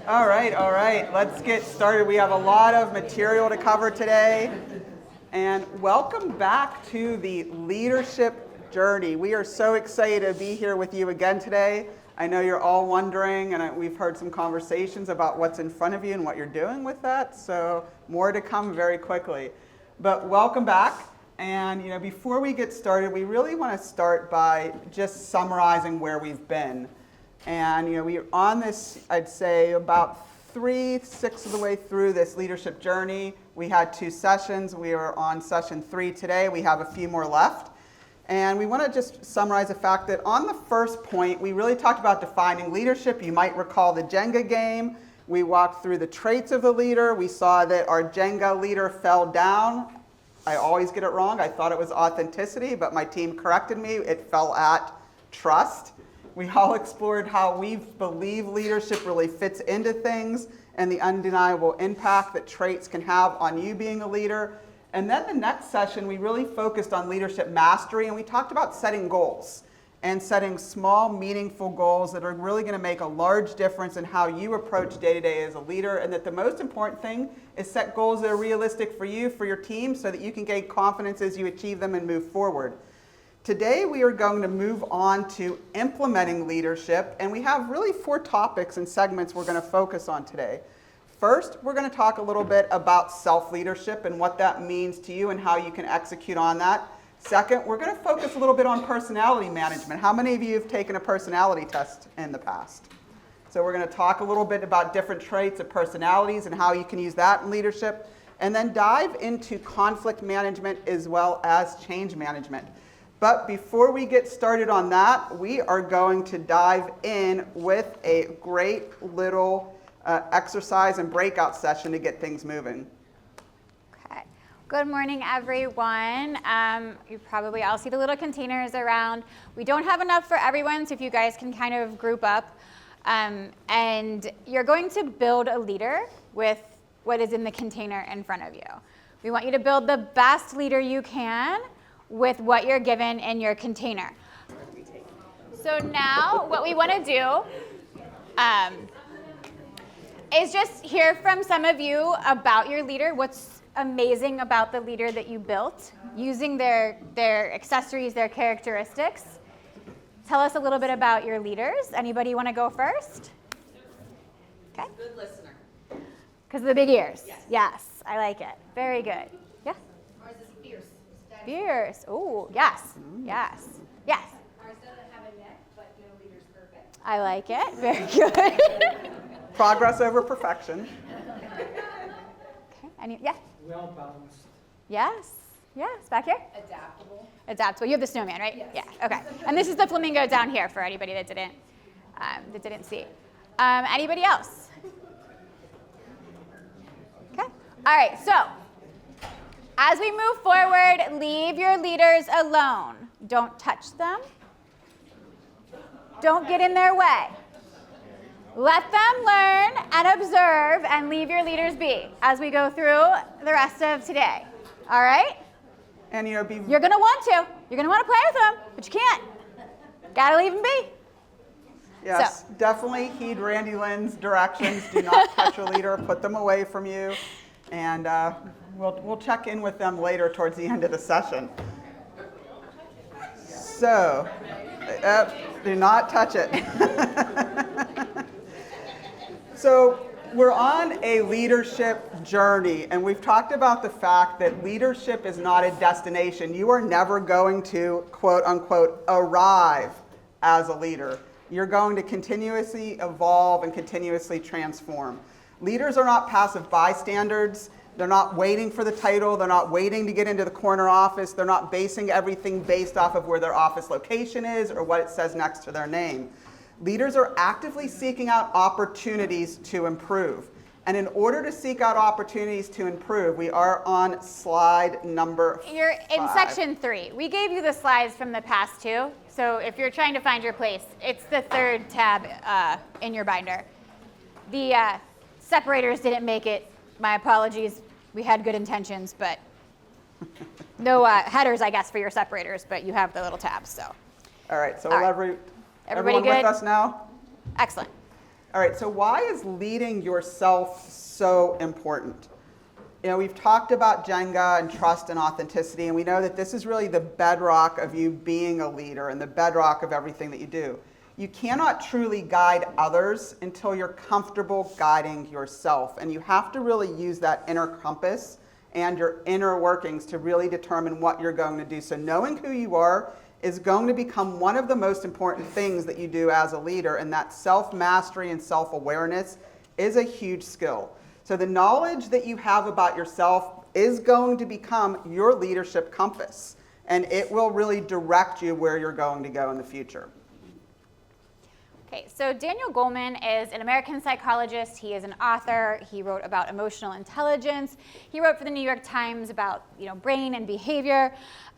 All right. Let's get started. We have a lot of material to cover today. And welcome back to the leadership journey. We are so excited to be here with you again today. I know you're all wondering, and we've heard some conversations about what's in front of you and what you're doing with that. So more to come very quickly. But welcome back. And before we get started, we really want to start by just summarizing where we've been. And we're on this, I'd say, about 3/6 of the way through this leadership journey. We had 2 sessions. We are on session 3 today. We have a few more left. And we want to just summarize the fact that on the first point, we really talked about defining leadership. You might recall the Jenga game. We walked through the traits of the leader. We saw that our Jenga leader fell down. I always get it wrong. I thought it was authenticity, but my team corrected me. It fell at trust. We all explored how we believe leadership really fits into things and the undeniable impact that traits can have on you being a leader. And then the next session, we really focused on leadership mastery, and we talked about setting goals and setting small, meaningful goals that are really going to make a large difference in how you approach day-to-day as a leader, and that the most important thing is set goals that are realistic for you, for your team, so that you can gain confidence as you achieve them and move forward. Today, we are going to move on to implementing leadership, and we have really 4 topics and segments we're going to focus on today. First, we're going to talk a little bit about self-leadership and what that means to you and how you can execute on that. Second, we're going to focus a little bit on personality management. How many of you have taken a personality test in the past? So we're going to talk a little bit about different traits of personalities and how you can use that in leadership, and then dive into conflict management as well as change management. But before we get started on that, we are going to dive in with a great little exercise and breakout session to get things moving. Okay. Good morning, everyone. You probably all see the little containers around. We don't have enough for everyone, so if you guys can kind of group up. And you're going to build a leader with what is in the container in front of you. We want you to build the best leader you can with what you're given in your container. So now what we want to do is just hear from some of you about your leader, what's amazing about the leader that you built, using their accessories, their characteristics. Tell us a little bit about your leaders. Anybody want to go first? Okay. Good listener. Because of the big ears. Yes. Yes, I like it. Very good. Yeah? Ours is fierce. Fierce. Oh, yes. Yes. Yes. Ours doesn't have a neck, but no leader's perfect. I like it. Very good. Progress over perfection. Okay. Yeah? Well balanced. Yes. Yes. Back here? Adaptable. Adaptable. You have the snowman, right? Yes. Yeah. Okay. And this is the flamingo down here for anybody that didn't see. Anybody else? Okay. All right. So, as we move forward, leave your leaders alone. Don't touch them. Don't get in their way. Let them learn and observe and leave your leaders be as we go through the rest of today. All right? And You're going to want to. You're going to want to play with them, but you can't. Got to leave them be. Yes, definitely heed Randy Lynn's directions. Do not touch a leader. Put them away from you. And we'll check in with them later towards the end of the session. So, do not touch it. So we're on a leadership journey, and we've talked about the fact that leadership is not a destination. You are never going to, quote unquote, arrive as a leader. You're going to continuously evolve and continuously transform. Leaders are not passive bystanders. They're not waiting for the title. They're not waiting to get into the corner office. They're not basing everything based off of where their office location is or what it says next to their name. Leaders are actively seeking out opportunities to improve. And in order to seek out opportunities to improve, we are on slide number 5. You're in section 3. We gave you the slides from the past 2. So if you're trying to find your place, it's the 3rd tab in your binder. The separators didn't make it. My apologies. We had good intentions, but no headers, I guess, for your separators, but you have the little tabs. So. All right, so All right. everyone Everybody good? with us now? Excellent. All right, so why is leading yourself so important? You know, we've talked about Jenga and trust and authenticity, and we know that this is really the bedrock of you being a leader and the bedrock of everything that you do. You cannot truly guide others until you're comfortable guiding yourself, and you have to really use that inner compass and your inner workings to really determine what you're going to do. So knowing who you are is going to become one of the most important things that you do as a leader, and that self-mastery and self-awareness is a huge skill. So the knowledge that you have about yourself is going to become your leadership compass, and it will really direct you where you're going to go in the future. Okay, so Daniel Goleman is an American psychologist. He is an author. He wrote about emotional intelligence. He wrote for the New York Times about, brain and behavior.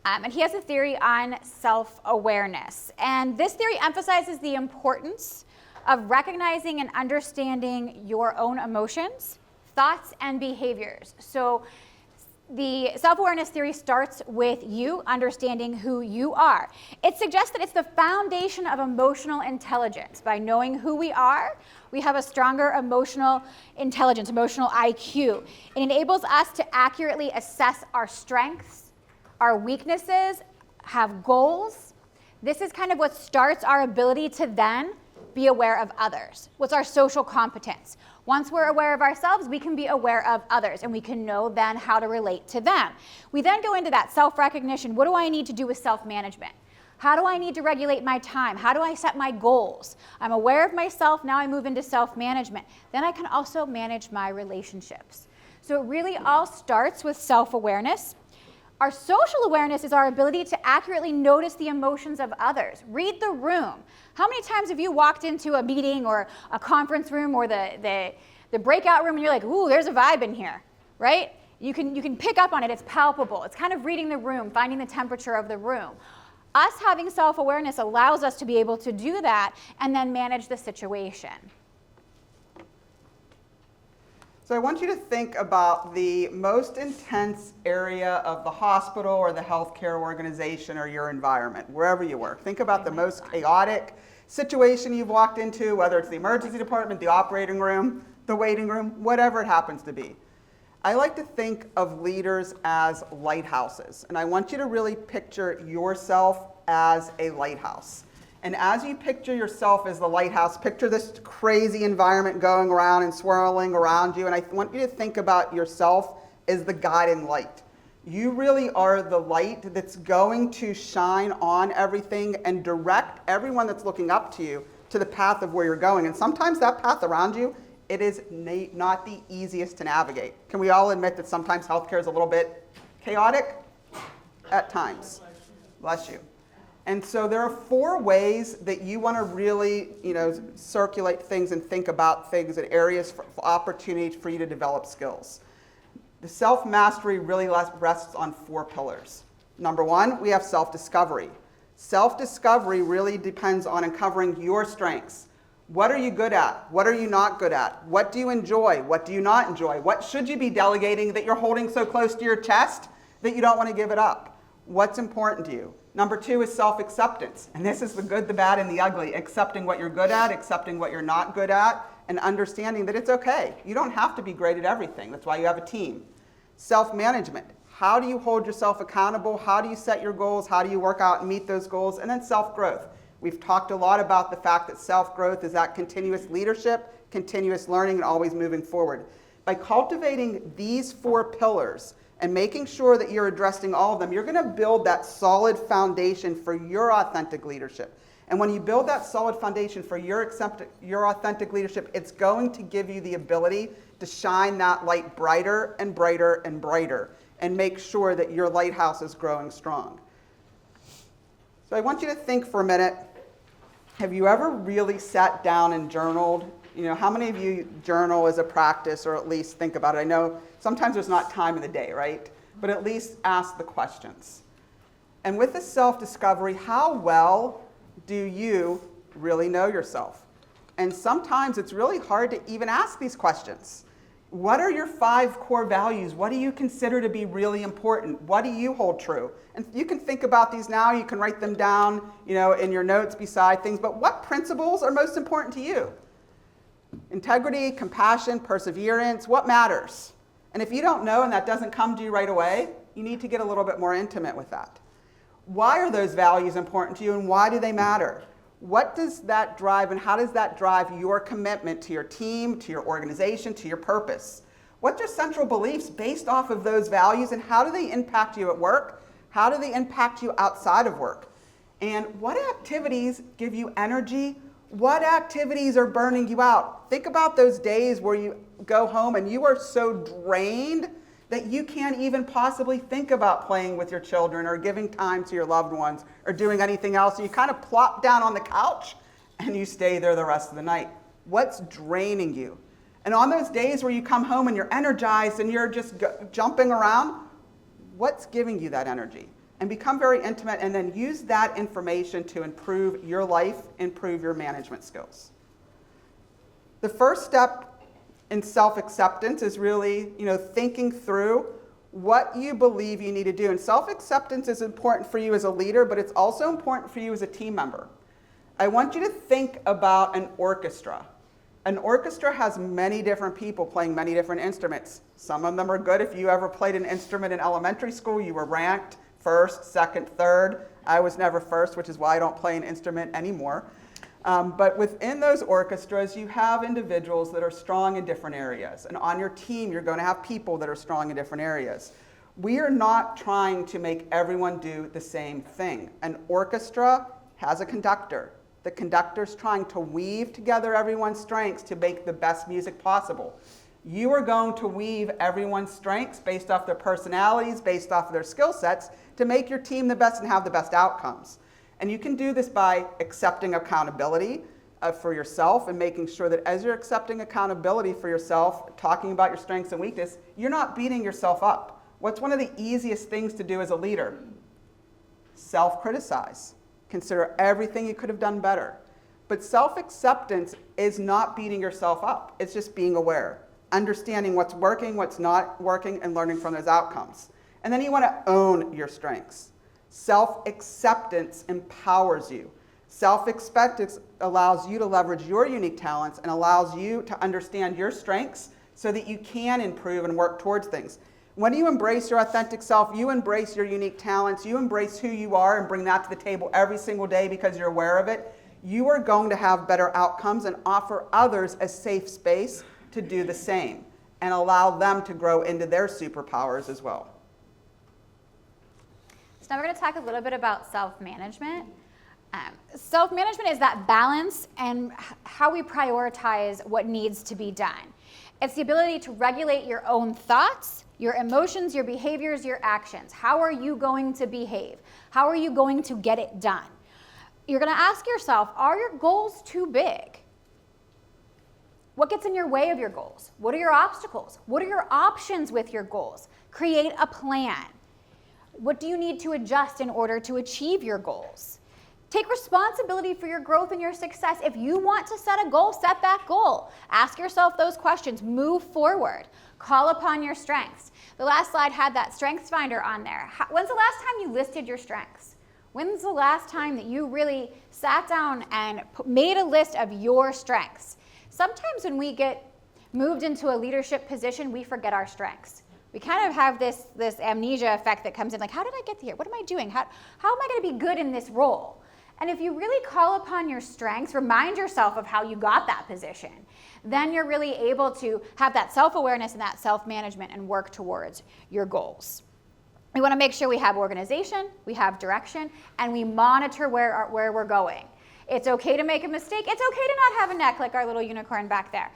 And he has a theory on self-awareness. And this theory emphasizes the importance of recognizing and understanding your own emotions, thoughts, and behaviors. So the self-awareness theory starts with you understanding who you are. It suggests that it's the foundation of emotional intelligence. By knowing who we are, we have a stronger emotional intelligence, emotional IQ. It enables us to accurately assess our strengths, our weaknesses, have goals. This is kind of what starts our ability to then be aware of others. What's our social competence? Once we're aware of ourselves, we can be aware of others, and we can know then how to relate to them. We then go into that self-recognition. What do I need to do with self-management? How do I need to regulate my time? How do I set my goals? I'm aware of myself, now I move into self-management. Then I can also manage my relationships. So it really all starts with self-awareness. Our social awareness is our ability to accurately notice the emotions of others. Read the room. How many times have you walked into a meeting or a conference room or the breakout room and you're like, ooh, there's a vibe in here, right? You can pick up on it. It's palpable. It's kind of reading the room, finding the temperature of the room. Us having self-awareness allows us to be able to do that and then manage the situation. So I want you to think about the most intense area of the hospital or the healthcare organization or your environment, wherever you work. Think about the most chaotic situation you've walked into, whether it's the emergency department, the operating room, the waiting room, whatever it happens to be. I like to think of leaders as lighthouses, and I want you to really picture yourself as a lighthouse. And as you picture yourself as the lighthouse, picture this crazy environment going around and swirling around you. And I want you to think about yourself as the guiding light. You really are the light that's going to shine on everything and direct everyone that's looking up to you to the path of where you're going. And sometimes that path around you, it is not the easiest to navigate. Can we all admit that sometimes healthcare is a little bit chaotic? At times. Bless you. And so there are 4 ways that you want to really, circulate things and think about things and areas for opportunity for you to develop skills. The self-mastery really rests on 4 pillars. Number 1, we have self-discovery. Self-discovery really depends on uncovering your strengths. What are you good at? What are you not good at? What do you enjoy? What do you not enjoy? What should you be delegating that you're holding so close to your chest that you don't want to give it up? What's important to you? Number 2 is self-acceptance. And this is the good, the bad, and the ugly. Accepting what you're good at, accepting what you're not good at, and understanding that it's okay. You don't have to be great at everything. That's why you have a team. Self-management. How do you hold yourself accountable? How do you set your goals? How do you work out and meet those goals? And then self-growth. We've talked a lot about the fact that self-growth is that continuous leadership, continuous learning, and always moving forward. By cultivating these 4 pillars, and making sure that you're addressing all of them, you're going to build that solid foundation for your authentic leadership. And when you build that solid foundation for your authentic leadership, it's going to give you the ability to shine that light brighter and brighter and brighter and make sure that your lighthouse is growing strong. So I want you to think for a minute, have you ever really sat down and journaled? How many of you journal as a practice or at least think about it? I know sometimes there's not time in the day, right? But at least ask the questions. And with the self-discovery, how well do you really know yourself? And sometimes it's really hard to even ask these questions. What are your 5 core values? What do you consider to be really important? What do you hold true? And you can think about these now. You can write them down, in your notes beside things. But what principles are most important to you? Integrity, compassion, perseverance, what matters? And if you don't know and that doesn't come to you right away, you need to get a little bit more intimate with that. Why are those values important to you and why do they matter? What does that drive and how does that drive your commitment to your team, to your organization, to your purpose? What's your central beliefs based off of those values and how do they impact you at work? How do they impact you outside of work? And what activities give you energy? What activities are burning you out? Think about those days where you go home and you are so drained that you can't even possibly think about playing with your children or giving time to your loved ones or doing anything else. You kind of plop down on the couch and you stay there the rest of the night. What's draining you? And on those days where you come home and you're energized and you're just jumping around, what's giving you that energy? And become very intimate and then use that information to improve your life, improve your management skills. The first step in self-acceptance is really, thinking through what you believe you need to do. And self-acceptance is important for you as a leader, but it's also important for you as a team member. I want you to think about an orchestra. An orchestra has many different people playing many different instruments. Some of them are good. If you ever played an instrument in elementary school, you were ranked first, second, third. I was never first, which is why I don't play an instrument anymore. But within those orchestras, you have individuals that are strong in different areas. And on your team, you're going to have people that are strong in different areas. We are not trying to make everyone do the same thing. An orchestra has a conductor. The conductor's trying to weave together everyone's strengths to make the best music possible. You are going to weave everyone's strengths based off their personalities, based off their skill sets, to make your team the best and have the best outcomes. And you can do this by accepting accountability for yourself and making sure that as you're accepting accountability for yourself, talking about your strengths and weakness, you're not beating yourself up. What's one of the easiest things to do as a leader? Self-criticize. Consider everything you could have done better. But self-acceptance is not beating yourself up. It's just being aware, understanding what's working, what's not working, and learning from those outcomes. And then you want to own your strengths. Self-acceptance empowers you. Self-acceptance allows you to leverage your unique talents and allows you to understand your strengths so that you can improve and work towards things. When you embrace your authentic self, you embrace your unique talents, you embrace who you are and bring that to the table every single day because you're aware of it, you are going to have better outcomes and offer others a safe space to do the same and allow them to grow into their superpowers as well. Now we're going to talk a little bit about self-management. Self-management is that balance and how we prioritize what needs to be done. It's the ability to regulate your own thoughts, your emotions, your behaviors, your actions. How are you going to behave? How are you going to get it done? You're going to ask yourself, are your goals too big? What gets in your way of your goals? What are your obstacles? What are your options with your goals? Create a plan. What do you need to adjust in order to achieve your goals? Take responsibility for your growth and your success. If you want to set a goal, set that goal. Ask yourself those questions. Move forward. Call upon your strengths. The last slide had that Strengths Finder on there. When's the last time you listed your strengths? When's the last time that you really sat down and made a list of your strengths? Sometimes when we get moved into a leadership position, we forget our strengths. We kind of have this amnesia effect that comes in, like, how did I get here? What am I doing? How am I going to be good in this role? And if you really call upon your strengths, remind yourself of how you got that position, then you're really able to have that self-awareness and that self-management and work towards your goals. We want to make sure we have organization, we have direction, and we monitor where we're going. It's okay to make a mistake. It's okay to not have a neck like our little unicorn back there.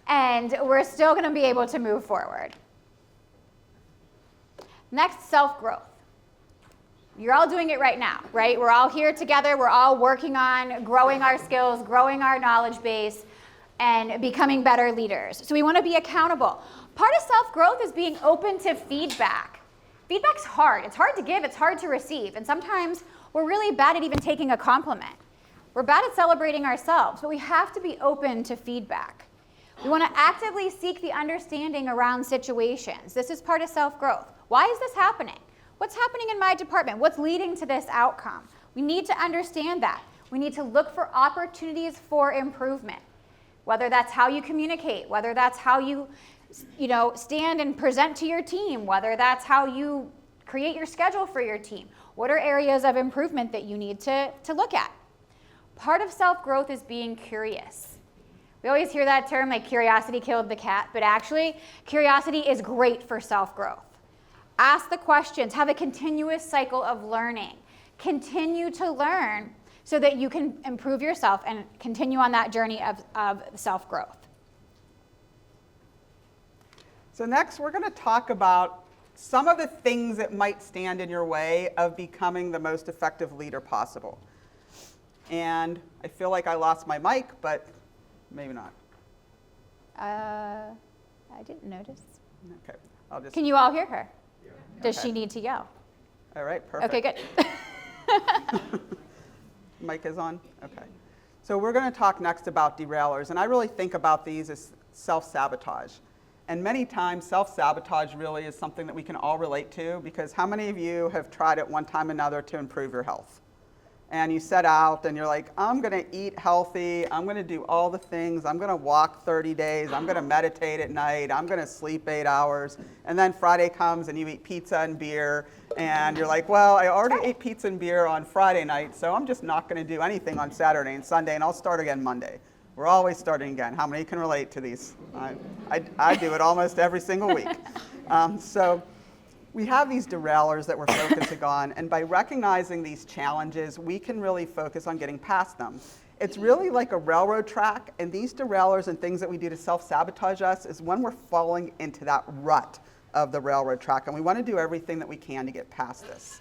And we're still going to be able to move forward. Next, self-growth. You're all doing it right now, right? We're all here together. We're all working on growing our skills, growing our knowledge base, and becoming better leaders. So we want to be accountable. Part of self-growth is being open to feedback. Feedback's hard. It's hard to give. It's hard to receive. And sometimes we're really bad at even taking a compliment. We're bad at celebrating ourselves, but we have to be open to feedback. We want to actively seek the understanding around situations. This is part of self-growth. Why is this happening? What's happening in my department? What's leading to this outcome? We need to understand that. We need to look for opportunities for improvement. whether that's how you communicate, whether that's how you stand and present to your team, whether that's how you create your schedule for your team. What are areas of improvement that you need to look at? Part of self-growth is being curious. We always hear that term like curiosity killed the cat, but actually curiosity is great for self-growth. Ask the questions, have a continuous cycle of learning. Continue to learn so that you can improve yourself and continue on that journey of self-growth. So next, we're going to talk about some of the things that might stand in your way of becoming the most effective leader possible. And I feel like I lost my mic, but maybe not. I didn't notice. Okay, I'll just. Can you all hear her? Yeah. Does Okay. she need to yell? All right, perfect. Okay, good. Mic is on? Okay. So we're going to talk next about derailers, and I really think about these as self-sabotage. And many times, self-sabotage really is something that we can all relate to, because how many of you have tried at one time or another to improve your health? And you set out and you're like, I'm going to eat healthy, I'm going to do all the things, I'm going to walk 30 days, I'm going to meditate at night, I'm going to sleep 8 hours. And then Friday comes and you eat pizza and beer, and you're like, well, I already ate pizza and beer on Friday night, so I'm just not going to do anything on Saturday and Sunday, and I'll start again Monday. We're always starting again. How many can relate to these? I do it almost every single week. So we have these derailers that we're focusing on, and by recognizing these challenges, we can really focus on getting past them. It's really like a railroad track, and these derailers and things that we do to self-sabotage us is when we're falling into that rut of the railroad track, and we want to do everything that we can to get past this.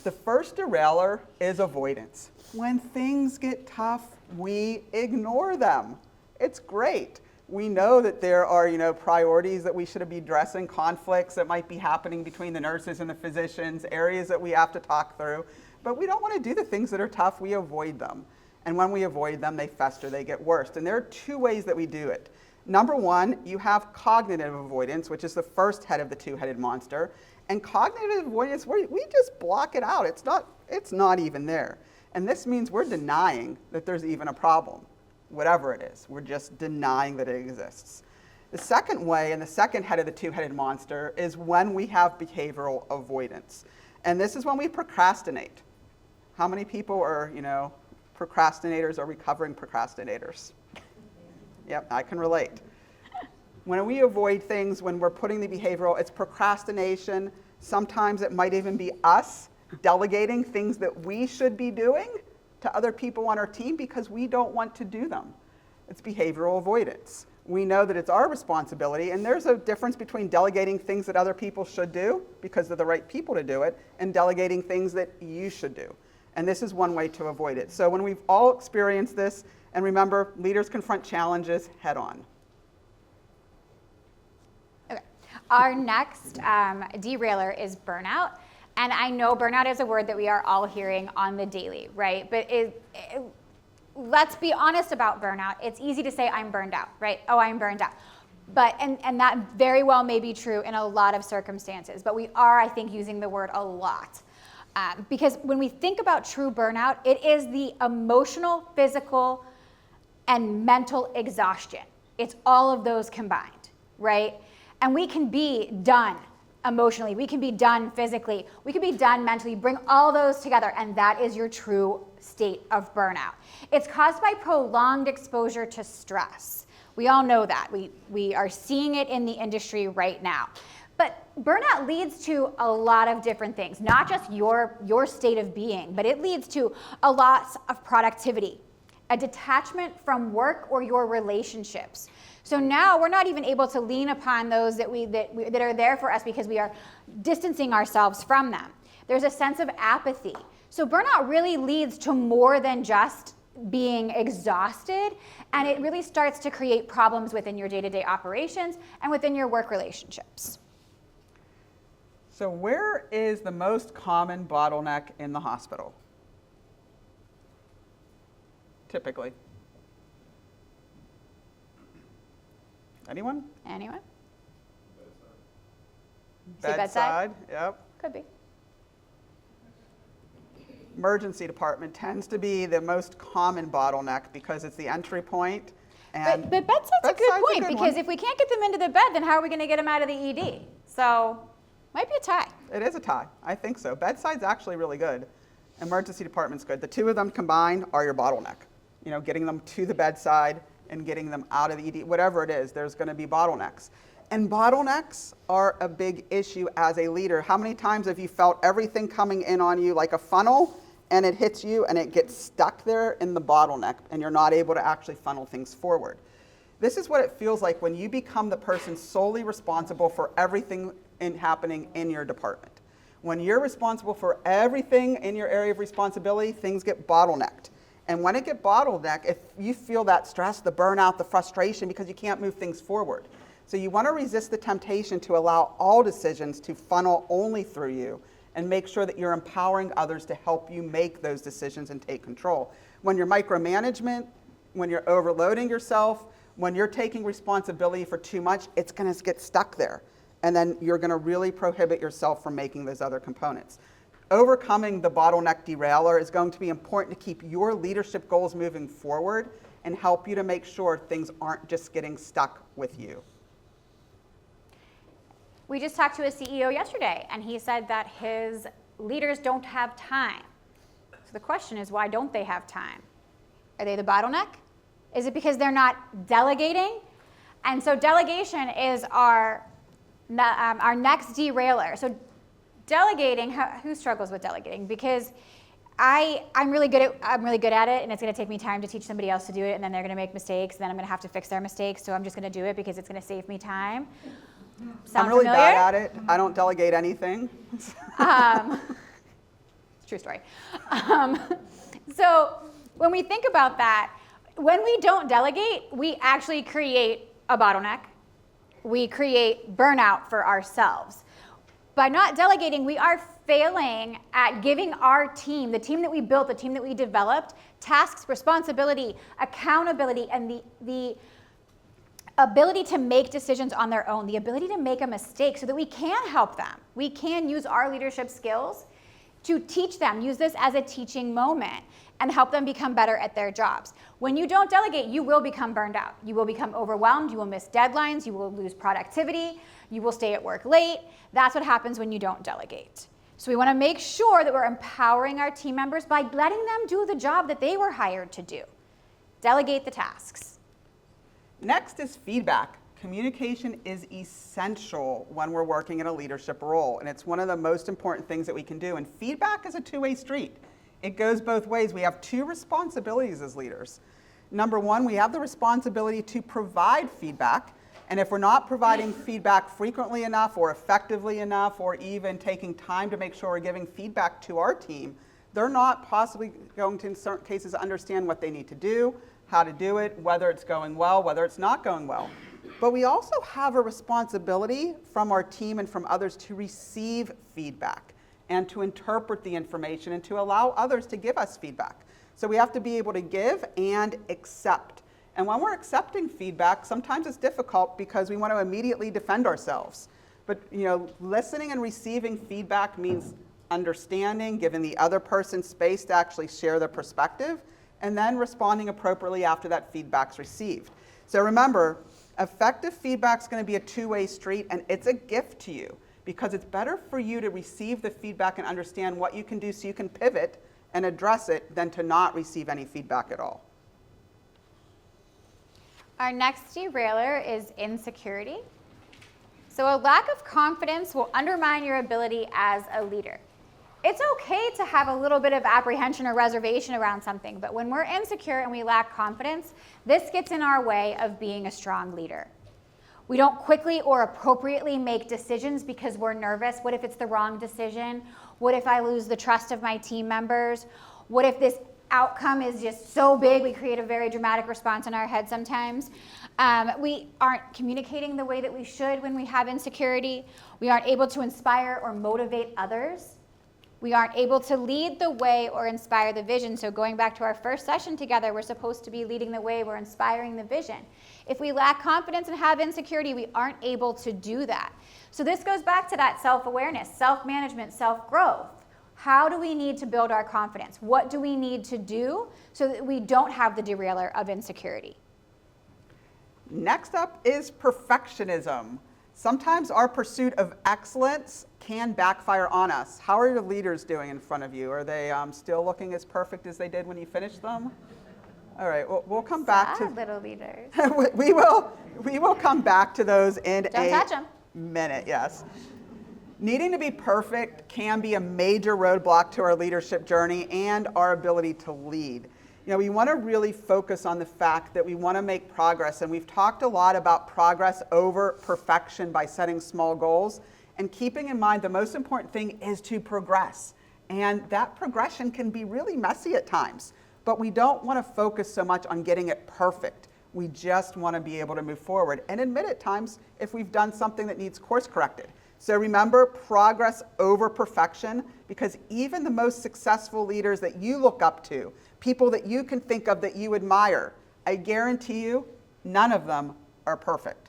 The first derailer is avoidance. When things get tough, we ignore them. It's great. We know that there are, priorities that we should be addressing, conflicts that might be happening between the nurses and the physicians, areas that we have to talk through. But we don't want to do the things that are tough. We avoid them. And when we avoid them, they fester, they get worse. And there are 2 ways that we do it. Number 1, you have cognitive avoidance, which is the first head of the 2-headed monster. And cognitive avoidance, we just block it out. It's not even there. And this means we're denying that there's even a problem, whatever it is. We're just denying that it exists. The second way, and the second head of the 2-headed monster, is when we have behavioral avoidance. And this is when we procrastinate. How many people are, procrastinators or recovering procrastinators? Yep, I can relate. When we avoid things, when we're putting the behavioral, it's procrastination. Sometimes it might even be us delegating things that we should be doing to other people on our team because we don't want to do them. It's behavioral avoidance. We know that it's our responsibility, and there's a difference between delegating things that other people should do because they're the right people to do it, and delegating things that you should do. And this is one way to avoid it. So when we've all experienced this, and remember, leaders confront challenges head on. Okay. Our next derailer is burnout. And I know burnout is a word that we are all hearing on the daily, right? But let's be honest about burnout. It's easy to say I'm burned out, right? Oh, I'm burned out. But, and that very well may be true in a lot of circumstances, but we are, I think, using the word a lot. Because when we think about true burnout, it is the emotional, physical, and mental exhaustion. It's all of those combined, right? And we can be done emotionally, we can be done physically, we can be done mentally. Bring all those together, and that is your true state of burnout. It's caused by prolonged exposure to stress. We all know that. We are seeing it in the industry right now. But burnout leads to a lot of different things, not just your state of being, but it leads to a loss of productivity, a detachment from work or your relationships. So now we're not even able to lean upon those that are there for us because we are distancing ourselves from them. There's a sense of apathy. So burnout really leads to more than just being exhausted, and it really starts to create problems within your day-to-day operations and within your work relationships. So where is the most common bottleneck in the hospital? Typically. Anyone? Anyone? Bedside. Yep. Could be. Emergency department tends to be the most common bottleneck because it's the entry point. And But bedside's a good bedside's point, because one. if we can't get them into the bed, then how are we going to get them out of the ED? So might be a tie. It is a tie. I think so. Bedside's actually really good. Emergency department's good. The two of them combined are your bottleneck. You know, getting them to the bedside and getting them out of the ED, whatever it is, there's going to be bottlenecks. And bottlenecks are a big issue as a leader. How many times have you felt everything coming in on you like a funnel, and it hits you and it gets stuck there in the bottleneck and you're not able to actually funnel things forward? This is what it feels like when you become the person solely responsible for everything happening in your department. When you're responsible for everything in your area of responsibility, things get bottlenecked. And when it gets bottlenecked, if you feel that stress, the burnout, the frustration, because you can't move things forward. So you want to resist the temptation to allow all decisions to funnel only through you, and make sure that you're empowering others to help you make those decisions and take control. When you're micromanagement, when you're overloading yourself, when you're taking responsibility for too much, it's going to get stuck there. And then you're going to really prohibit yourself from making those other components. Overcoming the bottleneck derailer is going to be important to keep your leadership goals moving forward and help you to make sure things aren't just getting stuck with you. We just talked to a CEO yesterday, and he said that his leaders don't have time. So the question is, why don't they have time? Are they the bottleneck? Is it because they're not delegating? And so delegation is our next derailer. So delegating, who struggles with delegating? Because I'm really good at it, and it's going to take me time to teach somebody else to do it, and then they're going to make mistakes, and then I'm going to have to fix their mistakes. So I'm just going to do it because it's going to save me time. Sound I'm really familiar? bad at it. I don't delegate anything. True story. So when we think about that, when we don't delegate, we actually create a bottleneck. We create burnout for ourselves. By not delegating, we are failing at giving our team, the team that we built, the team that we developed, tasks, responsibility, accountability, and the ability to make decisions on their own, the ability to make a mistake so that we can help them. We can use our leadership skills to teach them, use this as a teaching moment, and help them become better at their jobs. When you don't delegate, you will become burned out. You will become overwhelmed, you will miss deadlines, you will lose productivity, you will stay at work late. That's what happens when you don't delegate. So we want to make sure that we're empowering our team members by letting them do the job that they were hired to do. Delegate the tasks. Next is feedback. Communication is essential when we're working in a leadership role, and it's one of the most important things that we can do. And feedback is a two-way street. It goes both ways. We have two responsibilities as leaders. Number one, we have the responsibility to provide feedback, and if we're not providing feedback frequently enough or effectively enough, or even taking time to make sure we're giving feedback to our team, they're not possibly going to, in certain cases, understand what they need to do, how to do it, whether it's going well, whether it's not going well. But we also have a responsibility from our team and from others to receive feedback and to interpret the information and to allow others to give us feedback. So we have to be able to give and accept. And when we're accepting feedback, sometimes it's difficult because we want to immediately defend ourselves. But listening and receiving feedback means understanding, giving the other person space to actually share their perspective, and then responding appropriately after that feedback's received. So remember, effective feedback's going to be a two-way street, and it's a gift to you because it's better for you to receive the feedback and understand what you can do so you can pivot and address it than to not receive any feedback at all. Our next derailer is insecurity. So a lack of confidence will undermine your ability as a leader. It's okay to have a little bit of apprehension or reservation around something, but when we're insecure and we lack confidence, this gets in our way of being a strong leader. We don't quickly or appropriately make decisions because we're nervous. What if it's the wrong decision? What if I lose the trust of my team members? What if this outcome is just so big we create a very dramatic response in our head sometimes? We aren't communicating the way that we should when we have insecurity. We aren't able to inspire or motivate others. We aren't able to lead the way or inspire the vision. So going back to our first session together, we're supposed to be leading the way, we're inspiring the vision. If we lack confidence and have insecurity, we aren't able to do that. So this goes back to that self-awareness, self-management, self-growth. How do we need to build our confidence? What do we need to do so that we don't have the derailer of insecurity? Next up is perfectionism. Sometimes our pursuit of excellence can backfire on us. How are your leaders doing in front of you? Are they still looking as perfect as they did when you finished them? All right, we'll come back to little leaders. we will come back to those in Don't touch 'em. minute. Yes. Needing to be perfect can be a major roadblock to our leadership journey and our ability to lead. You know, we want to really focus on the fact that we want to make progress, and we've talked a lot about progress over perfection by setting small goals and keeping in mind the most important thing is to progress. And that progression can be really messy at times, but we don't want to focus so much on getting it perfect. We just want to be able to move forward and admit at times if we've done something that needs course corrected. So remember, progress over perfection, because even the most successful leaders that you look up to, people that you can think of that you admire, I guarantee you, none of them are perfect.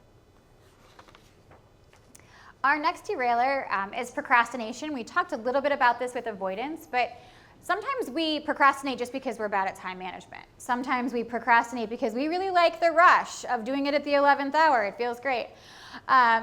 Our next derailer is procrastination. We talked a little bit about this with avoidance, but sometimes we procrastinate just because we're bad at time management. Sometimes we procrastinate because we really like the rush of doing it at the 11th hour. It feels great.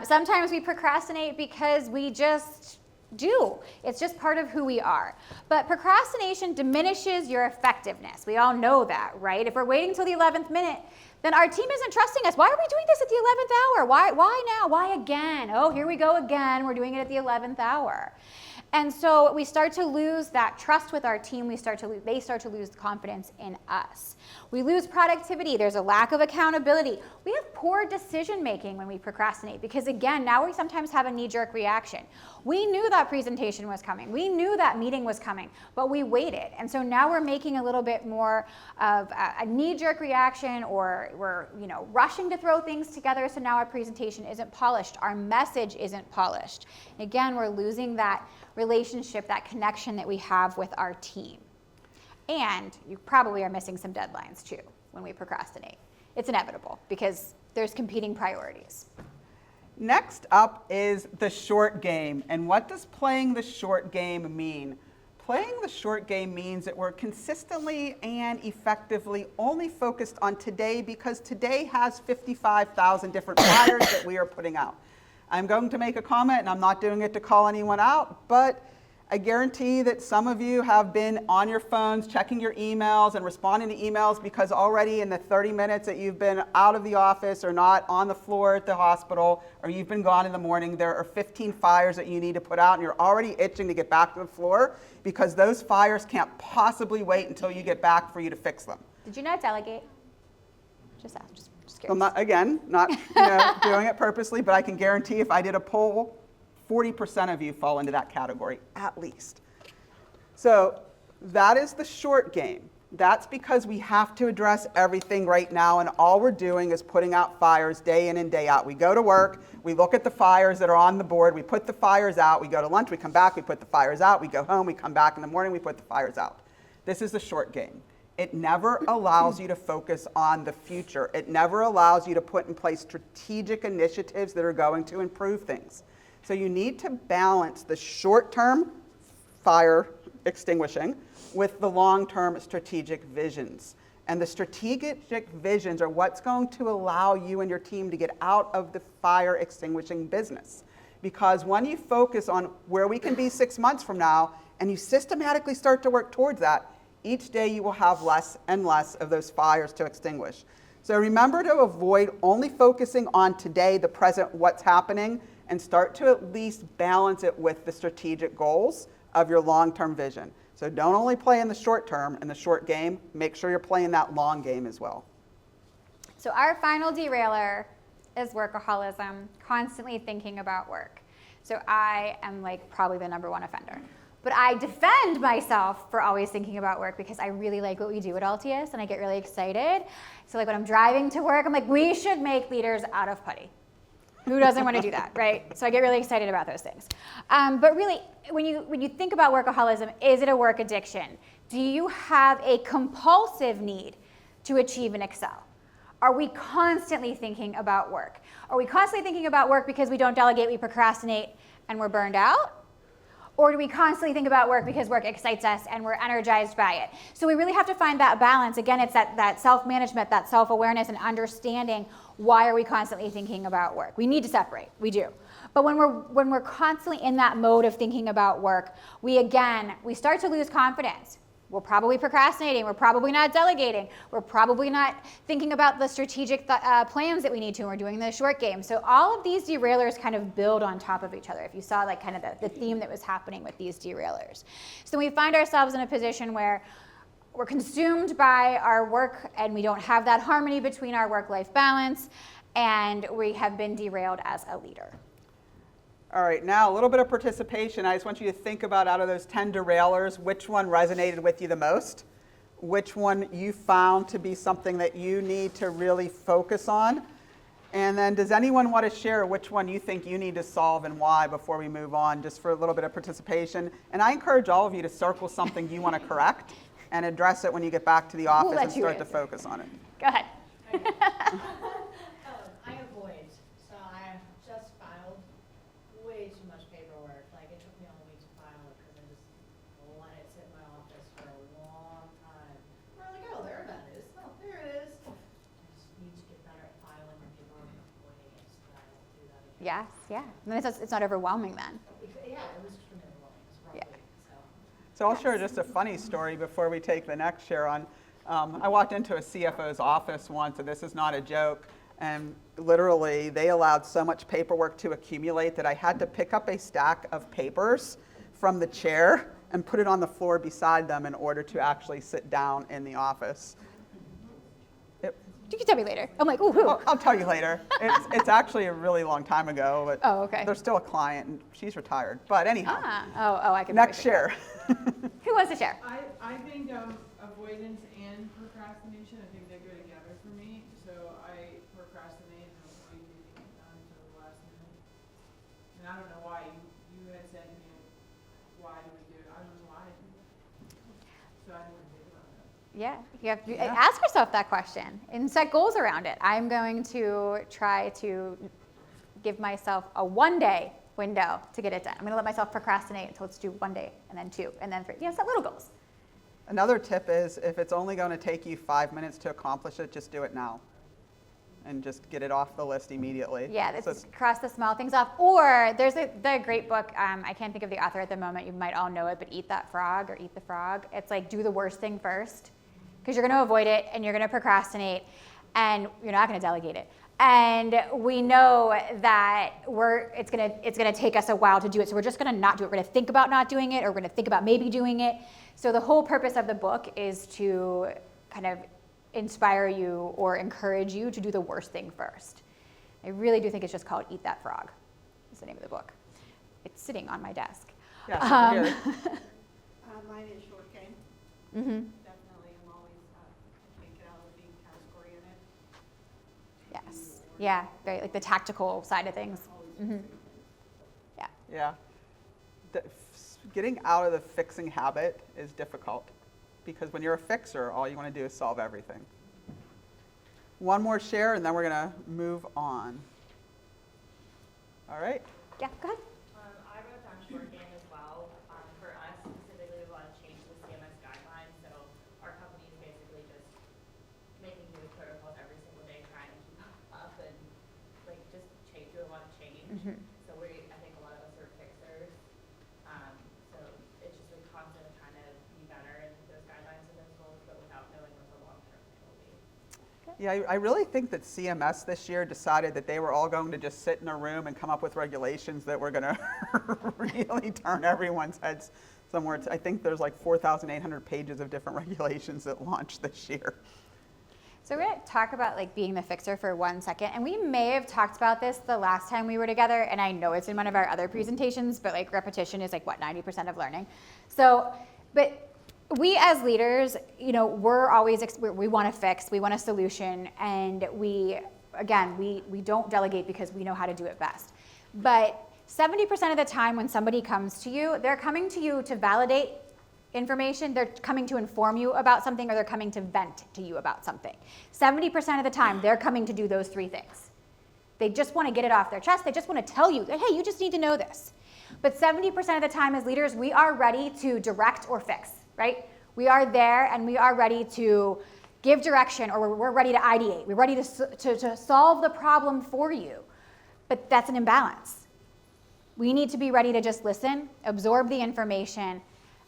Sometimes we procrastinate because we just do. It's just part of who we are. But procrastination diminishes your effectiveness. We all know that, right? If we're waiting till the 11th minute, then our team isn't trusting us. Why are we doing this at the 11th hour? Why now? Why again? Oh, here we go again. We're doing it at the 11th hour. And so we start to lose that trust with our team. They start to lose confidence in us. We lose productivity. There's a lack of accountability. We have poor decision making when we procrastinate because, again, now we sometimes have a knee-jerk reaction. We knew that presentation was coming. We knew that meeting was coming, but we waited. And so now we're making a little bit more of a knee-jerk reaction, or we're rushing to throw things together, so now our presentation isn't polished. Our message isn't polished. Again, we're losing that relationship, that connection that we have with our team. And you probably are missing some deadlines too when we procrastinate. It's inevitable because there's competing priorities. Next up is the short game. And what does playing the short game mean? Playing the short game means that we're consistently and effectively only focused on today because today has 55,000 different flyers that we are putting out. I'm going to make a comment, and I'm not doing it to call anyone out, but I guarantee that some of you have been on your phones checking your emails and responding to emails because already in the 30 minutes that you've been out of the office or not on the floor at the hospital, or you've been gone in the morning, there are 15 fires that you need to put out, and you're already itching to get back to the floor because those fires can't possibly wait until you get back for you to fix them. Did you not delegate? Just ask. Just I'm not doing it purposely, but I can guarantee if I did a poll, 40% of you fall into that category, at least. So that is the short game. That's because we have to address everything right now, and all we're doing is putting out fires day in and day out. We go to work, we look at the fires that are on the board, we put the fires out, we go to lunch, we come back, we put the fires out, we go home, we come back in the morning, we put the fires out. This is the short game. It never allows you to focus on the future. It never allows you to put in place strategic initiatives that are going to improve things. So you need to balance the short-term fire extinguishing with the long-term strategic visions. And the strategic visions are what's going to allow you and your team to get out of the fire extinguishing business. Because when you focus on where we can be 6 months from now, and you systematically start to work towards that, each day you will have less and less of those fires to extinguish. So remember to avoid only focusing on today, the present, what's happening, and start to at least balance it with the strategic goals of your long-term vision. So don't only play in the short term, in the short game, make sure you're playing that long game as well. So our final derailer is workaholism, constantly thinking about work. So I am probably the #1 offender. But I defend myself for always thinking about work because I really like what we do at LTS and I get really excited. So when I'm driving to work, I'm like, we should make leaders out of putty. Who doesn't want to do that, right? So I get really excited about those things. But really, when you think about workaholism, is it a work addiction? Do you have a compulsive need to achieve and excel? Are we constantly thinking about work? Are we constantly thinking about work because we don't delegate, we procrastinate, and we're burned out? Or do we constantly think about work because work excites us and we're energized by it? So we really have to find that balance. Again, it's that self-management, that self-awareness, and understanding why are we constantly thinking about work. We need to separate, we do. But when we're constantly in that mode of thinking about work, we start to lose confidence. We're probably procrastinating, we're probably not delegating, we're probably not thinking about the strategic plans that we need to, we're doing the short game. So all of these derailers kind of build on top of each other, if you saw like kind of the theme that was happening with these derailers. So we find ourselves in a position where we're consumed by our work and we don't have that harmony between our work-life balance, and we have been derailed as a leader. All right, now a little bit of participation. I just want you to think about, out of those 10 derailers, which one resonated with you the most? Which one you found to be something that you need to really focus on? And then does anyone want to share which one you think you need to solve and why before we move on, just for a little bit of participation? And I encourage all of you to circle something you want to correct and address it when you get back to the office and start to focus on it. Go ahead. I avoid. So I just filed way too much paperwork. Like, it took me all week to file it because I just let it sit in my office for a long time. We're like, oh, there that is. Oh, there it is. I just need to get better at filing my paperwork and avoiding it so that I don't do that again. Yes, yeah. And then it's not overwhelming then. Yeah, it was extremely overwhelming. It was a rough Yeah. week, So I'll share just a funny story before we take the next share on. I walked into a CFO's office once, and this is not a joke, and literally they allowed so much paperwork to accumulate that I had to pick up a stack of papers from the chair and put it on the floor beside them in order to actually sit down in the office. You can tell me later. I'm like, ooh, who? I'll tell you later. It's actually a really long time ago, but Oh, okay. there's still a client, and she's retired. But anyhow, I can. next share. Who wants to share? I think avoidance and procrastination, I think they go together for me. So I procrastinate and avoid getting it done until the last minute. And I don't know why. You had said, why do we do it? I don't know why. So I didn't think about that. Yeah, you have to ask yourself that question and set goals around it. I'm going to try to give myself a 1-day window to get it done. I'm going to let myself procrastinate until it's due 1 day, and then 2, and then 3. Set little goals. Another tip is, if it's only going to take you 5 minutes to accomplish it, just do it now. And just get it off the list immediately. Yeah, cross the small things off. Or there's the great book, I can't think of the author at the moment, you might all know it, but Eat That Frog or Eat the Frog. It's like, do the worst thing first, because you're going to avoid it and you're going to procrastinate and you're not going to delegate it. And we know that it's gonna take us a while to do it, so we're just gonna not do it. We're gonna think about not doing it, or we're gonna think about maybe doing it. So the whole purpose of the book is to kind of inspire you or encourage you to do the worst thing first. I really do think it's just called Eat That Frog, is the name of the book. It's sitting on my desk. Yeah, over here. Mine is short game. Mm-hmm. Definitely, I'm always, can't get out of the category in it. Yes. Yeah, very like the tactical side of things. Mm-hmm. Yeah. Yeah. Getting out of the fixing habit is difficult, because when you're a fixer, all you want to do is solve everything. One more share, and then we're going to move on. All right. Yeah, go ahead. I wrote down short game as well. For us specifically, we want to change the CMS guidelines. So our company is basically just making new protocols every single day, trying to keep up and just do a lot of change. Mm-hmm. So I think a lot of us are fixers. So it's just a constant trying to be better and hit those guidelines and those goals, but without knowing what the long term will be. Yeah, I really think that CMS this year decided that they were all going to just sit in a room and come up with regulations that were going to really turn everyone's heads somewhere. I think there's like 4,800 pages of different regulations that launched this year. So we're going to talk about being the fixer for 1 second, and we may have talked about this the last time we were together, and I know it's in one of our other presentations, but repetition is 90% of learning. So, but we as leaders, we're always, we want to fix, we want a solution, and we don't delegate because we know how to do it best. But 70% of the time when somebody comes to you, they're coming to you to validate information, they're coming to inform you about something, or they're coming to vent to you about something. 70% of the time, they're coming to do those 3 things. They just want to get it off their chest. They just want to tell you that, hey, you just need to know this. But 70% of the time as leaders, we are ready to direct or fix, right? We are there and we are ready to give direction, or we're ready to ideate. We're ready to solve the problem for you. But that's an imbalance. We need to be ready to just listen, absorb the information,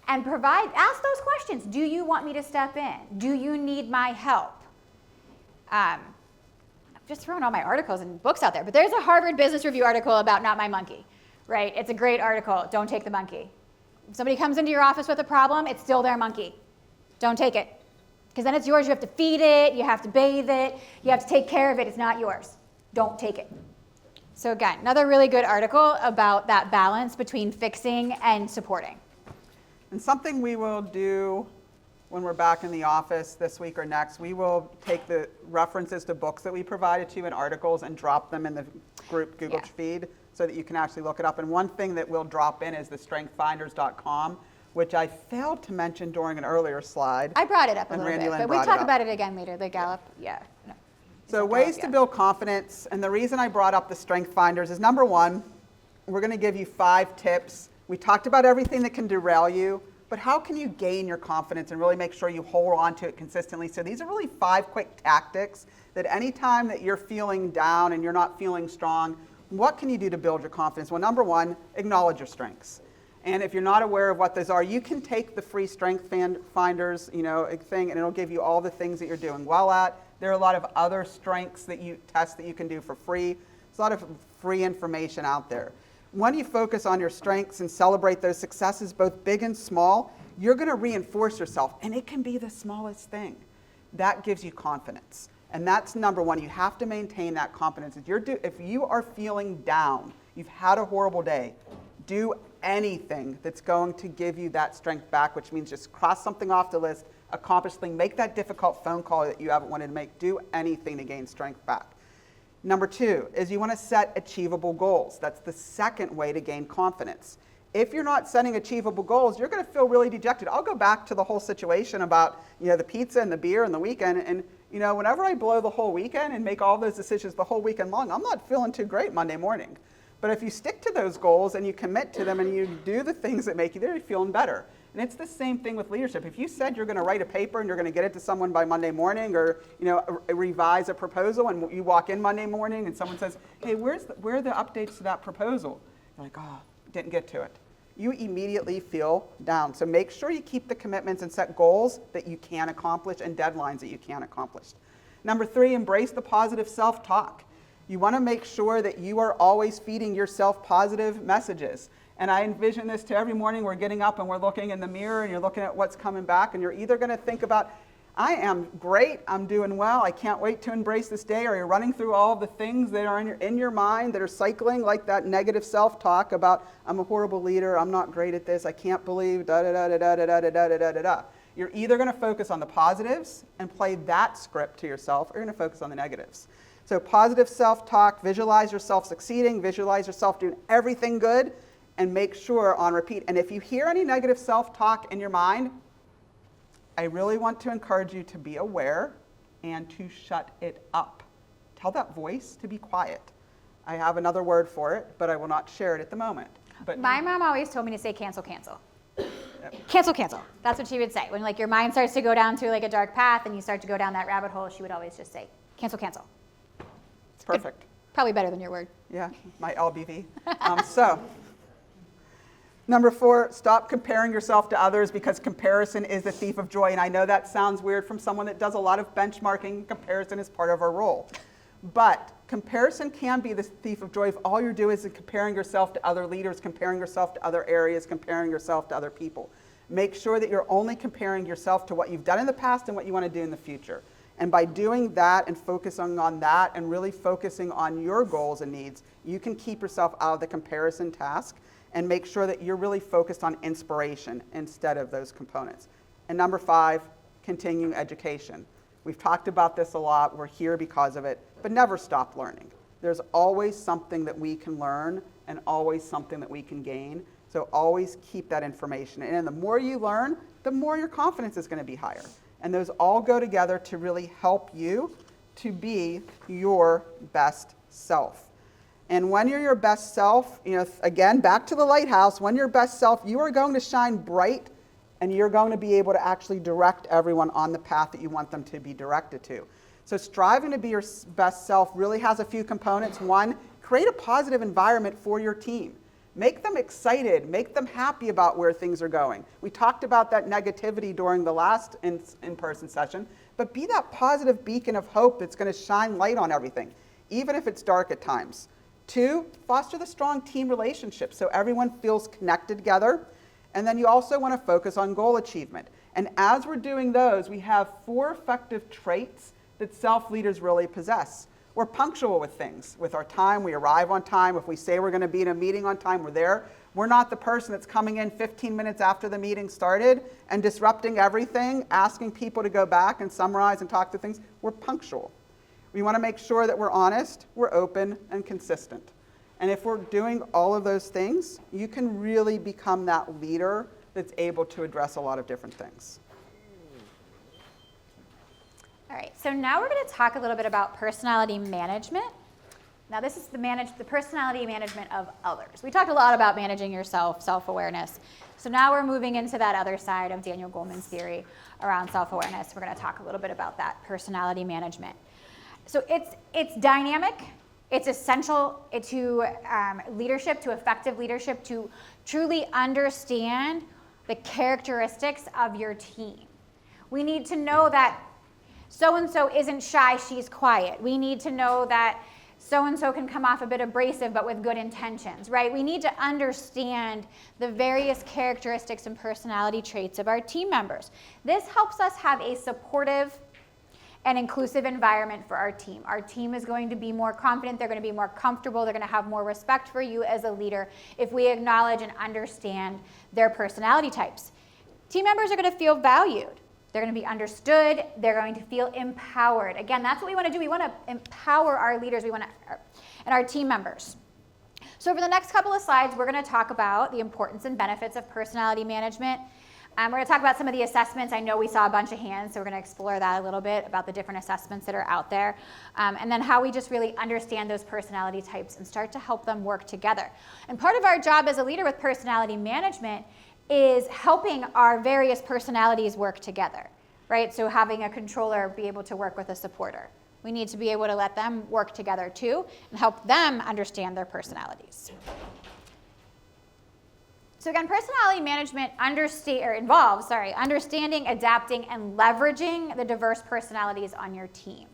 and ask those questions. Do you want me to step in? Do you need my help? I've just thrown all my articles and books out there, but there's a Harvard Business Review article about Not My Monkey, right? It's a great article. Don't take the monkey. If somebody comes into your office with a problem, it's still their monkey. Don't take it. Because then it's yours. You have to feed it. You have to bathe it. You have to take care of it. It's not yours. Don't take it. So again, another really good article about that balance between fixing and supporting. And something we will do when we're back in the office this week or next, we will take the references to books that we provided to you and articles and drop them in the group Google feed so that you can actually look it up. And one thing that we'll drop in is the strengthfinders.com, which I failed to mention during an earlier slide. I brought it up a And little Randy bit, Lynn but we brought it talk up. about it again later, the Gallup, yeah. No. So ways to build confidence, and the reason I brought up the Strength Finders is, number one, we're going to give you 5 tips. We talked about everything that can derail you, but how can you gain your confidence and really make sure you hold on to it consistently? So these are really 5 quick tactics that anytime that you're feeling down and you're not feeling strong, what can you do to build your confidence? Well, number one, acknowledge your strengths. And if you're not aware of what those are, you can take the free Strength Finders, thing, and it'll give you all the things that you're doing well at. There are a lot of other strengths that you test that you can do for free. There's a lot of free information out there. When you focus on your strengths and celebrate those successes, both big and small, you're going to reinforce yourself, and it can be the smallest thing. That gives you confidence. And that's number one. You have to maintain that confidence. If you are feeling down, you've had a horrible day, do anything that's going to give you that strength back, which means just cross something off the list, accomplish something, make that difficult phone call that you haven't wanted to make, do anything to gain strength back. Number 2 is you want to set achievable goals. That's the second way to gain confidence. If you're not setting achievable goals, you're going to feel really dejected. I'll go back to the whole situation about the pizza and the beer and the weekend, and whenever I blow the whole weekend and make all those decisions the whole weekend long, I'm not feeling too great Monday morning. But if you stick to those goals and you commit to them and you do the things that make you there, you're feeling better. And it's the same thing with leadership. If you said you're going to write a paper and you're going to get it to someone by Monday morning, or revise a proposal, and you walk in Monday morning and someone says, hey, where are the updates to that proposal? You're like, oh, didn't get to it. You immediately feel down. So make sure you keep the commitments and set goals that you can accomplish and deadlines that you can accomplish. Number 3, embrace the positive self-talk. You want to make sure that you are always feeding yourself positive messages. And I envision this to every morning we're getting up and we're looking in the mirror and you're looking at what's coming back, and you're either going to think about, I am great, I'm doing well, I can't wait to embrace this day, or you're running through all of the things that are in your mind that are cycling, like that negative self-talk about, I'm a horrible leader, I'm not great at this, I can't believe, da-da-da-da-da-da-da-da-da-da-da. You're either going to focus on the positives and play that script to yourself, or you're going to focus on the negatives. So positive self-talk, visualize yourself succeeding, visualize yourself doing everything good, and make sure on repeat. And if you hear any negative self-talk in your mind, I really want to encourage you to be aware and to shut it up. Tell that voice to be quiet. I have another word for it, but I will not share it at the moment. But my mom always told me to say cancel, cancel. Cancel, cancel. That's what she would say. When your mind starts to go down through a dark path and you start to go down that rabbit hole, she would always just say, cancel, cancel. Perfect. Good. Probably better than your word. Yeah, my LBV. So, number 4, stop comparing yourself to others, because comparison is the thief of joy. And I know that sounds weird from someone that does a lot of benchmarking. Comparison is part of our role. But comparison can be the thief of joy if all you're doing is comparing yourself to other leaders, comparing yourself to other areas, comparing yourself to other people. Make sure that you're only comparing yourself to what you've done in the past and what you want to do in the future. And by doing that and focusing on that and really focusing on your goals and needs, you can keep yourself out of the comparison task and make sure that you're really focused on inspiration instead of those components. And number 5, continuing education. We've talked about this a lot. We're here because of it, but never stop learning. There's always something that we can learn and always something that we can gain. So always keep that information. And the more you learn, the more your confidence is going to be higher. And those all go together to really help you to be your best self. And when you're your best self, again, back to the lighthouse, when you're best self, you are going to shine bright and you're going to be able to actually direct everyone on the path that you want them to be directed to. So striving to be your best self really has a few components. One, create a positive environment for your team. Make them excited, make them happy about where things are going. We talked about that negativity during the last in-person session, but be that positive beacon of hope that's going to shine light on everything, even if it's dark at times. 2, foster the strong team relationships so everyone feels connected together. And then you also want to focus on goal achievement. And as we're doing those, we have 4 effective traits that self-leaders really possess. We're punctual with things. With our time, we arrive on time. If we say we're going to be in a meeting on time, we're there. We're not the person that's coming in 15 minutes after the meeting started and disrupting everything, asking people to go back and summarize and talk to things. We're punctual. We want to make sure that we're honest, we're open, and consistent. And if we're doing all of those things, you can really become that leader that's able to address a lot of different things. All right, so now we're going to talk a little bit about personality management. Now this is the personality management of others. We talked a lot about managing yourself, self-awareness. So now we're moving into that other side of Daniel Goleman's theory around self-awareness. We're going to talk a little bit about that personality management. So it's dynamic. It's essential to leadership, to effective leadership, to truly understand the characteristics of your team. We need to know that so-and-so isn't shy, she's quiet. We need to know that so-and-so can come off a bit abrasive but with good intentions, right? We need to understand the various characteristics and personality traits of our team members. This helps us have a supportive and inclusive environment for our team. Our team is going to be more confident, they're going to be more comfortable, they're going to have more respect for you as a leader if we acknowledge and understand their personality types. Team members are going to feel valued. They're going to be understood. They're going to feel empowered. Again, that's what we want to do. We want to empower our leaders and our team members. So for the next couple of slides, we're going to talk about the importance and benefits of personality management. We're going to talk about some of the assessments. I know we saw a bunch of hands, so we're going to explore that a little bit about the different assessments that are out there. And then how we just really understand those personality types and start to help them work together. And part of our job as a leader with personality management is helping our various personalities work together, right? So having a controller be able to work with a supporter. We need to be able to let them work together too and help them understand their personalities. So again, personality management involves understanding, adapting, and leveraging the diverse personalities on your team.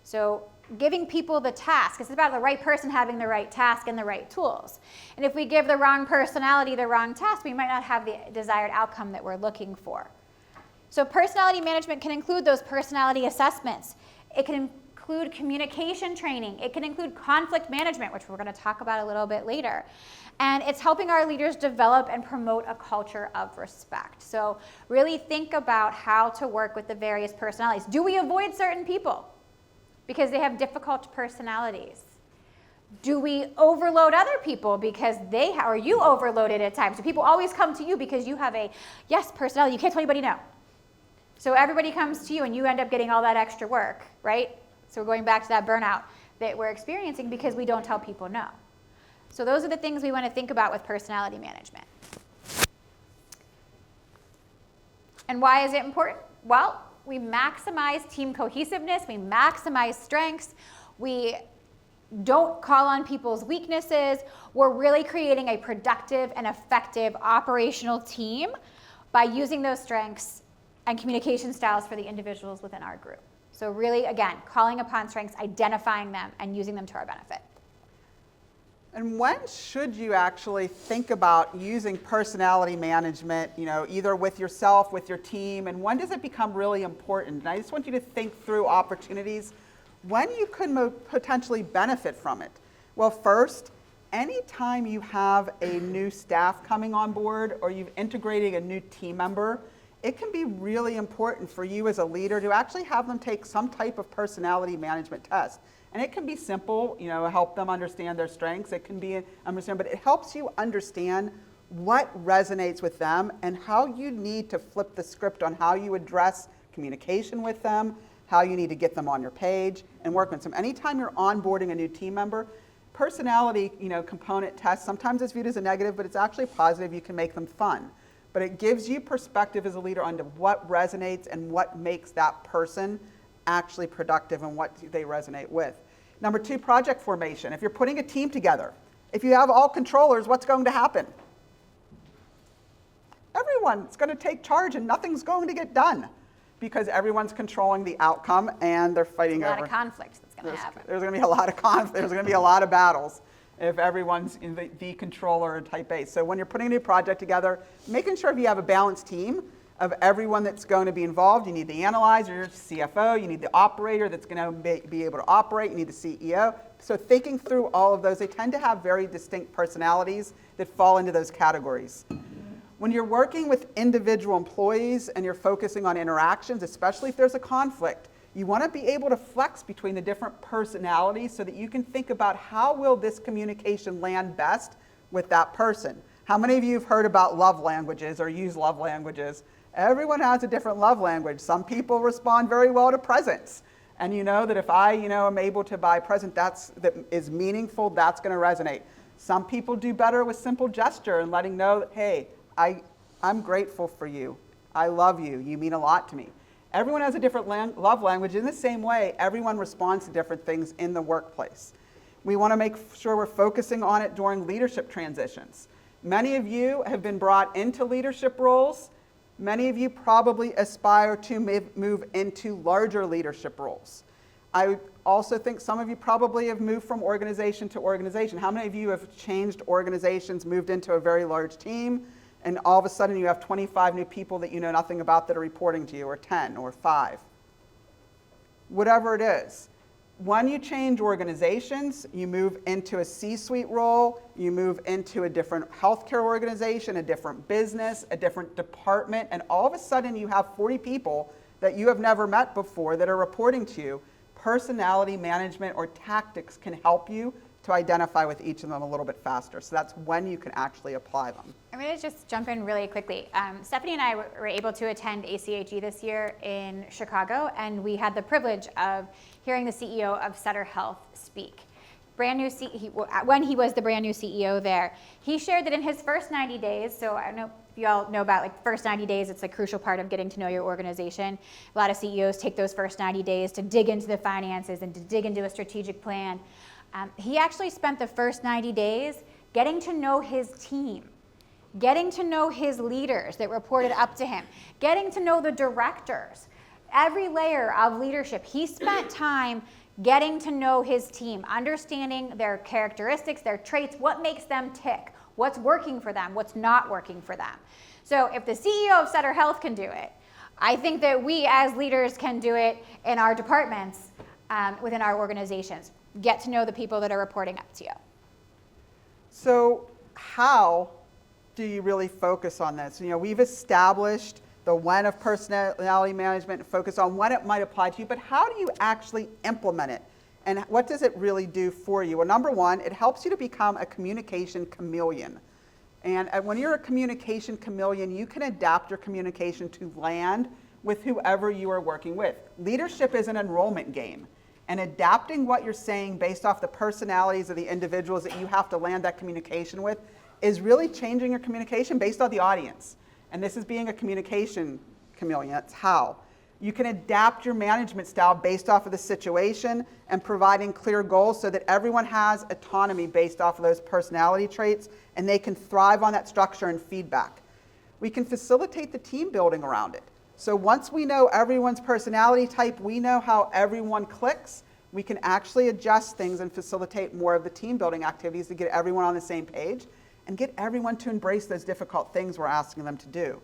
So giving people the task. It's about the right person having the right task and the right tools. And if we give the wrong personality the wrong task, we might not have the desired outcome that we're looking for. So personality management can include those personality assessments. It can include communication training. It can include conflict management, which we're going to talk about a little bit later. And it's helping our leaders develop and promote a culture of respect. So really think about how to work with the various personalities. Do we avoid certain people because they have difficult personalities? Do we overload other people because or you overloaded at times? Do people always come to you because you have a yes personality? You can't tell anybody no. So everybody comes to you and you end up getting all that extra work, right? So we're going back to that burnout that we're experiencing because we don't tell people no. So those are the things we want to think about with personality management. And why is it important? Well, we maximize team cohesiveness, we maximize strengths, we don't call on people's weaknesses. We're really creating a productive and effective operational team by using those strengths and communication styles for the individuals within our group. So really, again, calling upon strengths, identifying them, and using them to our benefit. And when should you actually think about using personality management, either with yourself, with your team, and when does it become really important? And I just want you to think through opportunities when you could potentially benefit from it. Well, first, anytime you have a new staff coming on board or you're integrating a new team member, it can be really important for you as a leader to actually have them take some type of personality management test. And it can be simple, help them understand their strengths. It can be but it helps you understand what resonates with them and how you need to flip the script on how you address communication with them, how you need to get them on your page and work with them. Anytime you're onboarding a new team member, personality, component tests, sometimes it's viewed as a negative, but it's actually positive. You can make them fun. But it gives you perspective as a leader on what resonates and what makes that person actually productive and what they resonate with. Number 2, project formation. If you're putting a team together, if you have all controllers, what's going to happen? Everyone's going to take charge and nothing's going to get done because everyone's controlling the outcome and they're fighting over. A lot of conflict that's going to happen. There's going to be a lot of conflict. There's going to be a lot of battles if everyone's in the controller and type A. So when you're putting a new project together, making sure you have a balanced team of everyone that's going to be involved. You need the analyzer, your CFO, you need the operator that's going to be able to operate, you need the CEO. So thinking through all of those, they tend to have very distinct personalities that fall into those categories. When you're working with individual employees and you're focusing on interactions, especially if there's a conflict, you want to be able to flex between the different personalities so that you can think about how will this communication land best with that person. How many of you have heard about love languages or use love languages? Everyone has a different love language. Some people respond very well to presents. And you know that if I am able to buy a present that is meaningful, that's going to resonate. Some people do better with simple gesture and letting know that, hey, I'm grateful for you. I love you. You mean a lot to me. Everyone has a different love language. In the same way, everyone responds to different things in the workplace. We want to make sure we're focusing on it during leadership transitions. Many of you have been brought into leadership roles. Many of you probably aspire to move into larger leadership roles. I also think some of you probably have moved from organization to organization. How many of you have changed organizations, moved into a very large team, and all of a sudden you have 25 new people that you know nothing about that are reporting to you, or 10, or 5? Whatever it is. When you change organizations, you move into a C-suite role, you move into a different healthcare organization, a different business, a different department, and all of a sudden you have 40 people that you have never met before that are reporting to you. Personality management or tactics can help you to identify with each of them a little bit faster. So that's when you can actually apply them. I'm going to just jump in really quickly. Stephanie and I were able to attend ACHE this year in Chicago, and we had the privilege of hearing the CEO of Sutter Health speak. When he was the brand new CEO there, he shared that in his first 90 days, so I don't know if you all know about like first 90 days, it's a crucial part of getting to know your organization. A lot of CEOs take those first 90 days to dig into the finances and to dig into a strategic plan. He actually spent the first 90 days getting to know his team, getting to know his leaders that reported up to him, getting to know the directors, every layer of leadership. He spent time getting to know his team, understanding their characteristics, their traits, what makes them tick, what's working for them, what's not working for them. So if the CEO of Sutter Health can do it, I think that we as leaders can do it in our departments, within our organizations. Get to know the people that are reporting up to you. So how do you really focus on this? We've established the when of personality management and focus on when it might apply to you, but how do you actually implement it? And what does it really do for you? Well, number one, it helps you to become a communication chameleon. And when you're a communication chameleon, you can adapt your communication to land with whoever you are working with. Leadership is an enrollment game. And adapting what you're saying based off the personalities of the individuals that you have to land that communication with is really changing your communication based on the audience. And this is being a communication chameleon. That's how. You can adapt your management style based off of the situation and providing clear goals so that everyone has autonomy based off of those personality traits and they can thrive on that structure and feedback. We can facilitate the team building around it. So once we know everyone's personality type, we know how everyone clicks, we can actually adjust things and facilitate more of the team building activities to get everyone on the same page and get everyone to embrace those difficult things we're asking them to do.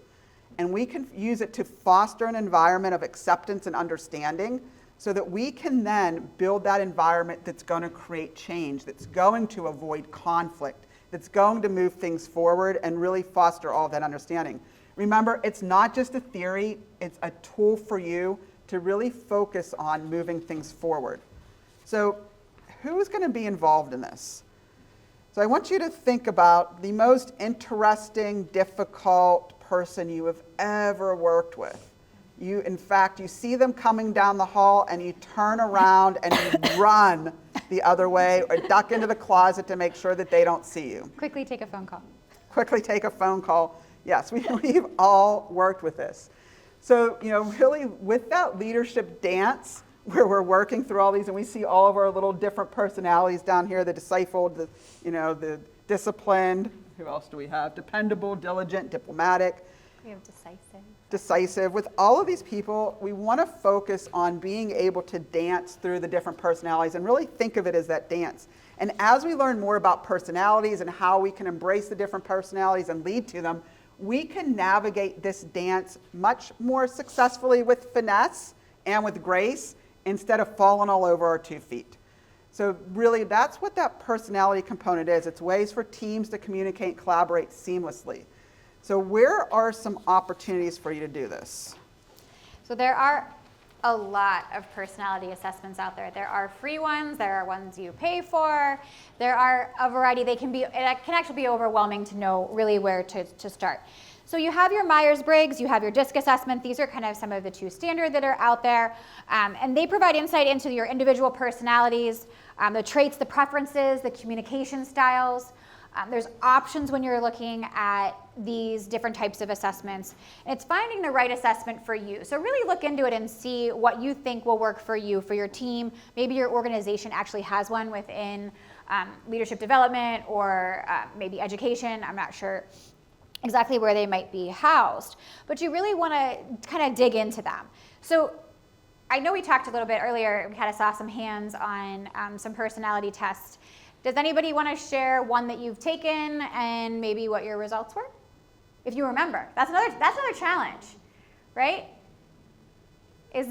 And we can use it to foster an environment of acceptance and understanding so that we can then build that environment that's going to create change, that's going to avoid conflict, that's going to move things forward and really foster all of that understanding. Remember, it's not just a theory, it's a tool for you to really focus on moving things forward. So who's going to be involved in this? So I want you to think about the most interesting, difficult person you have ever worked with. In fact, you see them coming down the hall and you turn around and you run the other way or duck into the closet to make sure that they don't see you. Quickly take a phone call. Quickly take a phone call. Yes, we've all worked with this. So, really with that leadership dance where we're working through all these and we see all of our little different personalities down here, the discipled, the disciplined, who else do we have? Dependable, diligent, diplomatic. We have decisive. Decisive. With all of these people, we want to focus on being able to dance through the different personalities and really think of it as that dance. And as we learn more about personalities and how we can embrace the different personalities and lead to them, we can navigate this dance much more successfully with finesse and with grace instead of falling all over our 2 feet. So really, that's what that personality component is. It's ways for teams to communicate and collaborate seamlessly. So where are some opportunities for you to do this? So there are a lot of personality assessments out there. There are free ones, there are ones you pay for, there are a variety. It can actually be overwhelming to know really where to start. So you have your Myers-Briggs, you have your DISC assessment. These are kind of some of the 2 standard that are out there. And they provide insight into your individual personalities, the traits, the preferences, the communication styles. There's options when you're looking at these different types of assessments. And it's finding the right assessment for you. So really look into it and see what you think will work for you, for your team. Maybe your organization actually has one within leadership development or maybe education. I'm not sure exactly where they might be housed. But you really want to kind of dig into them. So I know we talked a little bit earlier, we kind of saw some hands on some personality tests. Does anybody want to share one that you've taken and maybe what your results were? If you remember. That's another challenge, right? Is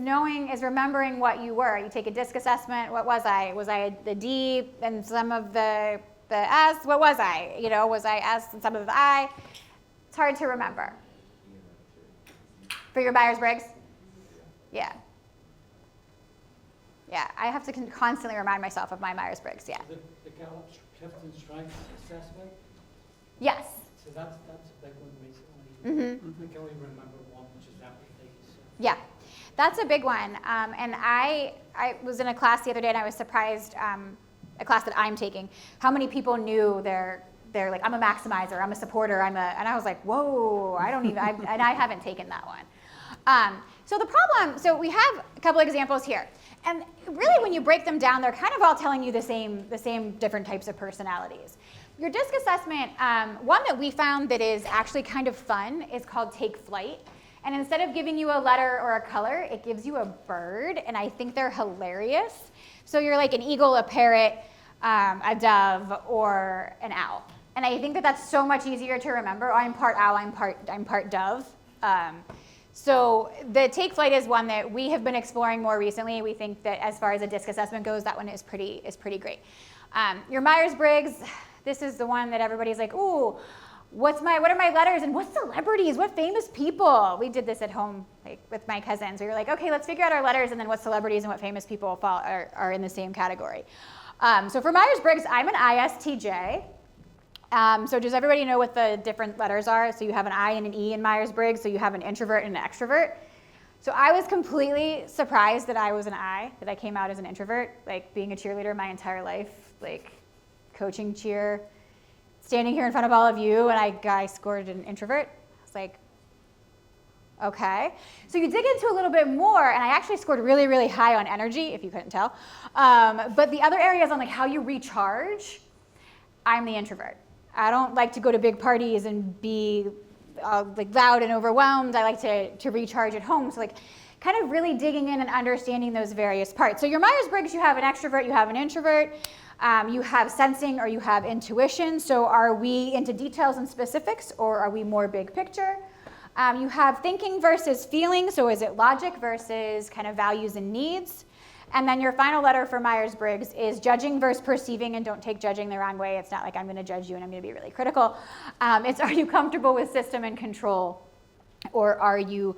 remembering what you were. You take a DISC assessment, what was I? Was I the D and some of the S? What was I? Was I S and some of the I? It's hard to remember. For your Myers-Briggs? Yeah. Yeah, I have to constantly remind myself of my Myers-Briggs, yeah. The Gallup Clifton Strengths Assessment? Yes. So that's a big one recently. Mm-hmm. I can only remember one, which is that big. Yeah, that's a big one. And I was in a class the other day and I was surprised, a class that I'm taking, how many people knew they're like, I'm a maximizer, I'm a supporter, and I was like, whoa, and I haven't taken that one. So we have a couple examples here. And really when you break them down, they're kind of all telling you the same different types of personalities. Your DISC assessment, one that we found that is actually kind of fun is called Take Flight. And instead of giving you a letter or a color, it gives you a bird, and I think they're hilarious. So you're like an eagle, a parrot, a dove, or an owl. And I think that that's so much easier to remember. I'm part owl, I'm part dove. So the Take Flight is one that we have been exploring more recently. We think that as far as a DISC assessment goes, that one is pretty great. Your Myers-Briggs, this is the one that everybody's like, ooh, what are my letters and what celebrities, what famous people? We did this at home with my cousins. We were like, okay, let's figure out our letters and then what celebrities and what famous people are in the same category. So for Myers-Briggs, I'm an ISTJ. So does everybody know what the different letters are? So you have an I and an E in Myers-Briggs, so you have an introvert and an extrovert. So I was completely surprised that I was an I, that I came out as an introvert, like being a cheerleader my entire life, like coaching cheer, standing here in front of all of you, and I scored an introvert. I was like, okay. So you dig into a little bit more, and I actually scored really, really high on energy, if you couldn't tell. But the other areas on like how you recharge, I'm the introvert. I don't like to go to big parties and be like loud and overwhelmed. I like to recharge at home. So like kind of really digging in and understanding those various parts. So your Myers-Briggs, you have an extrovert, you have an introvert, you have sensing or you have intuition. So are we into details and specifics or are we more big picture? You have thinking versus feeling. So is it logic versus kind of values and needs? And then your final letter for Myers-Briggs is judging versus perceiving, and don't take judging the wrong way. It's not like I'm going to judge you and I'm going to be really critical. It's are you comfortable with system and control, or are you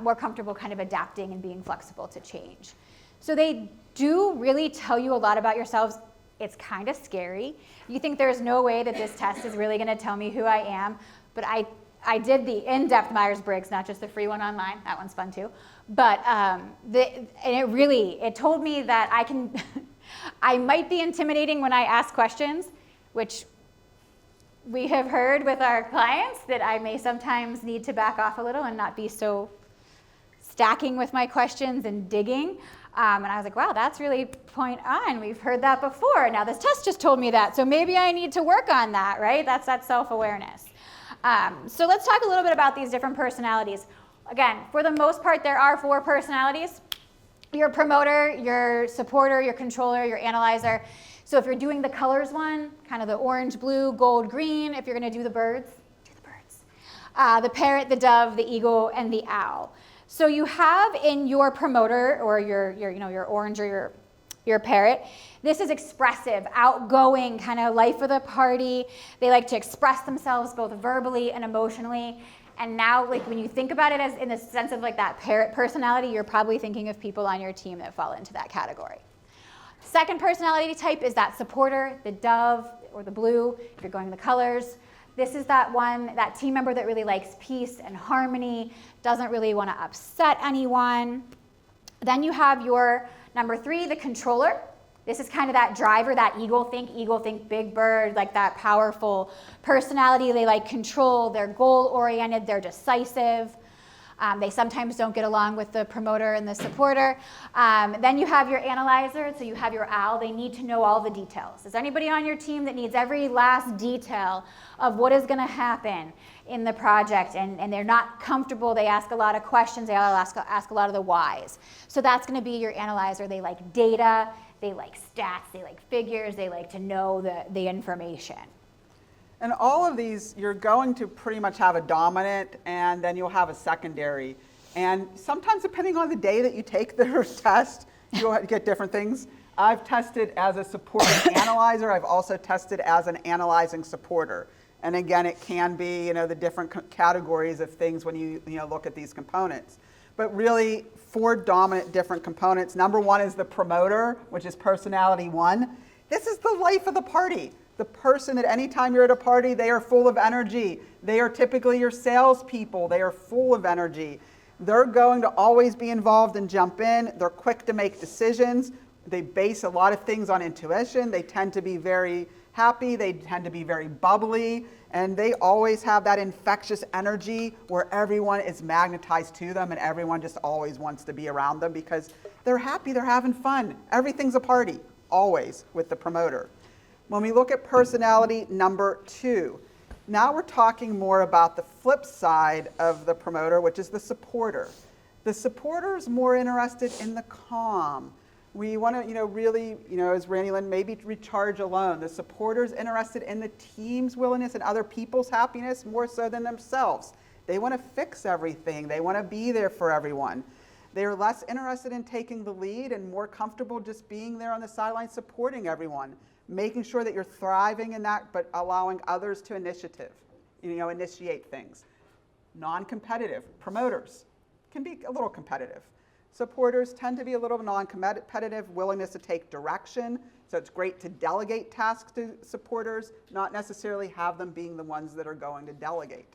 more comfortable kind of adapting and being flexible to change? So they do really tell you a lot about yourselves. It's kind of scary. You think there's no way that this test is really going to tell me who I am, but I did the in-depth Myers-Briggs, not just the free one online. That one's fun too. But and it told me that I might be intimidating when I ask questions, which we have heard with our clients that I may sometimes need to back off a little and not be so stacking with my questions and digging. And I was like, wow, that's really point on. We've heard that before. Now this test just told me that, so maybe I need to work on that, right? That's that self-awareness. So let's talk a little bit about these different personalities. Again, for the most part, there are 4 personalities. Your promoter, your supporter, your controller, your analyzer. So if you're doing the colors one, kind of the orange, blue, gold, green, if you're going to do the birds, do the birds. The parrot, the dove, the eagle, and the owl. So you have in your promoter or your orange or your parrot, this is expressive, outgoing, kind of life of the party. They like to express themselves both verbally and emotionally. And now, like when you think about it as in the sense of like that parrot personality, you're probably thinking of people on your team that fall into that category. Second personality type is that supporter, the dove or the blue, if you're going the colors. This is that team member that really likes peace and harmony, doesn't really want to upset anyone. Then you have your number 3, the controller. This is kind of that driver, that eagle think big bird, like that powerful personality. They like control, they're goal-oriented, they're decisive. They sometimes don't get along with the promoter and the supporter. Then you have your analyzer, so you have your owl. They need to know all the details. Is anybody on your team that needs every last detail of what is going to happen in the project, and they're not comfortable? They ask a lot of questions. They ask a lot of the whys. So that's going to be your analyzer. They like data. They like stats. They like figures. They like to know the information. And all of these, you're going to pretty much have a dominant, and then you'll have a secondary. And sometimes, depending on the day that you take the test, you'll get different things. I've tested as a supporting analyzer. I've also tested as an analyzing supporter. And again, it can be, the different categories of things when you look at these components. But really, 4 dominant different components. Number 1 is the promoter, which is personality 1. This is the life of the party. The person that anytime you're at a party, they are full of energy. They are typically your salespeople. They are full of energy. They're going to always be involved and jump in. They're quick to make decisions. They base a lot of things on intuition. They tend to be very happy. They tend to be very bubbly. And they always have that infectious energy where everyone is magnetized to them and everyone just always wants to be around them because they're happy, they're having fun. Everything's a party, always, with the promoter. When we look at personality number 2, now we're talking more about the flip side of the promoter, which is the supporter. The supporter is more interested in the calm. We want to, really, as Randy Lynn, maybe recharge alone. The supporter is interested in the team's willingness and other people's happiness more so than themselves. They want to fix everything. They want to be there for everyone. They're less interested in taking the lead and more comfortable just being there on the sideline supporting everyone, making sure that you're thriving in that, but allowing others to initiate things. Non-competitive promoters can be a little competitive. Supporters tend to be a little non-competitive, willingness to take direction. So it's great to delegate tasks to supporters, not necessarily have them being the ones that are going to delegate.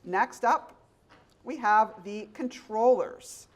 Next up, we have the controllers.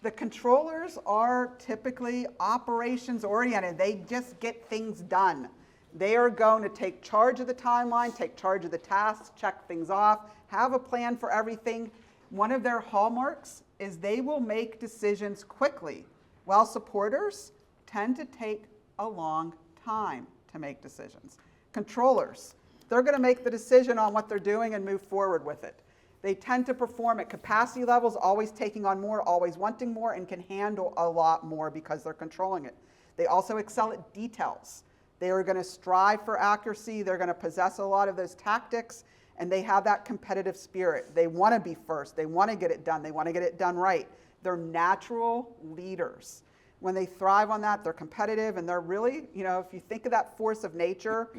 The controllers are typically operations oriented. They just get things done. They are going to take charge of the timeline, take charge of the tasks, check things off, have a plan for everything. One of their hallmarks is they will make decisions quickly, while supporters tend to take a long time to make decisions. Controllers, they're going to make the decision on what they're doing and move forward with it. They tend to perform at capacity levels, always taking on more, always wanting more, and can handle a lot more because they're controlling it. They also excel at details. They are going to strive for accuracy. They're going to possess a lot of those tactics, and they have that competitive spirit. They want to be first. They want to get it done. They want to get it done right. They're natural leaders. When they thrive on that, they're competitive, and they're really, if you think of that force of nature,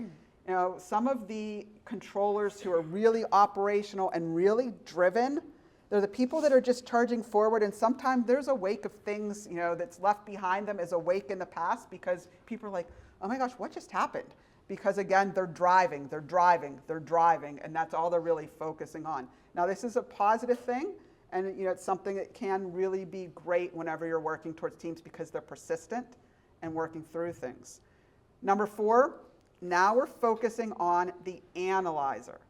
some of the controllers who are really operational and really driven, they're the people that are just charging forward, and sometimes there's a wake of things, that's left behind them as a wake in the past because people are like, oh my gosh, what just happened? Because again, they're driving, and that's all they're really focusing on. Now, this is a positive thing, and it's something that can really be great whenever you're working towards teams because they're persistent and working through things. Number 4, now we're focusing on the analyzer.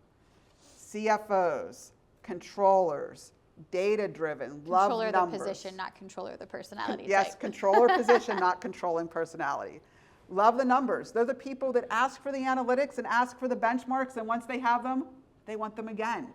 CFOs, controllers, data-driven, love Controller numbers. the position, not controller the personality Yes, type. controller position, not controlling personality. Love the numbers. They're the people that ask for the analytics and ask for the benchmarks, and once they have them, they want them again.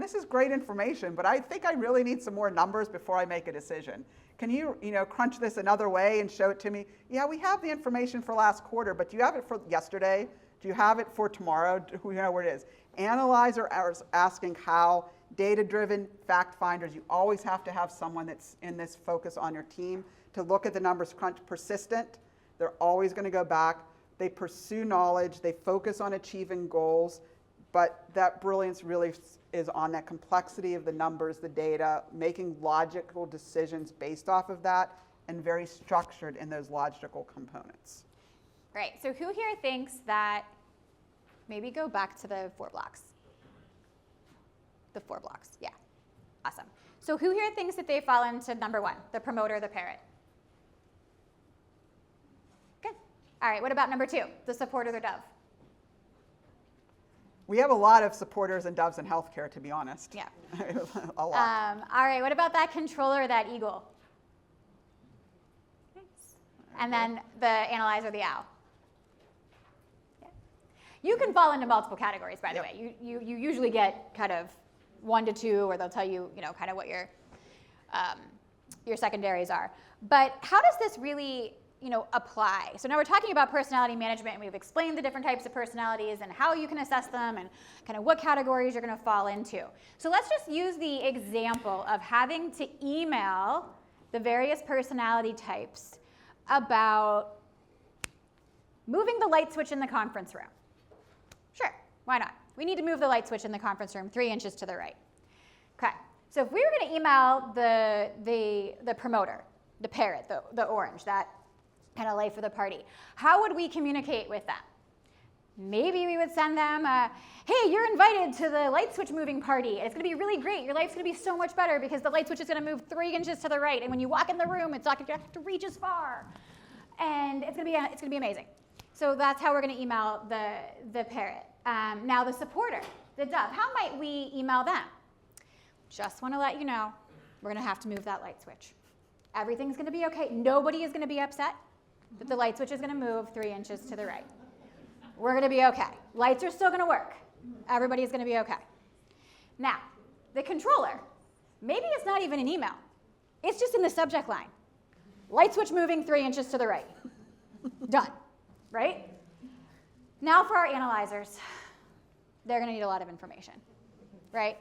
This is great information, but I think I really need some more numbers before I make a decision. Can you, crunch this another way and show it to me? Yeah, we have the information for last quarter, but do you have it for yesterday? Do you have it for tomorrow? Do you know where it is? Analyzer is asking how. Data-driven fact finders, you always have to have someone that's in this focus on your team to look at the numbers, crunch. Persistent, they're always going to go back. They pursue knowledge, they focus on achieving goals, but that brilliance really is on that complexity of the numbers, the data, making logical decisions based off of that, and very structured in those logical components. Great. So who here thinks that, maybe go back to the 4 blocks? The 4 blocks, yeah. Awesome. So who here thinks that they fall into number 1, the promoter, the parrot? Good. All right, what about number 2, the supporter, the dove? We have a lot of supporters and doves in healthcare, to be honest. Yeah. A lot. All right, what about that controller, that eagle? Nice. And then the analyzer, the owl. Yeah. You can fall into multiple categories, by the way. You usually get kind of 1 to 2, or they'll tell you, kind of what your secondaries are. But how does this really, apply? So now we're talking about personality management, and we've explained the different types of personalities and how you can assess them and kind of what categories you're going to fall into. So let's just use the example of having to email the various personality types about moving the light switch in the conference room. Sure, why not? We need to move the light switch in the conference room 3 inches to the right. Okay, so if we were going to email the promoter, the parrot, the orange, that kind of life of the party, how would we communicate with them? Maybe we would send them, hey, you're invited to the light switch moving party. It's going to be really great. Your life's going to be so much better because the light switch is going to move 3 inches to the right. And when you walk in the room, it's not going to have to reach as far. And it's going to be amazing. So that's how we're going to email the parrot. Now the supporter, the dove, how might we email them? Just want to let you know, we're going to have to move that light switch. Everything's going to be okay. Nobody is going to be upset that the light switch is going to move 3 inches to the right. We're going to be okay. Lights are still going to work. Everybody's going to be okay. Now, the controller, maybe it's not even an email. It's just in the subject line. Light switch moving 3 inches to the right. Done, right? Now for our analyzers. They're going to need a lot of information, right?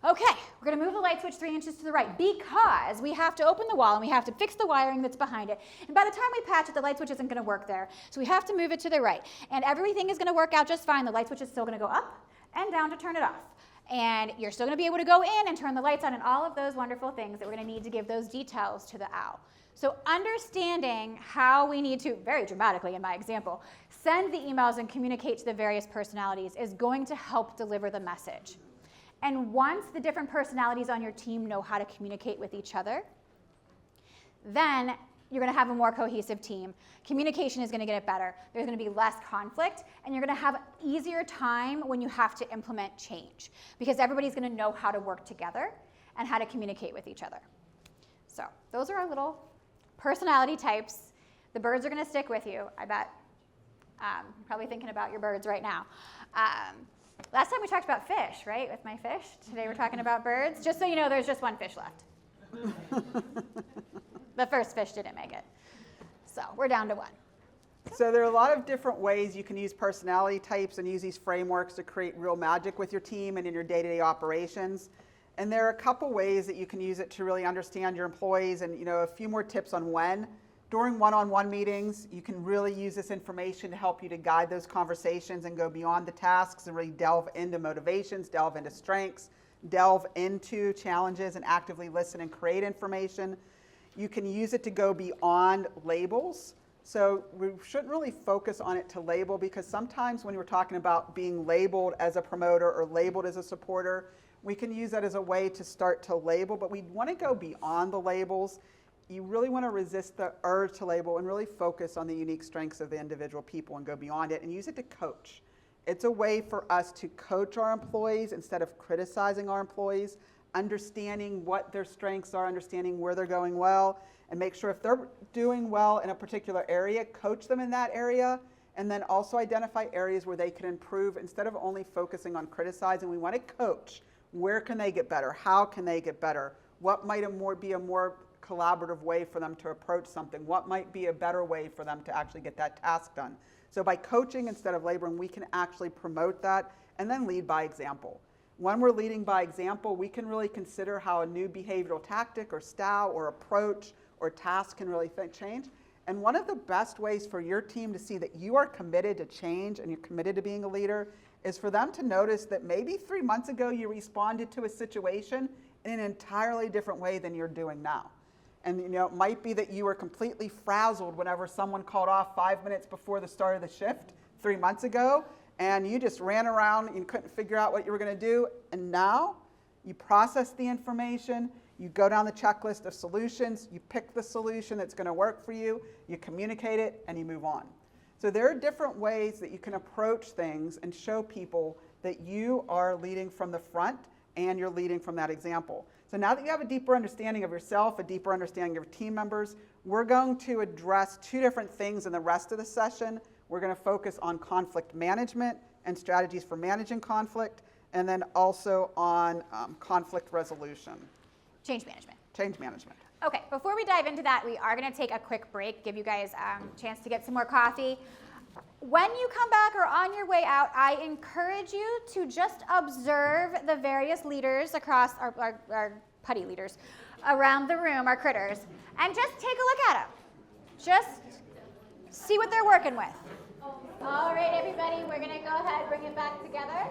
Okay, we're going to move the light switch 3 inches to the right because we have to open the wall and we have to fix the wiring that's behind it. And by the time we patch it, the light switch isn't going to work there. So we have to move it to the right. And everything is going to work out just fine. The light switch is still going to go up and down to turn it off. And you're still going to be able to go in and turn the lights on and all of those wonderful things that we're going to need to give those details to the owl. So understanding how we need to, very dramatically in my example, send the emails and communicate to the various personalities is going to help deliver the message. And once the different personalities on your team know how to communicate with each other, then you're going to have a more cohesive team. Communication is going to get better. There's going to be less conflict, and you're going to have an easier time when you have to implement change because everybody's going to know how to work together and how to communicate with each other. So those are our little personality types. The birds are going to stick with you, I bet. You're probably thinking about your birds right now. Last time we talked about fish, right, with my fish. Today we're talking about birds. Just so you know, there's just 1 fish left. The first fish didn't make it. So we're down to 1. So there are a lot of different ways you can use personality types and use these frameworks to create real magic with your team and in your day-to-day operations. And there are a couple ways that you can use it to really understand your employees, and a few more tips on when. During one-on-one meetings, you can really use this information to help you to guide those conversations and go beyond the tasks and really delve into motivations, delve into strengths, delve into challenges, and actively listen and create information. You can use it to go beyond labels. So we shouldn't really focus on it to label, because sometimes when we're talking about being labeled as a promoter or labeled as a supporter, we can use that as a way to start to label, but we want to go beyond the labels you really want to resist the urge to label and really focus on the unique strengths of the individual people and go beyond it and use it to coach. It's a way for us to coach our employees instead of criticizing our employees, understanding what their strengths are, understanding where they're going well, and make sure if they're doing well in a particular area, coach them in that area, and then also identify areas where they can improve instead of only focusing on criticizing. We want to coach. Where can they get better? How can they get better? What might be a more collaborative way for them to approach something? What might be a better way for them to actually get that task done? So by coaching instead of labeling, we can actually promote that and then lead by example. When we're leading by example, we can really consider how a new behavioral tactic or style or approach or task can really change. And one of the best ways for your team to see that you are committed to change and you're committed to being a leader is for them to notice that maybe 3 months ago you responded to a situation in an entirely different way than you're doing now. And it might be that you were completely frazzled whenever someone called off 5 minutes before the start of the shift 3 months ago, and you just ran around and couldn't figure out what you were going to do. And now you process the information, you go down the checklist of solutions, you pick the solution that's going to work for you, you communicate it, and you move on. So there are different ways that you can approach things and show people that you are leading from the front and you're leading from that example. So now that you have a deeper understanding of yourself, a deeper understanding of your team members, we're going to address 2 different things in the rest of the session. We're going to focus on conflict management and strategies for managing conflict, and then also on conflict resolution. Change management. Change management. Okay, before we dive into that, we are going to take a quick break, give you guys a chance to get some more coffee. When you come back or on your way out, I encourage you to just observe the various leaders across our putty leaders around the room, our critters, and just take a look at them. Just see what they're working with. All right, everybody, we're going to go ahead and bring it back together.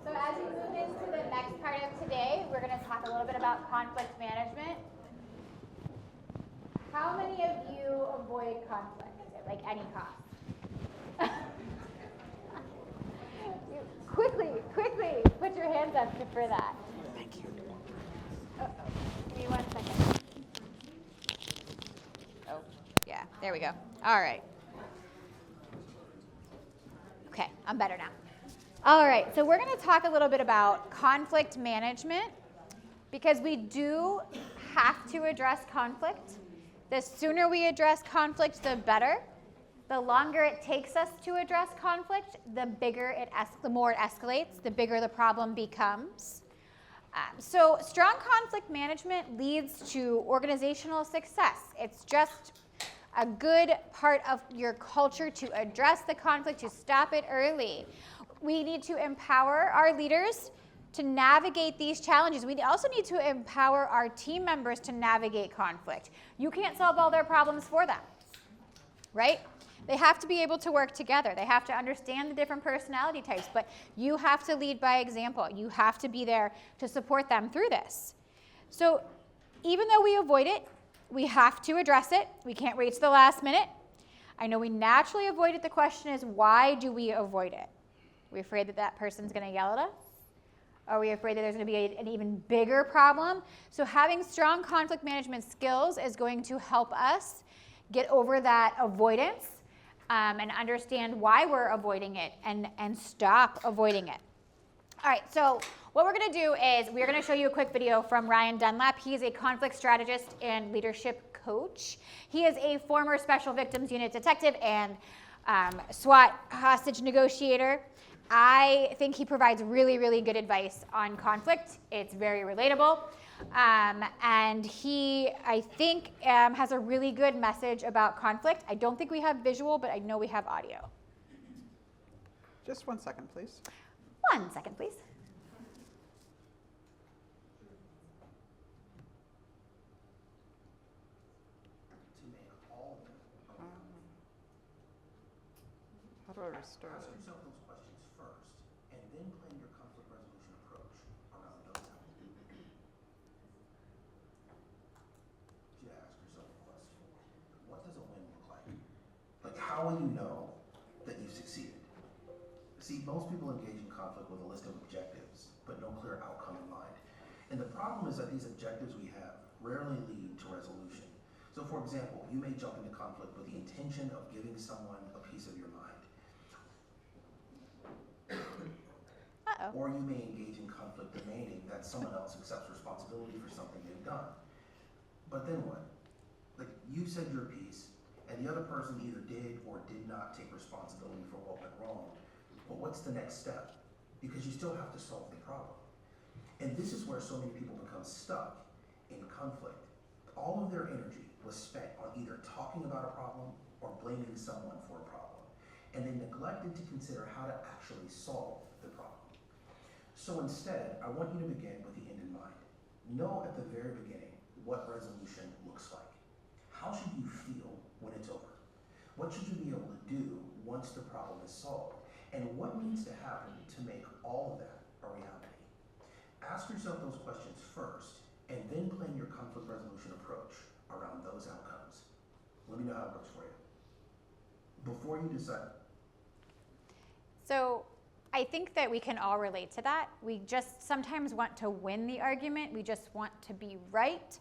So as we move into the next part of today, we're going to talk a little bit about conflict management. How many of you avoid conflict at like any cost? Quickly, put your hands up for that. Thank you. Give me 1 second. Oh, yeah, there we go. All right. Okay, I'm better now. All right, so we're going to talk a little bit about conflict management because we do have to address conflict. The sooner we address conflict, the better. The longer it takes us to address conflict, the more it escalates, the bigger the problem becomes. So strong conflict management leads to organizational success. It's just a good part of your culture to address the conflict, to stop it early. We need to empower our leaders to navigate these challenges. We also need to empower our team members to navigate conflict. You can't solve all their problems for them, right? They have to be able to work together. They have to understand the different personality types, but you have to lead by example. You have to be there to support them through this. So even though we avoid it, we have to address it. We can't wait to the last minute. I know we naturally avoid it. The question is, why do we avoid it? Are we afraid that that person's going to yell at us? Are we afraid that there's going to be an even bigger problem? So having strong conflict management skills is going to help us get over that avoidance and understand why we're avoiding it and stop avoiding it. All right, so what we're going to do is we're going to show you a quick video from Ryan Dunlap. He is a conflict strategist and leadership coach. He is a former Special Victims Unit detective and SWAT hostage negotiator. I think he provides really, really good advice on conflict. It's very relatable. And he, I think, has a really good message about conflict. I don't think we have visual, but I know we have audio. Just 1 second, please. 1 second, please. How do I restore? Ask yourself those questions first, and then plan your conflict resolution approach around those elements. You ask yourself a question. What does a win look like? Like, how will you know that you succeeded? See, most people engage in conflict with a list of objectives, but no clear outcome in mind. And the problem is that these objectives we have rarely lead to resolution. So for example, you may jump into conflict with the intention of giving someone a piece of your mind. Uh-oh. Or you may engage in conflict demanding that someone else accepts responsibility for something they've done. But then what? Like, you said your piece, and the other person either did or did not take responsibility for what went wrong. But what's the next step? Because you still have to solve the problem. And this is where so many people become stuck in conflict. All of their energy was spent on either talking about a problem or blaming someone for a problem. And they neglected to consider how to actually solve the problem. So instead, I want you to begin with the end in mind. Know at the very beginning what resolution looks like. How should you feel when it's over? What should you be able to do once the problem is solved? And what needs to happen to make all of that a reality? Ask yourself those questions first, and then plan your conflict resolution approach around those outcomes. Let me know how it works for you. Before you decide. So I think that we can all relate to that. We just sometimes want to win the argument. We just want to be right.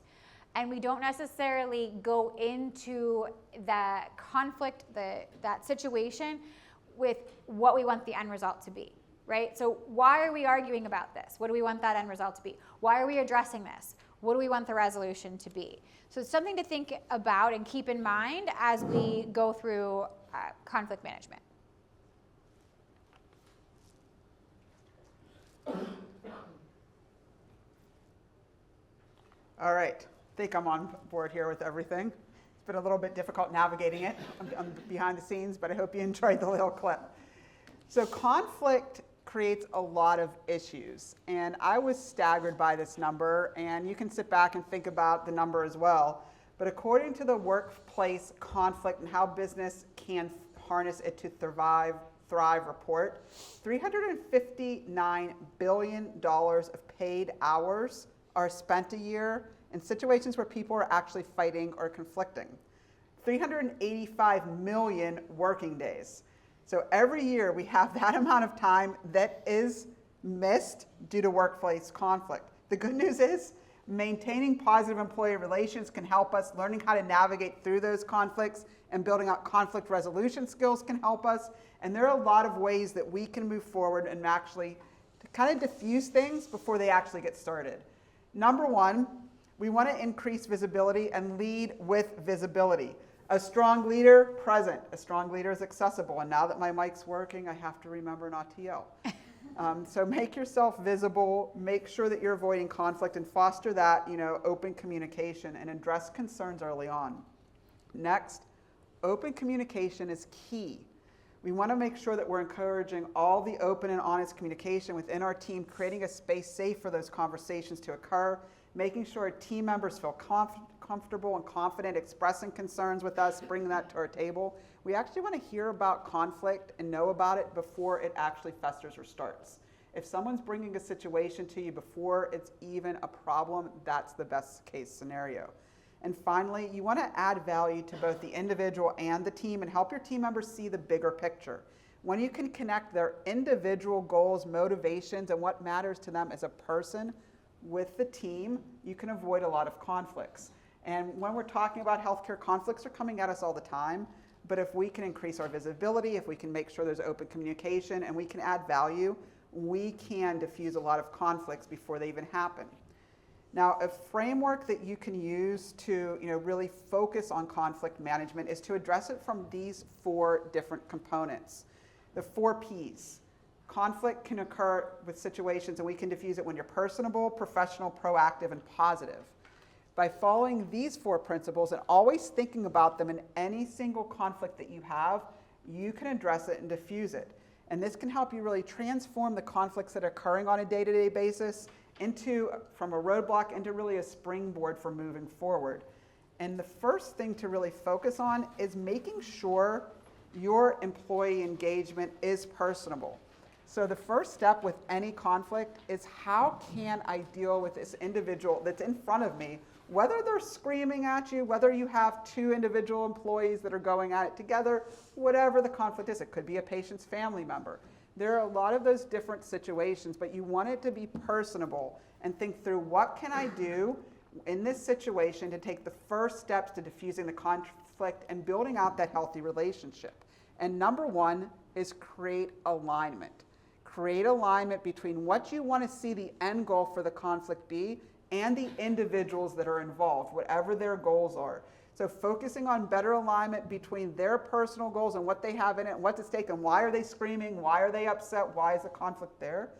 And we don't necessarily go into the conflict, that situation, with what we want the end result to be, right? So why are we arguing about this? What do we want that end result to be? Why are we addressing this? What do we want the resolution to be? So it's something to think about and keep in mind as we go through conflict management. All right, I think I'm on board here with everything. It's been a little bit difficult navigating it. I'm behind the scenes, but I hope you enjoyed the little clip. So conflict creates a lot of issues, and I was staggered by this number, and you can sit back and think about the number as well. But according to the Workplace Conflict and How Business Can Harness It to Thrive report, $359 billion of paid hours are spent a year in situations where people are actually fighting or conflicting. 385 million working days. So every year we have that amount of time that is missed due to workplace conflict. The good news is maintaining positive employee relations can help us. Learning how to navigate through those conflicts and building out conflict resolution skills can help us. And there are a lot of ways that we can move forward and actually kind of diffuse things before they actually get started. Number one, we want to increase visibility and lead with visibility. A strong leader, present. A strong leader is accessible. And now that my mic's working, I have to remember not to yell. So make yourself visible, make sure that you're avoiding conflict, and foster that, open communication and address concerns early on. Next, open communication is key. We want to make sure that we're encouraging all the open and honest communication within our team, creating a space safe for those conversations to occur, making sure our team members feel comfortable and confident expressing concerns with us, bringing that to our table. We actually want to hear about conflict and know about it before it actually festers or starts. If someone's bringing a situation to you before it's even a problem, that's the best case scenario. And finally, you want to add value to both the individual and the team and help your team members see the bigger picture. When you can connect their individual goals, motivations, and what matters to them as a person with the team, you can avoid a lot of conflicts. And when we're talking about healthcare, conflicts are coming at us all the time. But if we can increase our visibility, if we can make sure there's open communication, and we can add value, we can diffuse a lot of conflicts before they even happen. Now, a framework that you can use to really focus on conflict management is to address it from these 4 different components. The 4 Ps. Conflict can occur with situations, and we can diffuse it when you're personable, professional, proactive, and positive. By following these 4 principles and always thinking about them in any single conflict that you have, you can address it and diffuse it. And this can help you really transform the conflicts that are occurring on a day-to-day basis from a roadblock into really a springboard for moving forward. And the first thing to really focus on is making sure your employee engagement is personable. So the first step with any conflict is, how can I deal with this individual that's in front of me, whether they're screaming at you, whether you have 2 individual employees that are going at it together, whatever the conflict is. It could be a patient's family member. There are a lot of those different situations, but you want it to be personable and think through what can I do in this situation to take the first steps to diffusing the conflict and building out that healthy relationship. And number one is create alignment. Create alignment between what you want to see the end goal for the conflict be and the individuals that are involved, whatever their goals are. So focusing on better alignment between their personal goals and what they have in it, what's at stake, and why are they screaming, why are they upset, why is the conflict there,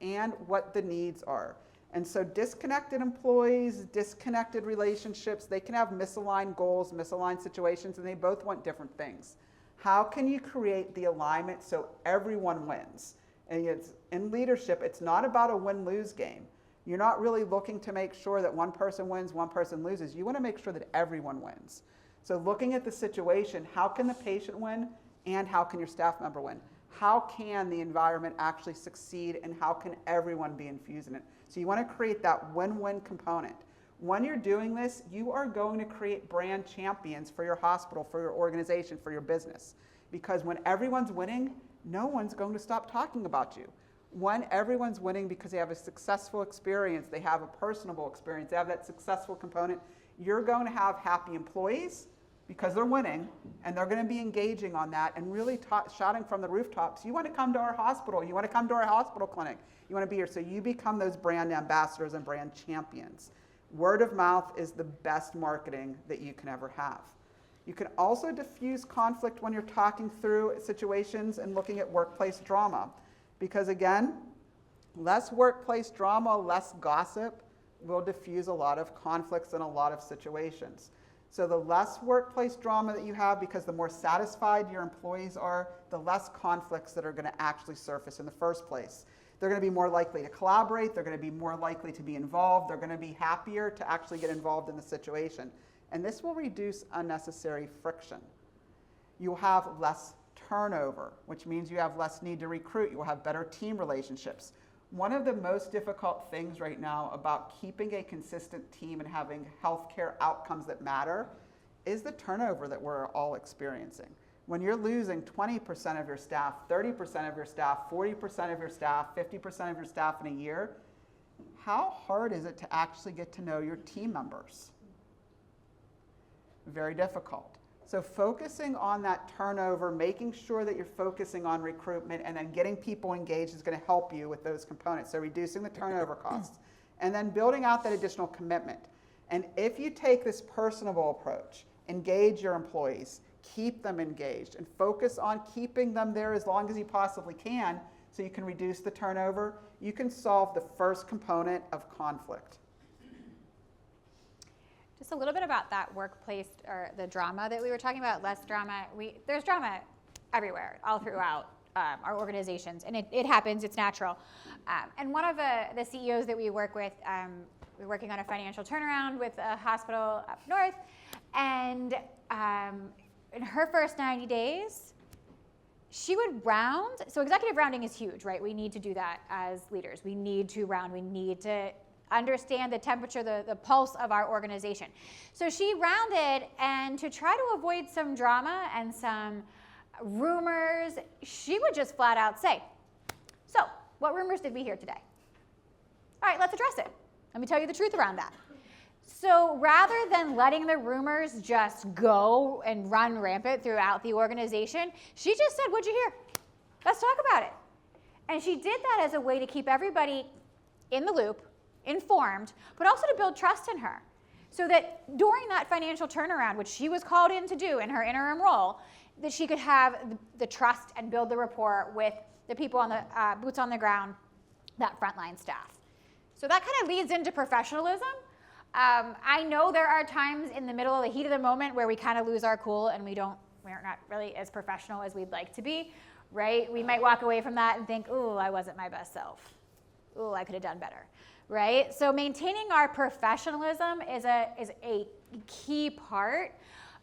and what the needs are. And so disconnected employees, disconnected relationships, they can have misaligned goals, misaligned situations, and they both want different things. How can you create the alignment so everyone wins? And it's, in leadership, it's not about a win-lose game. You're not really looking to make sure that one person wins, one person loses. You want to make sure that everyone wins. So looking at the situation, how can the patient win and how can your staff member win? How can the environment actually succeed and how can everyone be infused in it? So you want to create that win-win component. When you're doing this, you are going to create brand champions for your hospital, for your organization, for your business. Because when everyone's winning, no one's going to stop talking about you. When everyone's winning because they have a successful experience, they have a personable experience, they have that successful component, you're going to have happy employees because they're winning, and they're going to be engaging on that and really shouting from the rooftops, you want to come to our hospital, you want to come to our hospital clinic, you want to be here. So you become those brand ambassadors and brand champions. Word of mouth is the best marketing that you can ever have. You can also diffuse conflict when you're talking through situations and looking at workplace drama. Because again, less workplace drama, less gossip will diffuse a lot of conflicts in a lot of situations. So the less workplace drama that you have, because the more satisfied your employees are, the less conflicts that are going to actually surface in the first place. They're going to be more likely to collaborate, they're going to be more likely to be involved, they're going to be happier to actually get involved in the situation. And this will reduce unnecessary friction. You'll have less turnover, which means you have less need to recruit. You will have better team relationships. One of the most difficult things right now about keeping a consistent team and having healthcare outcomes that matter is the turnover that we're all experiencing. When you're losing 20% of your staff, 30% of your staff, 40% of your staff, 50% of your staff in a year, how hard is it to actually get to know your team members? Very difficult. So focusing on that turnover, making sure that you're focusing on recruitment and then getting people engaged is going to help you with those components. So reducing the turnover costs and then building out that additional commitment. And if you take this personable approach, engage your employees, keep them engaged, and focus on keeping them there as long as you possibly can so you can reduce the turnover, you can solve the first component of conflict. Just a little bit about that workplace or the drama that we were talking about, less drama. There's drama everywhere, all throughout our organizations, and it happens, it's natural. And one of the CEOs that we work with, we're working on a financial turnaround with a hospital up north, and in her first 90 days, she would round. So executive rounding is huge, right? We need to do that as leaders. We need to round, we need to understand the temperature, the pulse of our organization. So she rounded, and to try to avoid some drama and some rumors, she would just flat out say, so what rumors did we hear today? All right, let's address it. Let me tell you the truth around that. So rather than letting the rumors just go and run rampant throughout the organization, she just said, what'd you hear? Let's talk about it. And she did that as a way to keep everybody in the loop, informed, but also to build trust in her. So that during that financial turnaround, which she was called in to do in her interim role, that she could have the trust and build the rapport with the people on the boots on the ground, that frontline staff. So that kind of leads into professionalism. I know there are times in the middle of the heat of the moment where we kind of lose our cool and we're not really as professional as we'd like to be, right? We might walk away from that and think, ooh, I wasn't my best self. Ooh, I could have done better, right? So maintaining our professionalism is a key part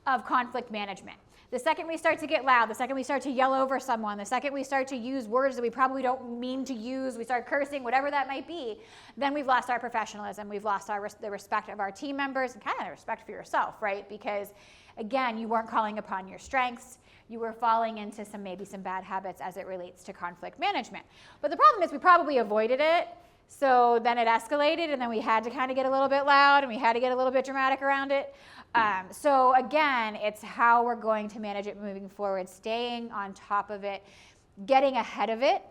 of conflict management. The second we start to get loud, the second we start to yell over someone, the second we start to use words that we probably don't mean to use, we start cursing, whatever that might be, then we've lost our professionalism, we've lost the respect of our team members, and kind of the respect for yourself, right? Because again, you weren't calling upon your strengths, you were falling into maybe some bad habits as it relates to conflict management. But the problem is we probably avoided it, so then it escalated, and then we had to kind of get a little bit loud, and we had to get a little bit dramatic around it. So again, it's how we're going to manage it moving forward, staying on top of it, getting ahead of it,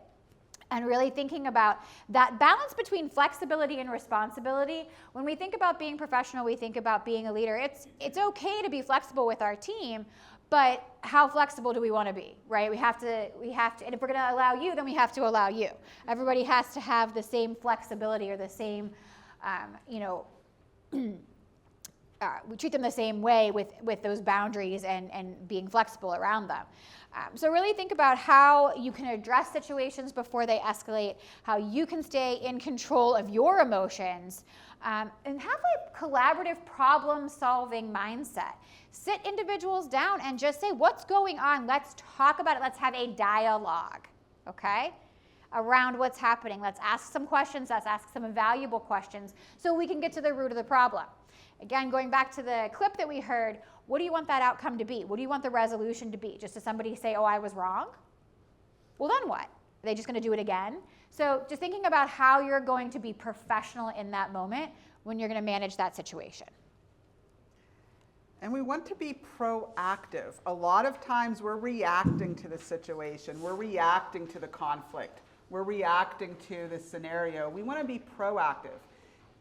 and really thinking about that balance between flexibility and responsibility. When we think about being professional, we think about being a leader. It's okay to be flexible with our team, but how flexible do we want to be, right? We have to, and if we're going to allow you, then we have to allow you. Everybody has to have the same flexibility or the same, we treat them the same way with those boundaries and being flexible around them. So really think about how you can address situations before they escalate, how you can stay in control of your emotions, and have a collaborative problem-solving mindset. Sit individuals down and just say, what's going on? Let's talk about it. Let's have a dialogue, okay, around what's happening. Let's ask some questions. Let's ask some valuable questions so we can get to the root of the problem. Again, going back to the clip that we heard, what do you want that outcome to be? What do you want the resolution to be? Just to somebody say, oh, I was wrong? Well, then what? Are they just going to do it again? So just thinking about how you're going to be professional in that moment when you're going to manage that situation. And we want to be proactive. A lot of times we're reacting to the situation. We're reacting to the conflict. We're reacting to the scenario. We want to be proactive.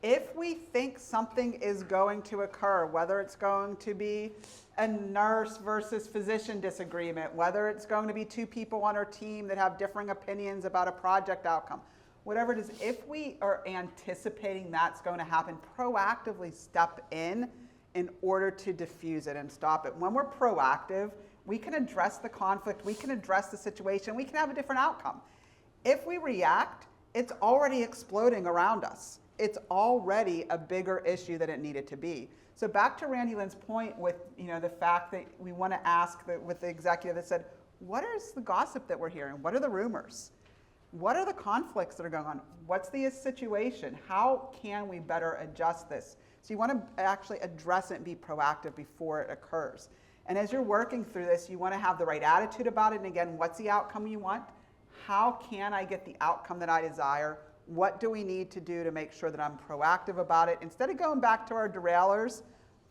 If we think something is going to occur, whether it's going to be a nurse versus physician disagreement, whether it's going to be two people on our team that have differing opinions about a project outcome, whatever it is, if we are anticipating that's going to happen, proactively step in order to diffuse it and stop it. When we're proactive, we can address the conflict, we can address the situation, we can have a different outcome. If we react, it's already exploding around us. It's already a bigger issue than it needed to be. So back to Randy Lynn's point with the fact that we want to ask with the executive that said, what is the gossip that we're hearing? What are the rumors? What are the conflicts that are going on? What's the situation? How can we better adjust this? So you want to actually address it and be proactive before it occurs. And as you're working through this, you want to have the right attitude about it. And again, what's the outcome you want? How can I get the outcome that I desire? What do we need to do to make sure that I'm proactive about it? Instead of going back to our derailers,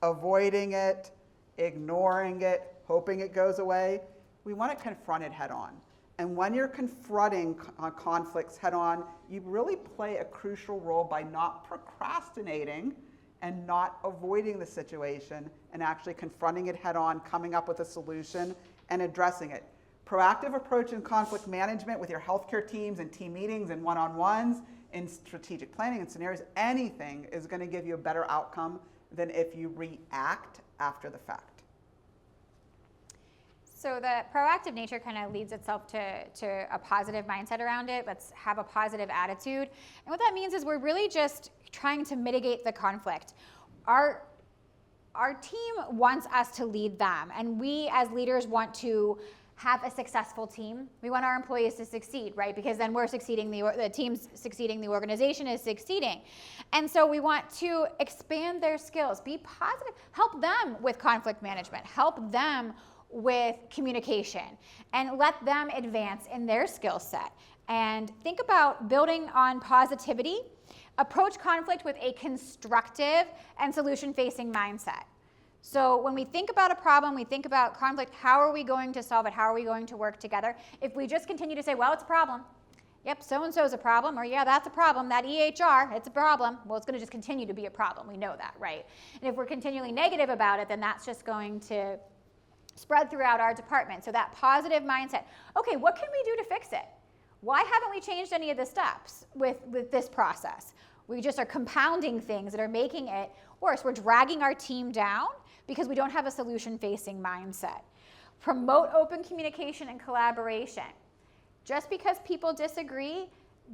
avoiding it, ignoring it, hoping it goes away, we want to confront it head on. And when you're confronting conflicts head on, you really play a crucial role by not procrastinating and not avoiding the situation and actually confronting it head on, coming up with a solution and addressing it. Proactive approach in conflict management with your healthcare teams and team meetings and one-on-ones in strategic planning and scenarios, anything is going to give you a better outcome than if you react after the fact. So the proactive nature kind of leads itself to a positive mindset around it. Let's have a positive attitude. And what that means is we're really just trying to mitigate the conflict. Our team wants us to lead them, and we as leaders want to have a successful team. We want our employees to succeed, right? Because then we're succeeding, the team's succeeding, the organization is succeeding. And so we want to expand their skills, be positive, help them with conflict management, help them with communication, and let them advance in their skill set. And think about building on positivity, approach conflict with a constructive and solution-facing mindset. So when we think about a problem, we think about conflict, how are we going to solve it? How are we going to work together? If we just continue to say, well, it's a problem. Yep, so-and-so is a problem, or yeah, that's a problem. That EHR, it's a problem. Well, it's going to just continue to be a problem. We know that, right? And if we're continually negative about it, then that's just going to spread throughout our department. So that positive mindset, okay, what can we do to fix it? Why haven't we changed any of the steps with this process? We just are compounding things that are making it worse. We're dragging our team down because we don't have a solution-facing mindset. Promote open communication and collaboration. Just because people disagree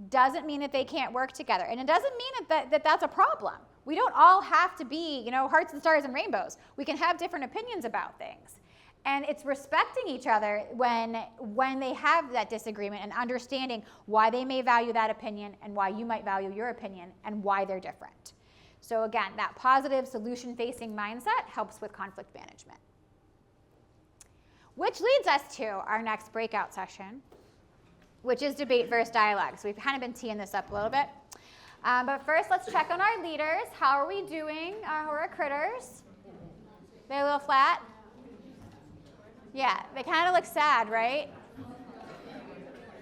doesn't mean that they can't work together. And it doesn't mean that that's a problem. We don't all have to be, hearts and stars and rainbows. We can have different opinions about things. And it's respecting each other when they have that disagreement and understanding why they may value that opinion and why you might value your opinion and why they're different. So again, that positive solution-facing mindset helps with conflict management. Which leads us to our next breakout session, which is debate versus dialogue. So we've kind of been teeing this up a little bit. But first, let's check on our leaders. How are we doing? How are our critters? They a little flat? Yeah, they kind of look sad, right?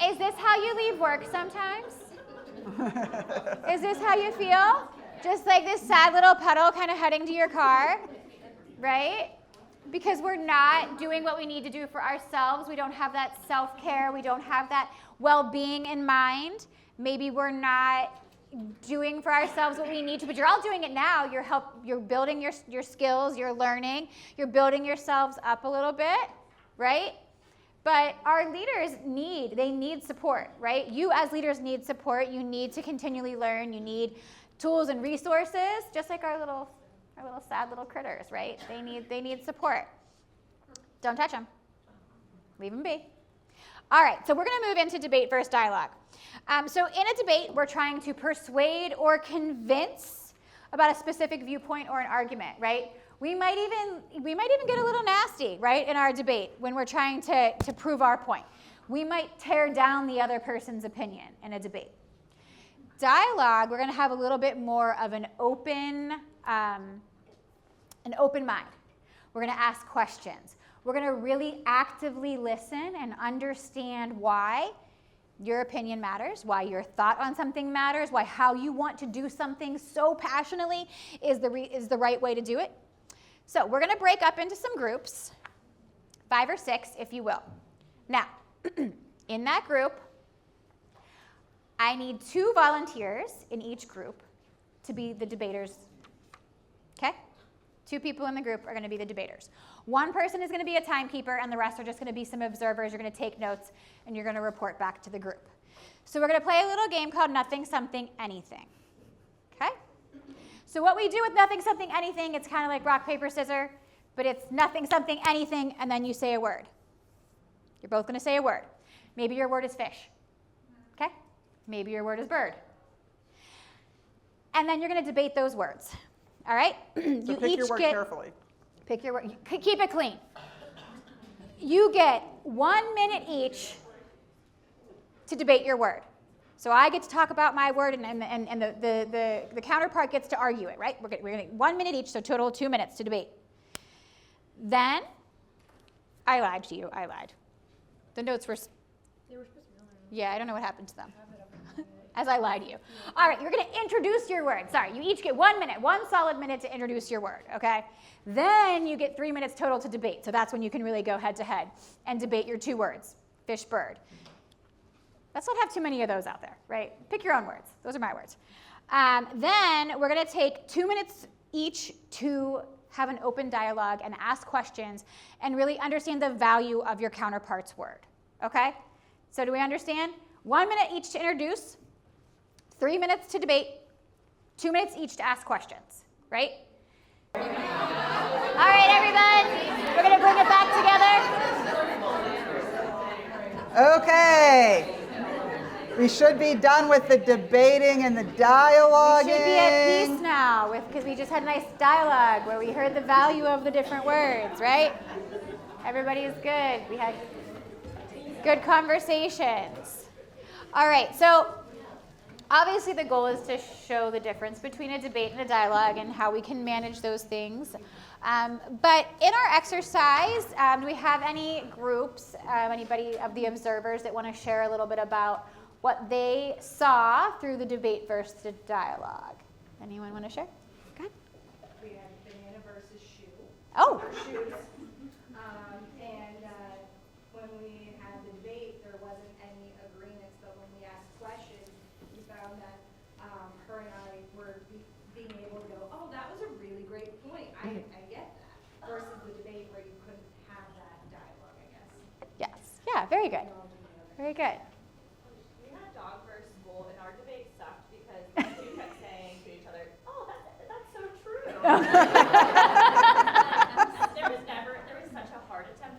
Is this how you leave work sometimes? Is this how you feel? Just like this sad little puddle kind of heading to your car, right? Because we're not doing what we need to do for ourselves. We don't have that self-care. We don't have that well-being in mind. Maybe we're not doing for ourselves what we need to, but you're all doing it now. You're building your skills, you're learning, you're building yourselves up a little bit, right? But our leaders need support, right? You as leaders need support. You need to continually learn. You need tools and resources, just like our little sad little critters, right? They need support. Don't touch them. Leave them be. All right, so we're going to move into debate versus dialogue. So in a debate, we're trying to persuade or convince about a specific viewpoint or an argument, right? We might even get a little nasty, right, in our debate when we're trying to prove our point. We might tear down the other person's opinion in a debate. Dialogue, we're going to have a little bit more of an open mind. We're going to ask questions. We're going to really actively listen and understand why your opinion matters, why your thought on something matters, why how you want to do something so passionately is the right way to do it. So we're going to break up into some groups, 5 or 6, if you will. Now, in that group, I need 2 volunteers in each group to be the debaters, okay? 2 people in the group are going to be the debaters. 1 person is going to be a timekeeper, and the rest are just going to be some observers. You're going to take notes, and you're going to report back to the group. So we're going to play a little game called Nothing, Something, Anything, okay? So what we do with Nothing, Something, Anything, it's kind of like rock, paper, scissors, but it's nothing, something, anything, and then you say a word. You're both going to say a word. Maybe your word is fish, okay? Maybe your word is bird. And then you're going to debate those words. All right? So pick your word carefully. Pick your word. Keep it clean. You get 1 minute each to debate your word. So I get to talk about my word, and the counterpart gets to argue it, right? We're going to 1 minute each, so total 2 minutes to debate. Then, I lied to you. I lied. The notes were... They were supposed to be on there. Yeah, I don't know what happened to them. As I lied to you. All right, you're going to introduce your word. Sorry, you each get 1 minute, 1 solid minute to introduce your word, okay? Then you get 3 minutes total to debate. So that's when you can really go head to head and debate your 2 words, fish, bird. Let's not have too many of those out there, right? Pick your own words. Those are my words. Then we're going to take 2 minutes each to have an open dialogue and ask questions and really understand the value of your counterpart's word, okay? So do we understand? 1 minute each to introduce, 3 minutes to debate, 2 minutes each to ask questions, right? All right, everyone, we're going to bring it back together. Okay. We should be done with the debating and the dialoguing. We should be at peace now because we just had a nice dialogue where we heard the value of the different words, right? Everybody's good. We had good conversations. All right, so obviously the goal is to show the difference between a debate and a dialogue and how we can manage those things. But in our exercise, do we have any groups, anybody of the observers that want to share a little bit about what they saw through the debate versus the dialogue? Anyone want to share? Go ahead. We had banana versus shoe. Oh. Or shoes. When we had the debate, there wasn't any agreements, but when we asked questions, we found that her and I were being able to go, oh, that was a really great point. I get that. Versus the debate where you couldn't have that dialogue, I guess. Yes. Yeah, very good. We all did together. Very good. We had dog versus school, and our debate sucked because the two kept saying to each other, "Oh, that's so true." There was such a heart attempt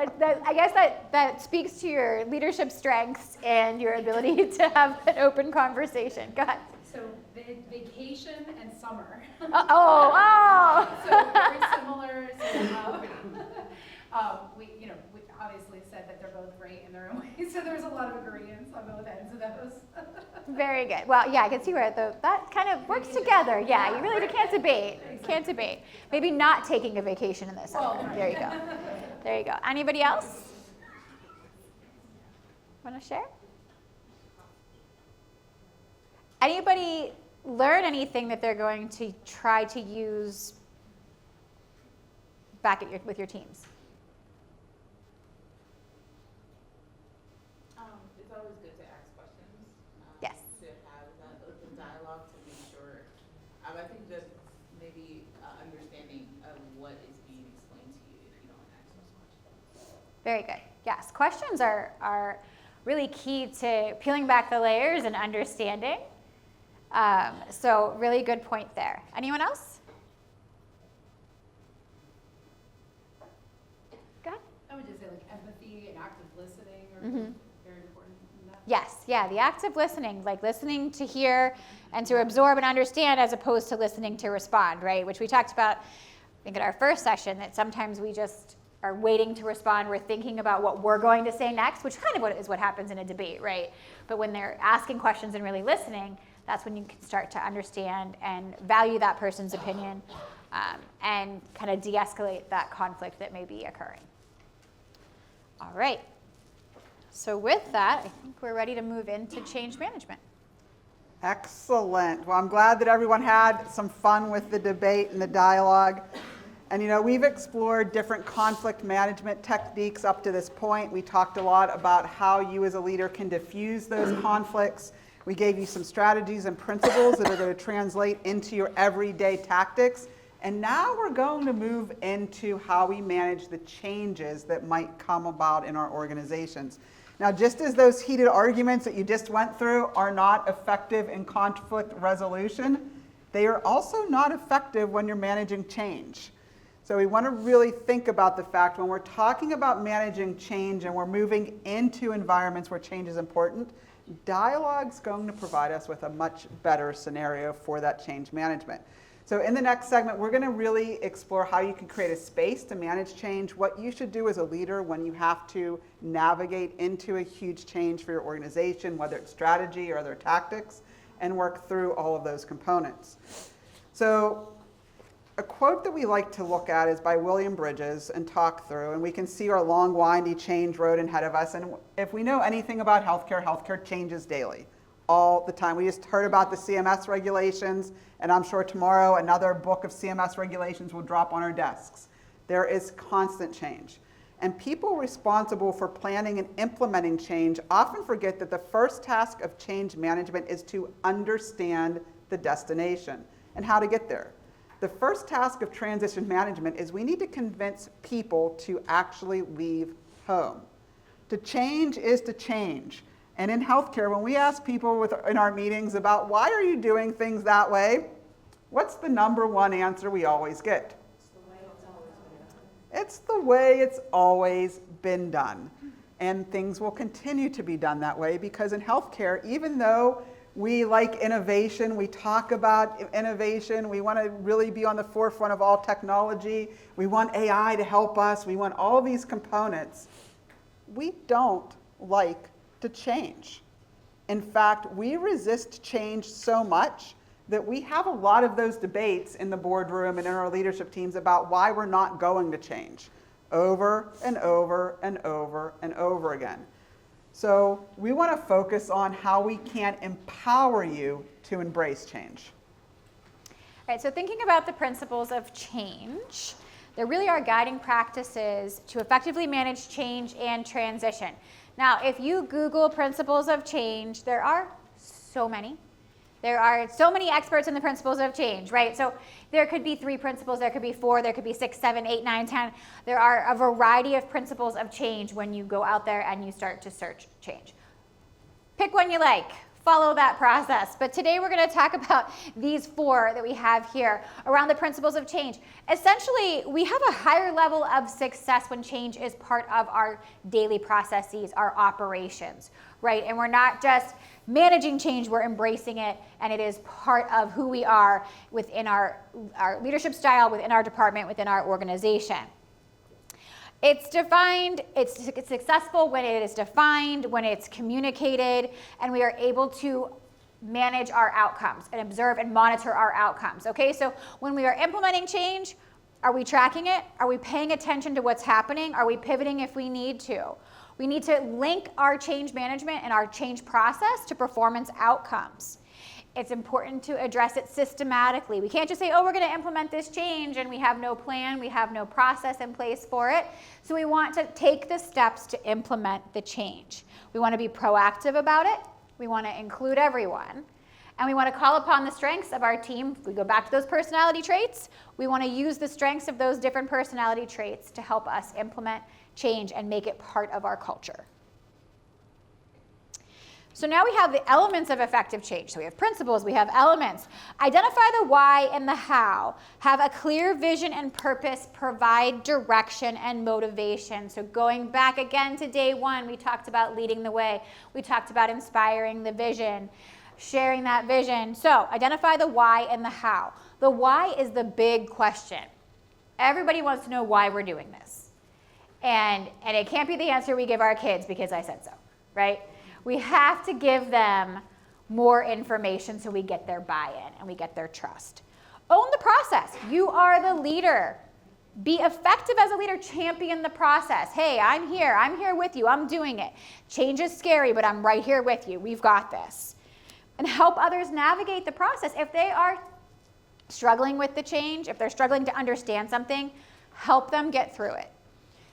I guess that speaks to your leadership strengths and your ability to have an open conversation. Go ahead. So vacation and summer. Oh. So very similar. So, we obviously said that they're both great in their own ways. So there's a lot of agreements on both ends of those. Very good. Well, yeah, I can see where that kind of works together. Yeah, you really can't debate. Can't debate. Maybe not taking a vacation in the summer. Well, right. There you go. There you go. Anybody else want to share? Anybody learn anything that they're going to try to use back at with your teams? It's always good to ask questions. Yes. To have that open dialogue to make sure. I think just maybe understanding of what is being explained to you if you don't ask those questions. Very good. Yes, questions are really key to peeling back the layers and understanding. So really good point there. Anyone else? Go ahead. I would just say like empathy and active listening are very important in that. Yes, yeah, the active listening, like listening to hear and to absorb and understand as opposed to listening to respond, right? Which we talked about, I think, in our first session, that sometimes we just are waiting to respond. We're thinking about what we're going to say next, which kind of is what happens in a debate, right? But when they're asking questions and really listening, that's when you can start to understand and value that person's opinion and kind of de-escalate that conflict that may be occurring. All right. So with that, I think we're ready to move into change management. Excellent. Well, I'm glad that everyone had some fun with the debate and the dialogue. And we've explored different conflict management techniques up to this point. We talked a lot about how you as a leader can diffuse those conflicts. We gave you some strategies and principles that are going to translate into your everyday tactics. And now we're going to move into how we manage the changes that might come about in our organizations. Now, just as those heated arguments that you just went through are not effective in conflict resolution, they are also not effective when you're managing change. So we want to really think about the fact when we're talking about managing change and we're moving into environments where change is important, dialogue's going to provide us with a much better scenario for that change management. So in the next segment, we're going to really explore how you can create a space to manage change, what you should do as a leader when you have to navigate into a huge change for your organization, whether it's strategy or other tactics, and work through all of those components. So a quote that we like to look at is by William Bridges and talk through, and we can see our long, windy change road ahead of us. And if we know anything about healthcare, healthcare changes daily, all the time. We just heard about the CMS regulations, and I'm sure tomorrow another book of CMS regulations will drop on our desks. There is constant change. And people responsible for planning and implementing change often forget that the first task of change management is to understand the destination and how to get there. The first task of transition management is we need to convince people to actually leave home. To change is to change. And in healthcare, when we ask people in our meetings about why are you doing things that way, what's the number one answer we always get? It's the way it's always been done. And things will continue to be done that way because in healthcare, even though we like innovation, we talk about innovation, we want to really be on the forefront of all technology, we want AI to help us, we want all these components, we don't like to change. In fact, we resist change so much that we have a lot of those debates in the boardroom and in our leadership teams about why we're not going to change over and over and over and over again. So we want to focus on how we can empower you to embrace change. All right, so thinking about the principles of change, there really are guiding practices to effectively manage change and transition. Now, if you Google principles of change, there are so many. There are so many experts in the principles of change, right? So there could be 3 principles, there could be 4, there could be 6, 7, 8, 9, 10. There are a variety of principles of change when you go out there and you start to search change. Pick one you like. follow that process. But today we're going to talk about these 4 that we have here around the principles of change. Essentially, we have a higher level of success when change is part of our daily processes, our operations, right? And we're not just managing change, we're embracing it, and it is part of who we are within our leadership style, within our department, within our organization. It's defined, it's successful when it is defined, when it's communicated, and we are able to manage our outcomes and observe and monitor our outcomes, okay? So when we are implementing change, are we tracking it? Are we paying attention to what's happening? Are we pivoting if we need to? We need to link our change management and our change process to performance outcomes. It's important to address it systematically. We can't just say, oh, we're going to implement this change and we have no plan, we have no process in place for it. So we want to take the steps to implement the change. We want to be proactive about it. We want to include everyone. And we want to call upon the strengths of our team. If we go back to those personality traits, we want to use the strengths of those different personality traits to help us implement change and make it part of our culture. So now we have the elements of effective change. So we have principles, we have elements. Identify the why and the how. Have a clear vision and purpose. Provide direction and motivation. So going back again to day 1, we talked about leading the way. We talked about inspiring the vision, sharing that vision. So identify the why and the how. The why is the big question. Everybody wants to know why we're doing this. And it can't be the answer we give our kids because I said so, right? We have to give them more information so we get their buy-in and we get their trust. Own the process. You are the leader. Be effective as a leader. Champion the process. Hey, I'm here with you. I'm doing it. Change is scary, but I'm right here with you. We've got this. And help others navigate the process. If they are struggling with the change, if they're struggling to understand something, help them get through it.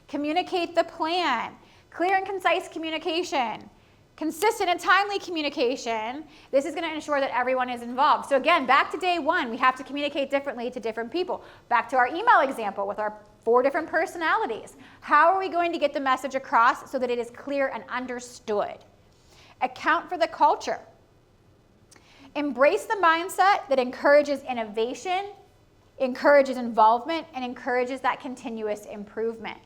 Communicate the plan. Clear and concise communication. Consistent and timely communication. This is going to ensure that everyone is involved. So again, back to day 1, we have to communicate differently to different people. Back to our email example with our 4 different personalities. How are we going to get the message across so that it is clear and understood? Account for the culture. Embrace the mindset that encourages innovation, encourages involvement, and encourages that continuous improvement.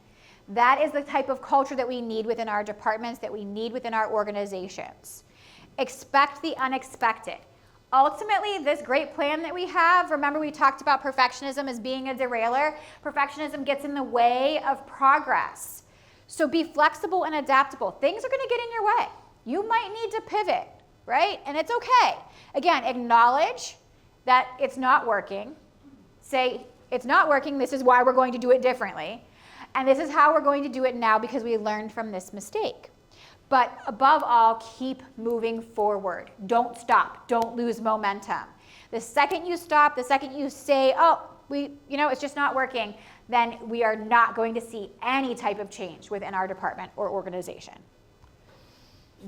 That is the type of culture that we need within our departments, that we need within our organizations. Expect the unexpected. Ultimately, this great plan that we have, remember we talked about perfectionism as being a derailer. Perfectionism gets in the way of progress. So be flexible and adaptable. Things are going to get in your way. You might need to pivot, right? And it's okay. Again, acknowledge that it's not working. Say, it's not working, this is why we're going to do it differently. And this is how we're going to do it now because we learned from this mistake. But above all, keep moving forward. Don't stop. Don't lose momentum. The second you stop, the second you say, oh, it's just not working, then we are not going to see any type of change within our department or organization.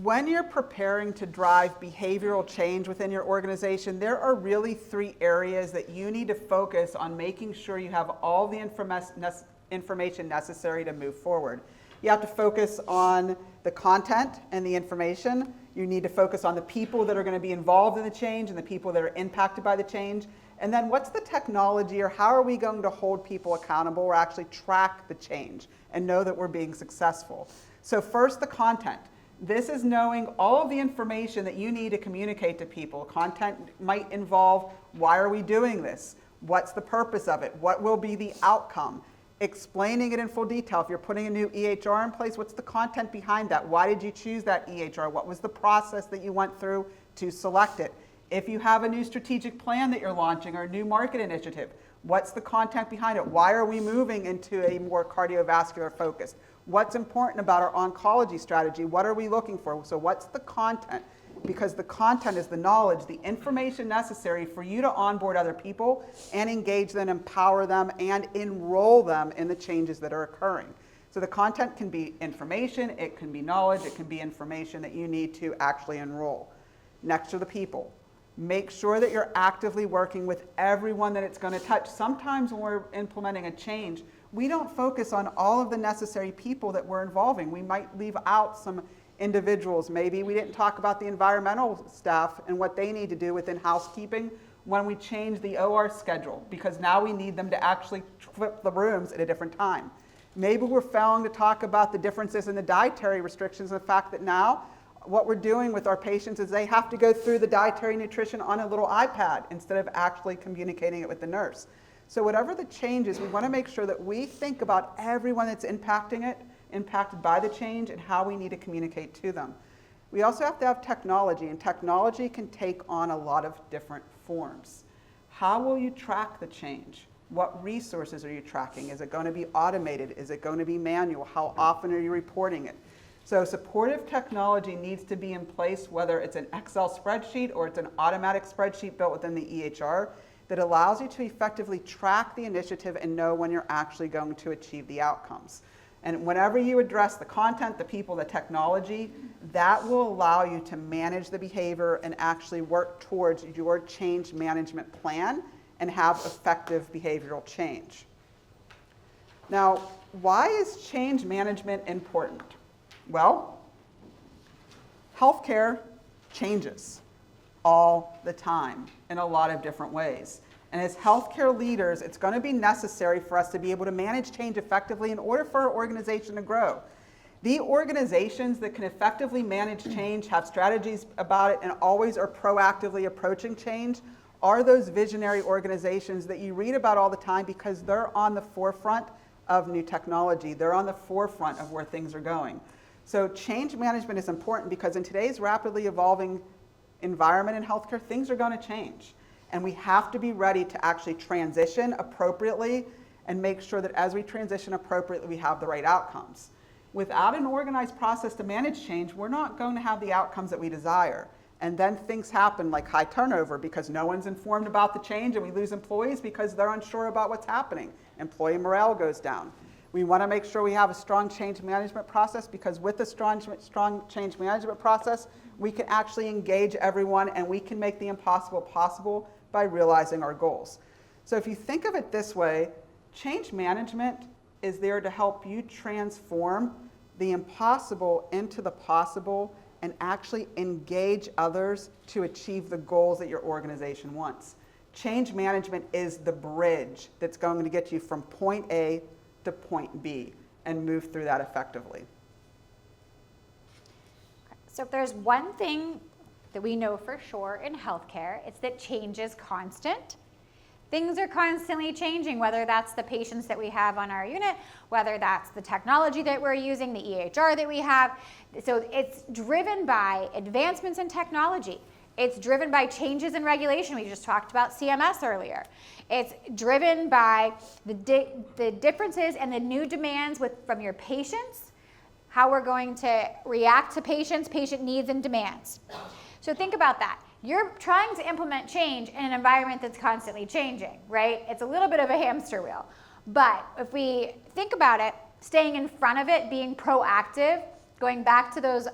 When you're preparing to drive behavioral change within your organization, there are really 3 areas that you need to focus on making sure you have all the information necessary to move forward. You have to focus on the content and the information. You need to focus on the people that are going to be involved in the change and the people that are impacted by the change. And then what's the technology, or how are we going to hold people accountable or actually track the change and know that we're being successful? So first, the content. This is knowing all of the information that you need to communicate to people. Content might involve, why are we doing this? What's the purpose of it? What will be the outcome? Explaining it in full detail. If you're putting a new EHR in place, what's the content behind that? Why did you choose that EHR? What was the process that you went through to select it? If you have a new strategic plan that you're launching or a new market initiative, what's the content behind it? Why are we moving into a more cardiovascular focus? What's important about our oncology strategy? What are we looking for? So what's the content? Because the content is the knowledge, the information necessary for you to onboard other people and engage them, empower them, and enroll them in the changes that are occurring. So the content can be information, it can be knowledge, it can be information that you need to actually enroll. Next to the people. Make sure that you're actively working with everyone that it's going to touch. Sometimes when we're implementing a change, we don't focus on all of the necessary people that we're involving. We might leave out some individuals. Maybe we didn't talk about the environmental staff and what they need to do within housekeeping when we change the OR schedule, because now we need them to actually flip the rooms at a different time. Maybe we're failing to talk about the differences in the dietary restrictions and the fact that now what we're doing with our patients is they have to go through the dietary nutrition on a little iPad instead of actually communicating it with the nurse. So whatever the change is, we want to make sure that we think about everyone that's impacted by the change, and how we need to communicate to them. We also have to have technology, and technology can take on a lot of different forms. How will you track the change? What resources are you tracking? Is it going to be automated? Is it going to be manual? How often are you reporting it? So supportive technology needs to be in place, whether it's an Excel spreadsheet or it's an automatic spreadsheet built within the EHR that allows you to effectively track the initiative and know when you're actually going to achieve the outcomes. And whenever you address the content, the people, the technology, that will allow you to manage the behavior and actually work towards your change management plan and have effective behavioral change. Now, why is change management important? Well, healthcare changes all the time in a lot of different ways. And as healthcare leaders, it's going to be necessary for us to be able to manage change effectively in order for our organization to grow. The organizations that can effectively manage change, have strategies about it, and always are proactively approaching change are those visionary organizations that you read about all the time, because they're on the forefront of new technology. They're on the forefront of where things are going. So change management is important because in today's rapidly evolving environment in healthcare, things are going to change. And we have to be ready to actually transition appropriately and make sure that as we transition appropriately, we have the right outcomes. Without an organized process to manage change, we're not going to have the outcomes that we desire. And then things happen like high turnover because no one's informed about the change, and we lose employees because they're unsure about what's happening. Employee morale goes down. We want to make sure we have a strong change management process, because with a strong change management process, we can actually engage everyone and we can make the impossible possible by realizing our goals. So if you think of it this way, change management is there to help you transform the impossible into the possible and actually engage others to achieve the goals that your organization wants. Change management is the bridge that's going to get you from point A to point B and move through that effectively. So if there's one thing that we know for sure in healthcare, it's that change is constant. Things are constantly changing, whether that's the patients that we have on our unit, whether that's the technology that we're using, the EHR that we have. So it's driven by advancements in technology. It's driven by changes in regulation. We just talked about CMS earlier. It's driven by the differences and the new demands from your patients, how we're going to react to patients, patient needs and demands. So think about that. You're trying to implement change in an environment that's constantly changing, right? It's a little bit of a hamster wheel. But if we think about it, staying in front of it, being proactive, going back to those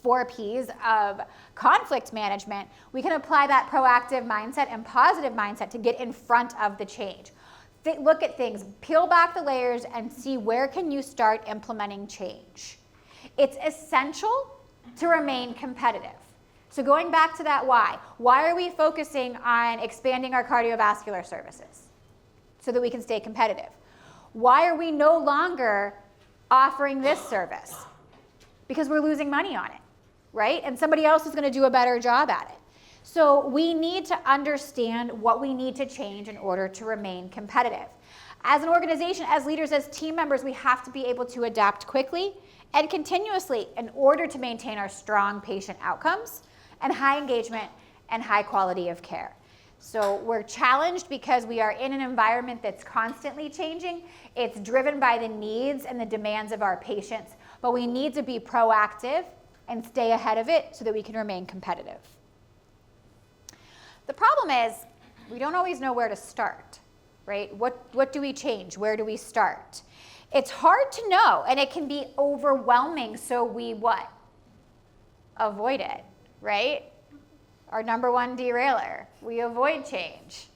4 Ps of conflict management, we can apply that proactive mindset and positive mindset to get in front of the change. Look at things, peel back the layers and see where can you start implementing change. It's essential to remain competitive. So going back to that why are we focusing on expanding our cardiovascular services? So that we can stay competitive. Why are we no longer offering this service? Because we're losing money on it, right? And somebody else is going to do a better job at it. So we need to understand what we need to change in order to remain competitive. As an organization, as leaders, as team members, we have to be able to adapt quickly and continuously in order to maintain our strong patient outcomes and high engagement and high quality of care. So we're challenged because we are in an environment that's constantly changing. It's driven by the needs and the demands of our patients, but we need to be proactive and stay ahead of it so that we can remain competitive. The problem is we don't always know where to start, right? What do we change? Where do we start? It's hard to know, and it can be overwhelming, so we what? Avoid it, right? Our number one derailer. We avoid change.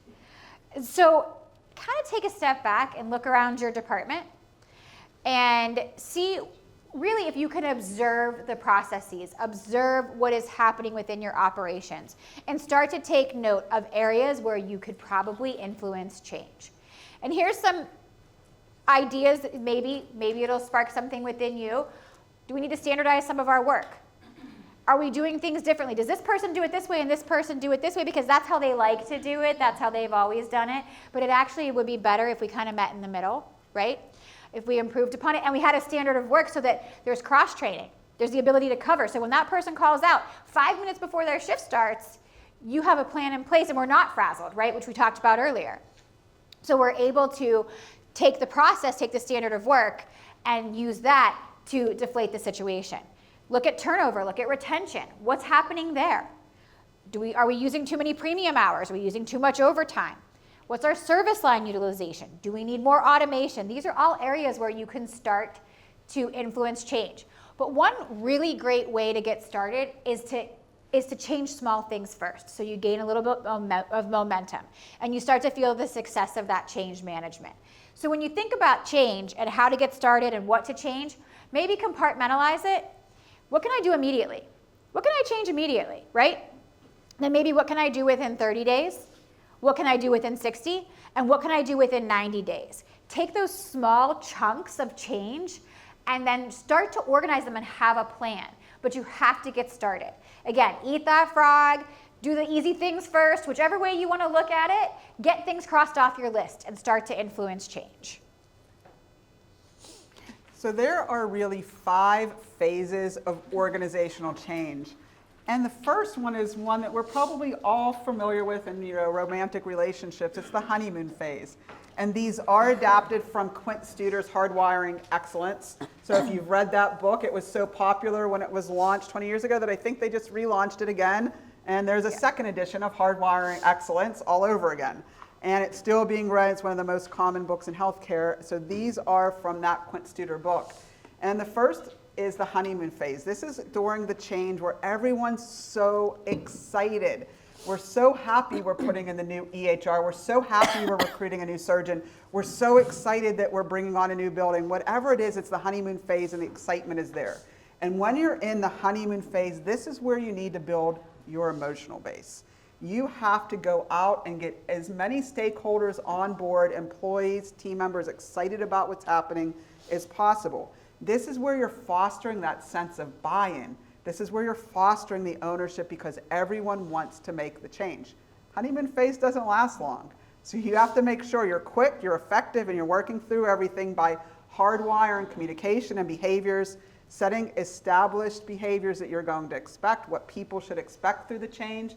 So kind of take a step back and look around your department and see really, if you can observe the processes, observe what is happening within your operations, and start to take note of areas where you could probably influence change. And here's some ideas, maybe it'll spark something within you. Do we need to standardize some of our work? Are we doing things differently? Does this person do it this way and this person do it this way because that's how they like to do it, that's how they've always done it? But it actually would be better if we kind of met in the middle, right? If we improved upon it and we had a standard of work so that there's cross-training, there's the ability to cover. So when that person calls out 5 minutes before their shift starts, you have a plan in place and we're not frazzled, right? Which we talked about earlier. So we're able to take the process, take the standard of work, and use that to deflate the situation. Look at turnover, look at retention. What's happening there? Are we using too many premium hours? Are we using too much overtime? What's our service line utilization? Do we need more automation? These are all areas where you can start to influence change. But one really great way to get started is to change small things first. So you gain a little bit of momentum and you start to feel the success of that change management. So when you think about change and how to get started and what to change, maybe compartmentalize it. What can I do immediately? What can I change immediately, right? Then maybe what can I do within 30 days? What can I do within 60? And what can I do within 90 days? Take those small chunks of change and then start to organize them and have a plan. But you have to get started. Again, eat that frog, do the easy things first, whichever way you want to look at it, get things crossed off your list and start to influence change. So there are really 5 phases of organizational change. And the first one is one that we're probably all familiar with in romantic relationships. It's the honeymoon phase. And these are adapted from Quint Studer's Hardwiring Excellence. So if you've read that book, it was so popular when it was launched 20 years ago that I think they just relaunched it again. And there's a second edition of Hardwiring Excellence all over again. And it's still being read. It's one of the most common books in healthcare. So these are from that Quint Studer book. And the first is the honeymoon phase. This is during the change where everyone's so excited. We're so happy we're putting in the new EHR. We're so happy we're recruiting a new surgeon. We're so excited that we're bringing on a new building. Whatever it is, it's the honeymoon phase and the excitement is there. And when you're in the honeymoon phase, this is where you need to build your emotional base. You have to go out and get as many stakeholders on board, employees, team members excited about what's happening as possible. This is where you're fostering that sense of buy-in. This is where you're fostering the ownership because everyone wants to make the change. Honeymoon phase doesn't last long. So you have to make sure you're quick, you're effective, and you're working through everything by hardwiring communication and behaviors, setting established behaviors that you're going to expect, what people should expect through the change,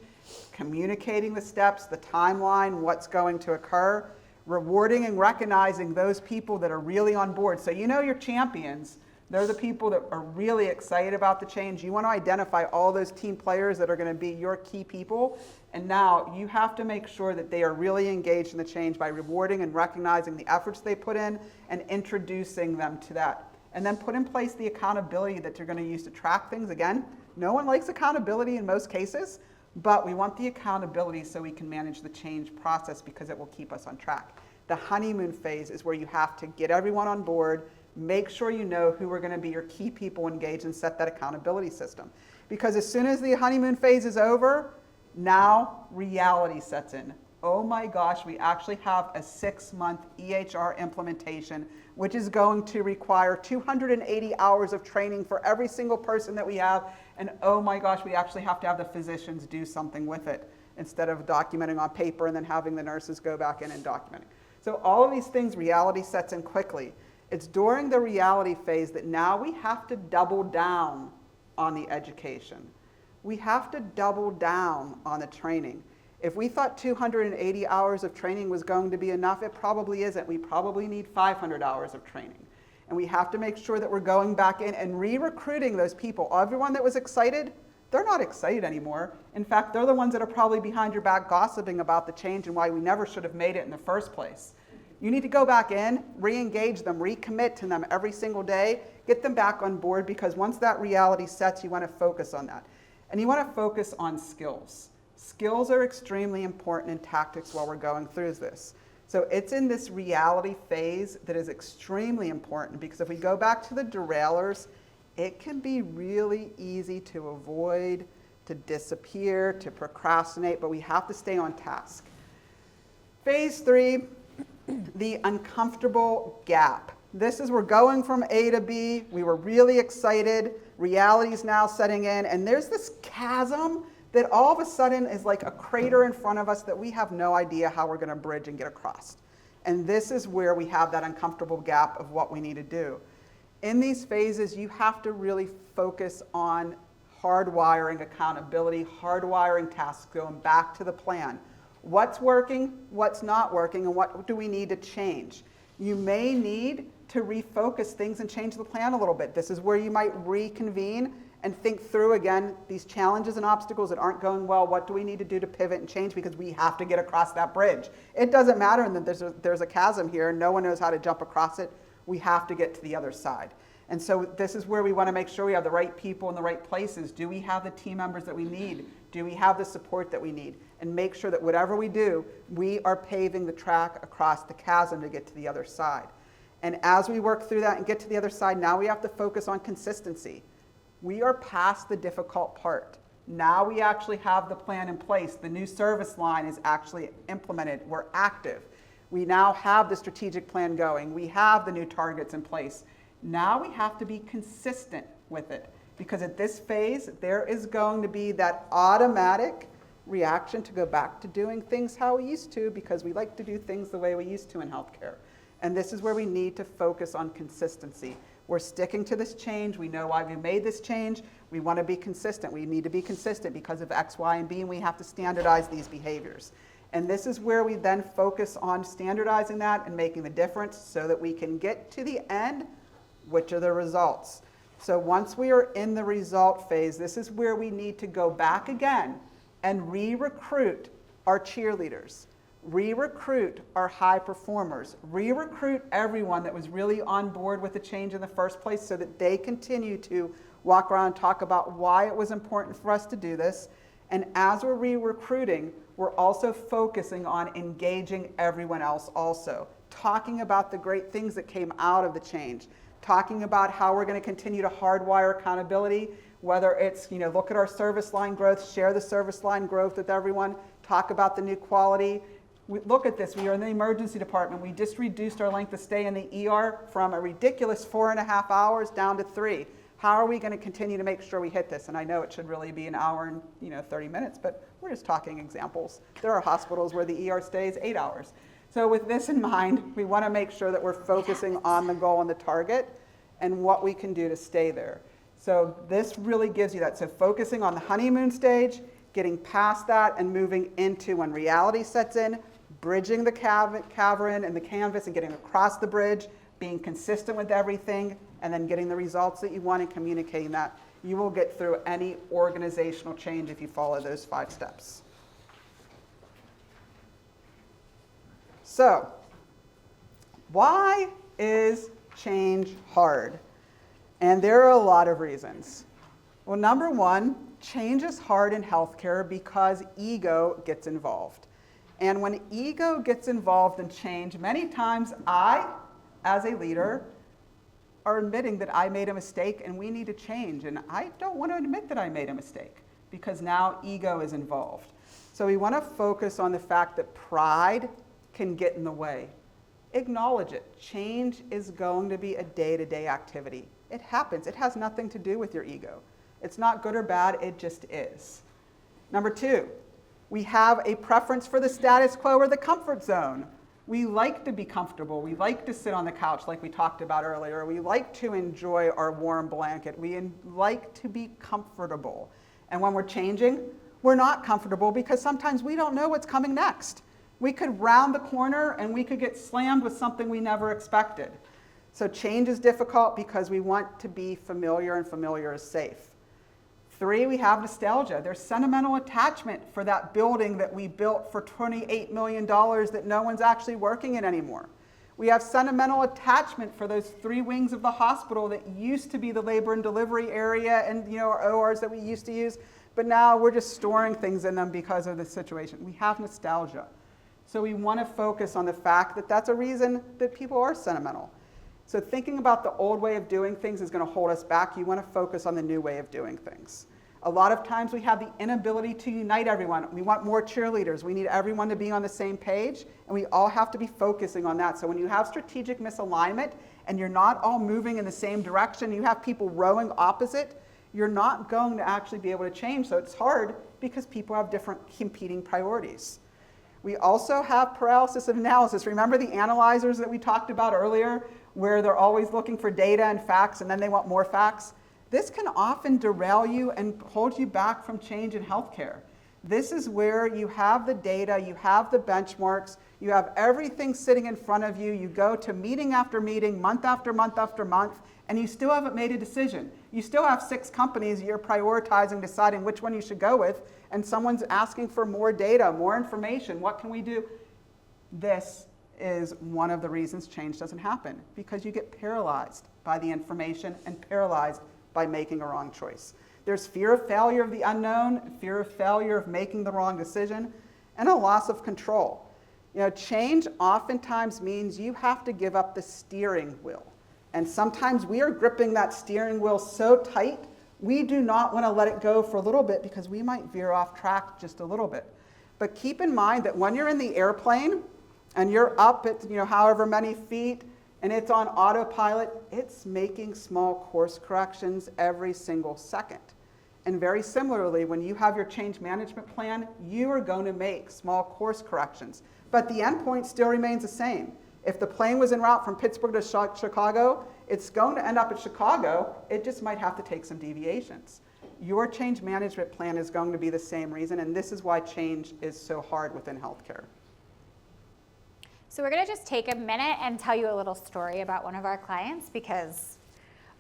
communicating the steps, the timeline, what's going to occur, rewarding and recognizing those people that are really on board. So you know your champions. They're the people that are really excited about the change. You want to identify all those team players that are going to be your key people. And now you have to make sure that they are really engaged in the change by rewarding and recognizing the efforts they put in and introducing them to that. And then put in place the accountability that you're going to use to track things. Again, no one likes accountability in most cases, but we want the accountability so we can manage the change process because it will keep us on track. The honeymoon phase is where you have to get everyone on board, make sure you know who are going to be your key people engaged and set that accountability system. Because as soon as the honeymoon phase is over, now reality sets in. Oh my gosh, we actually have a 6-month EHR implementation, which is going to require 280 hours of training for every single person that we have. And oh my gosh, we actually have to have the physicians do something with it instead of documenting on paper and then having the nurses go back in and documenting. So all of these things, reality sets in quickly. It's during the reality phase that now we have to double down on the education. We have to double down on the training. If we thought 280 hours of training was going to be enough, it probably isn't. We probably need 500 hours of training. And we have to make sure that we're going back in and re-recruiting those people. Everyone that was excited, they're not excited anymore. In fact, they're the ones that are probably behind your back gossiping about the change and why we never should have made it in the first place. You need to go back in, re-engage them, recommit to them every single day, get them back on board because once that reality sets, you want to focus on that. And you want to focus on skills. Skills are extremely important in tactics while we're going through this. So it's in this reality phase that is extremely important because if we go back to the derailers it can be really easy to avoid, to disappear, to procrastinate, but we have to stay on task. Phase 3, the uncomfortable gap. This is, we're going from A to B. We were really excited. Reality is now setting in, and there's this chasm that all of a sudden is like a crater in front of us that we have no idea how we're going to bridge and get across. And this is where we have that uncomfortable gap of what we need to do. In these phases, you have to really focus on hardwiring accountability, hardwiring tasks, going back to the plan. What's working, what's not working, and what do we need to change? You may need to refocus things and change the plan a little bit. This is where you might reconvene and think through again these challenges and obstacles that aren't going well. What do we need to do to pivot and change, because we have to get across that bridge. It doesn't matter that there's a chasm here and no one knows how to jump across it. We have to get to the other side. And so this is where we want to make sure we have the right people in the right places. Do we have the team members that we need? Do we have the support that we need? And make sure that whatever we do, we are paving the track across the chasm to get to the other side. And as we work through that and get to the other side, now we have to focus on consistency. We are past the difficult part. Now we actually have the plan in place. The new service line is actually implemented. We're active. We now have the strategic plan going. We have the new targets in place. Now we have to be consistent with it, because at this phase, there is going to be that automatic reaction to go back to doing things how we used to, because we like to do things the way we used to in healthcare. And this is where we need to focus on consistency. We're sticking to this change. We know why we made this change. We want to be consistent. We need to be consistent because of X, Y, and B, and we have to standardize these behaviors. And this is where we then focus on standardizing that and making the difference so that we can get to the end, which are the results. So once we are in the result phase, this is where we need to go back again and re-recruit our cheerleaders, re-recruit our high performers, re-recruit everyone that was really on board with the change in the first place so that they continue to walk around and talk about why it was important for us to do this. And as we're re-recruiting, we're also focusing on engaging everyone else also, talking about the great things that came out of the change, talking about how we're going to continue to hardwire accountability, whether it's, look at our service line growth, share the service line growth with everyone, talk about the new quality. Look at this, we are in the emergency department. We just reduced our length of stay in the ER from a ridiculous 4.5 hours down to 3. How are we going to continue to make sure we hit this? And I know it should really be an hour and 30 minutes, but we're just talking examples. There are hospitals where the ER stay is 8 hours. So with this in mind, we want to make sure that we're focusing on the goal and the target and what we can do to stay there. So this really gives you that. So focusing on the honeymoon stage, getting past that and moving into when reality sets in, bridging the cavern and the canvas and getting across the bridge, being consistent with everything, and then getting the results that you want and communicating that. You will get through any organizational change if you follow those 5 steps. So, why is change hard? And there are a lot of reasons. Well, number one, change is hard in healthcare because ego gets involved. And when ego gets involved in change, many times I, as a leader, are admitting that I made a mistake and we need to change. And I don't want to admit that I made a mistake because now ego is involved. So we want to focus on the fact that pride can get in the way. Acknowledge it. Change is going to be a day-to-day activity. It happens. It has nothing to do with your ego. It's not good or bad, it just is. Number 2, we have a preference for the status quo or the comfort zone. We like to be comfortable. We like to sit on the couch like we talked about earlier. We like to enjoy our warm blanket. We like to be comfortable. And when we're changing, we're not comfortable because sometimes we don't know what's coming next. We could round the corner and we could get slammed with something we never expected. So change is difficult because we want to be familiar, and familiar is safe. 3, we have nostalgia. There's sentimental attachment for that building that we built for $28 million that no one's actually working in anymore. We have sentimental attachment for those 3 wings of the hospital that used to be the labor and delivery area and our ORs that we used to use, but now we're just storing things in them because of the situation. We have nostalgia. So we want to focus on the fact that that's a reason that people are sentimental. So thinking about the old way of doing things is going to hold us back. You want to focus on the new way of doing things. A lot of times we have the inability to unite everyone. We want more cheerleaders. We need everyone to be on the same page, and we all have to be focusing on that. So when you have strategic misalignment and you're not all moving in the same direction, you have people rowing opposite, you're not going to actually be able to change. So it's hard because people have different competing priorities. We also have paralysis of analysis. Remember the analyzers that we talked about earlier, where they're always looking for data and facts, and then they want more facts? This can often derail you and hold you back from change in healthcare. This is where you have the data, you have the benchmarks, you have everything sitting in front of you. You go to meeting after meeting, month after month after month, and you still haven't made a decision. You still have 6 companies you're prioritizing, deciding which one you should go with, and someone's asking for more data, more information. What can we do? This is one of the reasons change doesn't happen, because you get paralyzed by the information and paralyzed by making a wrong choice. There's fear of failure of the unknown, fear of failure of making the wrong decision, and a loss of control. Change oftentimes means you have to give up the steering wheel. And sometimes we are gripping that steering wheel so tight, we do not want to let it go for a little bit because we might veer off track just a little bit. But keep in mind that when you're in the airplane and you're up at however many feet, and it's on autopilot, it's making small course corrections every single second. And very similarly, when you have your change management plan, you are going to make small course corrections. But the endpoint still remains the same. If the plane was en route from Pittsburgh to Chicago, it's going to end up at Chicago. It just might have to take some deviations. Your change management plan is going to be the same reason, and this is why change is so hard within healthcare. So we're going to just take a minute and tell you a little story about one of our clients, because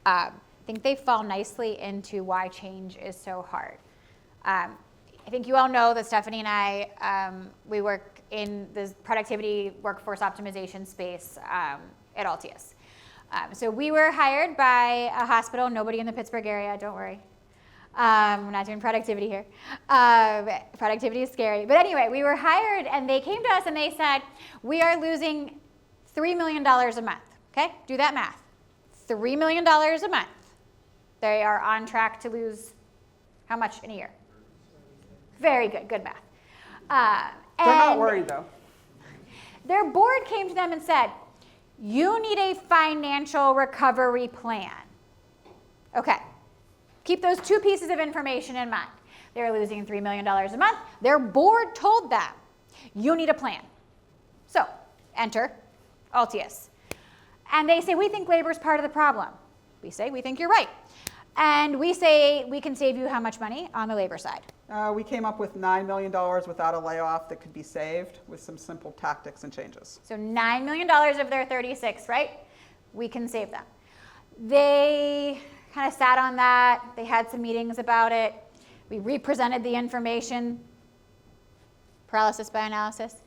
I think they fall nicely into why change is so hard. I think you all know that Stephanie and I, we work in the productivity workforce optimization space at Altius. So we were hired by a hospital, nobody in the Pittsburgh area, don't worry. We're not doing productivity here. Productivity is scary. But anyway, we were hired, and they came to us and they said, we are losing $3 million a month. Okay, do that math. $3 million a month. They are on track to lose how much in a year? Very good, good math. They're not worried though. Their board came to them and said, you need a financial recovery plan. Okay. Keep those 2 pieces of information in mind. They're losing $3 million a month. Their board told them, you need a plan. So, enter Altius. And they say, we think labor is part of the problem. We say, we think you're right. And we say, we can save you how much money on the labor side? We came up with $9 million without a layoff that could be saved with some simple tactics and changes. So $9 million of their 36, right? We can save them. They kind of sat on that. They had some meetings about it. We represented the information. Paralysis by analysis.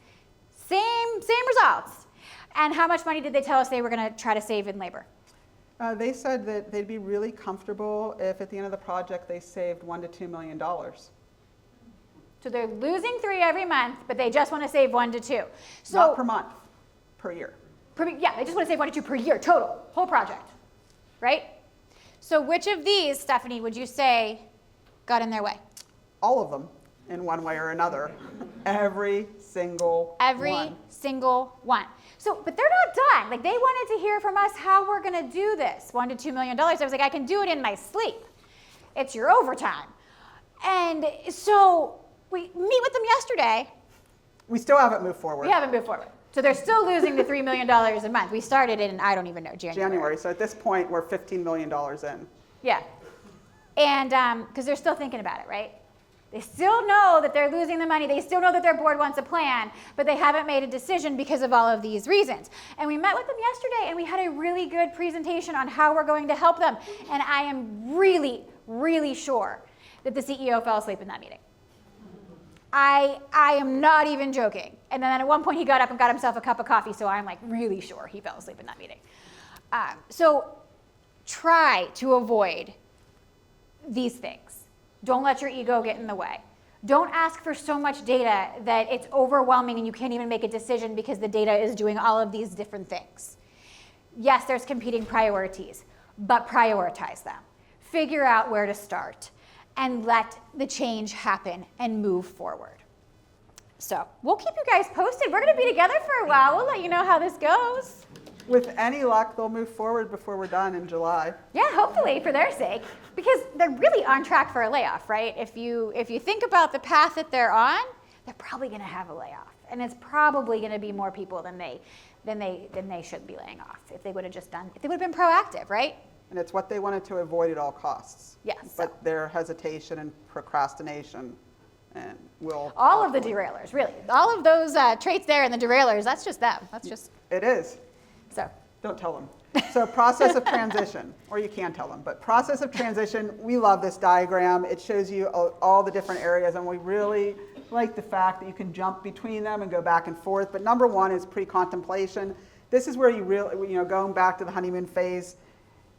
Same results. And how much money did they tell us they were going to try to save in labor? They said that they'd be really comfortable if at the end of the project they saved $1 to $2 million. So they're losing 3 every month, but they just want to save 1 to 2. So not per month, per year. Yeah, they just want to save 1 to 2 per year total, whole project, right? So which of these, Stephanie, would you say got in their way? All of them, in one way or another. Every single one. So, but they're not done. Like, they wanted to hear from us how we're going to do this. $1 to $2 million. I was like, I can do it in my sleep. It's your overtime. And so we meet with them yesterday. We still haven't moved forward. We haven't moved forward. So they're still losing the $3 million a month. We started in, I don't even know, January. So at this point, we're $15 million in. Yeah. And because they're still thinking about it, right? They still know that they're losing the money. They still know that their board wants a plan, but they haven't made a decision because of all of these reasons. And we met with them yesterday, and we had a really good presentation on how we're going to help them. And I am really, really sure that the CEO fell asleep in that meeting. I am not even joking. And then at one point, he got up and got himself a cup of coffee, so I'm like really sure he fell asleep in that meeting. So try to avoid these things. Don't let your ego get in the way. Don't ask for so much data that it's overwhelming and you can't even make a decision because the data is doing all of these different things. Yes, there's competing priorities, but prioritize them. Figure out where to start and let the change happen and move forward. So we'll keep you guys posted. We're going to be together for a while. We'll let you know how this goes. With any luck, they'll move forward before we're done in July. Yeah, hopefully for their sake, because they're really on track for a layoff, right? If you think about the path that they're on, they're probably going to have a layoff, and it's probably going to be more people than they should be laying off if they would have been proactive, right? And it's what they wanted to avoid at all costs. Yes. But their hesitation and procrastination and will. All of the derailers, really. All of those traits there and the derailers, that's just them. That's just. It is. So. Don't tell them. So process of transition, or you can tell them, but process of transition, we love this diagram. It shows you all the different areas, and we really like the fact that you can jump between them and go back and forth. But number one is pre-contemplation. This is where you really, going back to the honeymoon phase,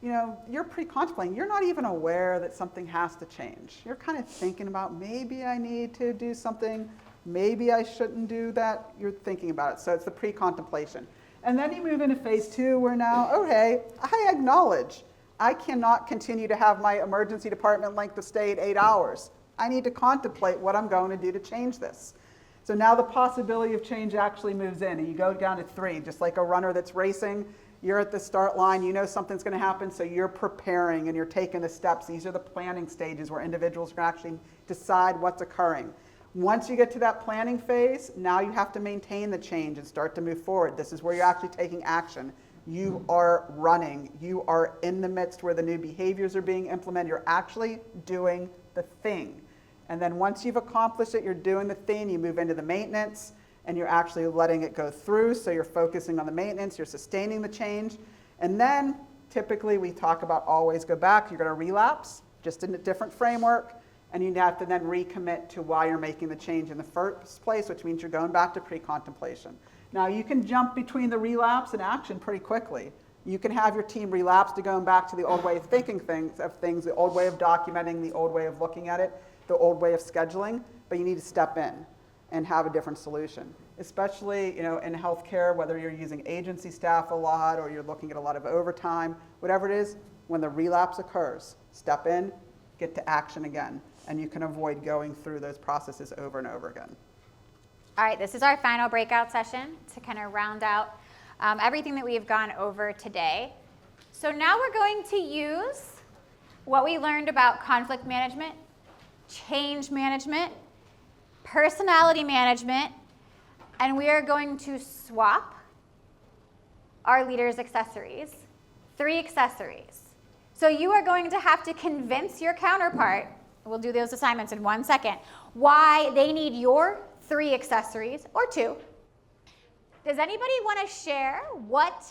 you're pre-contemplating. You're not even aware that something has to change. You're kind of thinking about, maybe I need to do something, maybe I shouldn't do that. You're thinking about it. So it's the pre-contemplation. And then you move into phase two, where now, okay, I acknowledge I cannot continue to have my emergency department length of stay at 8 hours. I need to contemplate what I'm going to do to change this. So now the possibility of change actually moves in, and you go down to 3, just like a runner that's racing. You're at the start line, you know something's going to happen, so you're preparing and you're taking the steps. These are the planning stages where individuals can actually decide what's occurring. Once you get to that planning phase, now you have to maintain the change and start to move forward. This is where you're actually taking action. You are running. You are in the midst where the new behaviors are being implemented. You're actually doing the thing. And then once you've accomplished it, you're doing the thing, you move into the maintenance, and you're actually letting it go through. So you're focusing on the maintenance, you're sustaining the change. And then typically we talk about always go back. You're going to relapse, just in a different framework. And you have to then recommit to why you're making the change in the first place, which means you're going back to pre-contemplation. Now, you can jump between the relapse and action pretty quickly. You can have your team relapse to going back to the old way of thinking things, the old way of documenting, the old way of looking at it, the old way of scheduling, but you need to step in and have a different solution. Especially, in healthcare, whether you're using agency staff a lot or you're looking at a lot of overtime, whatever it is, when the relapse occurs, step in, get to action again. And you can avoid going through those processes over and over again. All right, this is our final breakout session to kind of round out everything that we've gone over today. So now we're going to use what we learned about conflict management, change management, personality management, and we are going to swap our leaders' accessories, 3 accessories. So you are going to have to convince your counterpart, we'll do those assignments in 1 second, why they need your 3 accessories, or 2. Does anybody want to share what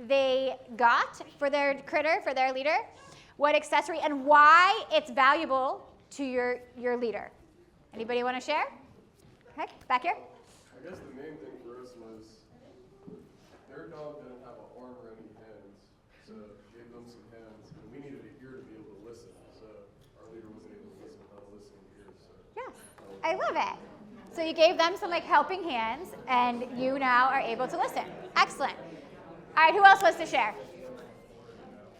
they got for their critter, for their leader? What accessory, and why it's valuable to your leader? Anybody want to share? Okay, back here. I guess the main thing for us was their dog didn't have an arm or any hands, so gave them some hands, and we needed an ear to be able to listen. So our leader wasn't able to listen without listening ears. So Yes, I love it. So you gave them some helping hands, and you now are able to listen. Excellent. All right, who else wants to share?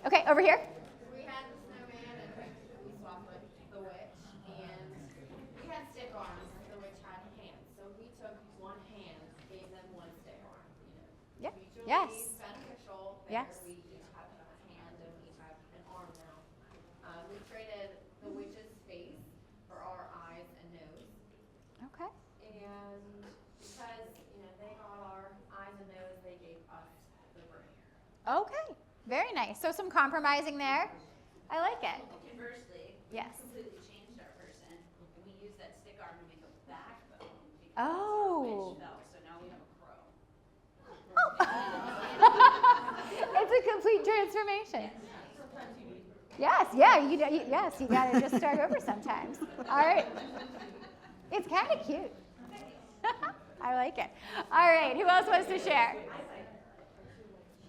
Okay, over here. We had the snowman and we swapped with the witch, and we had stick arms. The witch had hands, so we took one hand, gave them one stick arm. Yep. Mutually Yes. beneficial. Yes. We each have a hand and we each have an arm now. We traded the witch's face for our eyes and nose, Okay. and because they got our eyes and nose, they gave us the brain. Okay, very nice. So some compromising there. I like it. Conversely, Yes. we completely changed our person, and we used that stick arm to make a backbone because Oh. our witch fell, so now we have a crow. It's a complete transformation. Yes, yeah, yes, you gotta just start over sometimes. All right. It's kind of cute. I like it. All right, who else wants to share?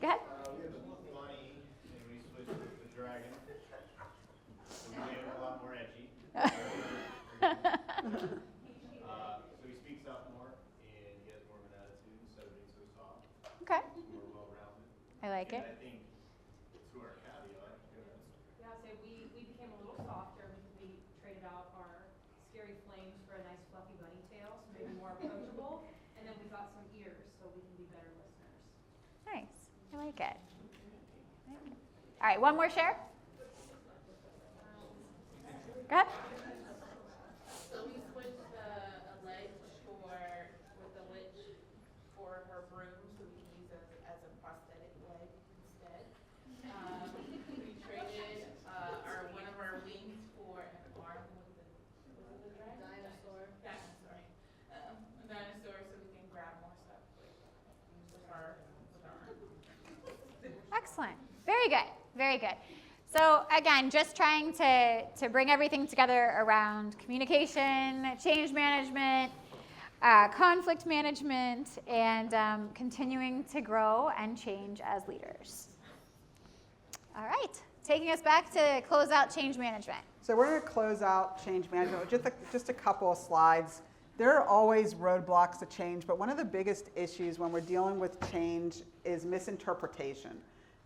Go ahead. We had the bunny, and we switched with the dragon. So we made it a lot more edgy. So he speaks up more, and he has more of an attitude instead of being so soft. Okay, More well-rounded. I like it. And I think to our caveat, Yeah, I'd say we became a little softer because we traded out our scary flames for a nice fluffy bunny tail, so maybe more approachable. And then we got some ears so we can be better listeners. Nice. I like it. All right, one more share. Go ahead. So we switched a leg with the witch for her broom, so we can use it as a prosthetic leg instead. We traded one of our wings for an arm with the dragon? Dinosaur. A dinosaur, so we can grab more stuff with our arm. Excellent. Very good. Very good. So again, just trying to bring everything together around communication, change management, conflict management, and continuing to grow and change as leaders. All right, taking us back to close out change management. So we're going to close out change management with just a couple of slides. There are always roadblocks to change, but one of the biggest issues when we're dealing with change is misinterpretation.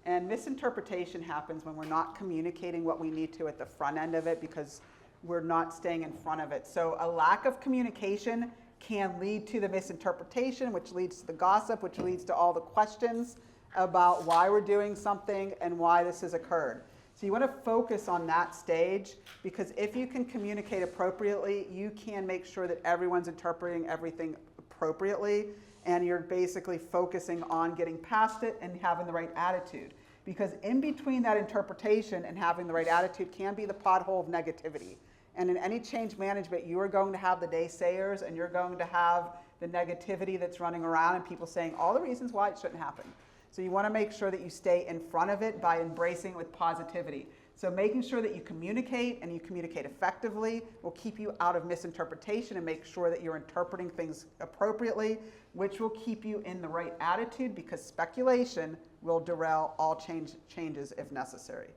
And misinterpretation happens when we're not communicating what we need to at the front end of it because we're not staying in front of it. So a lack of communication can lead to the misinterpretation, which leads to the gossip, which leads to all the questions about why we're doing something and why this has occurred. So you want to focus on that stage, because if you can communicate appropriately, you can make sure that everyone's interpreting everything appropriately, and you're basically focusing on getting past it and having the right attitude. Because in between that interpretation and having the right attitude can be the pothole of negativity. And in any change management, you are going to have the naysayers, and you're going to have the negativity that's running around and people saying all the reasons why it shouldn't happen. So you want to make sure that you stay in front of it by embracing it with positivity. So making sure that you communicate and you communicate effectively will keep you out of misinterpretation and make sure that you're interpreting things appropriately, which will keep you in the right attitude, because speculation will derail all changes if necessary.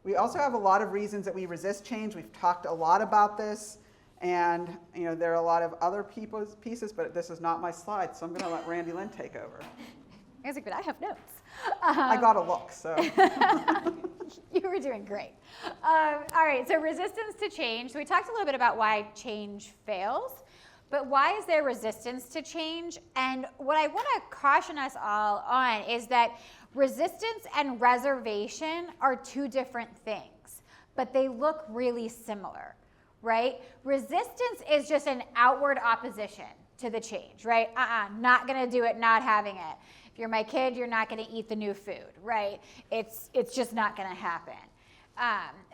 We also have a lot of reasons that we resist change. We've talked a lot about this, and there are a lot of other people's pieces, but this is not my slide, so I'm going to let Randy Lynn take over. I was like, but I have notes. I got a look, so. You were doing great. All right, so resistance to change. So we talked a little bit about why change fails, but why is there resistance to change? And what I want to caution us all on is that resistance and reservation are two different things, but they look really similar, right? Resistance is just an outward opposition to the change, right? Not going to do it, not having it. If you're my kid, you're not going to eat the new food, right? It's just not going to happen.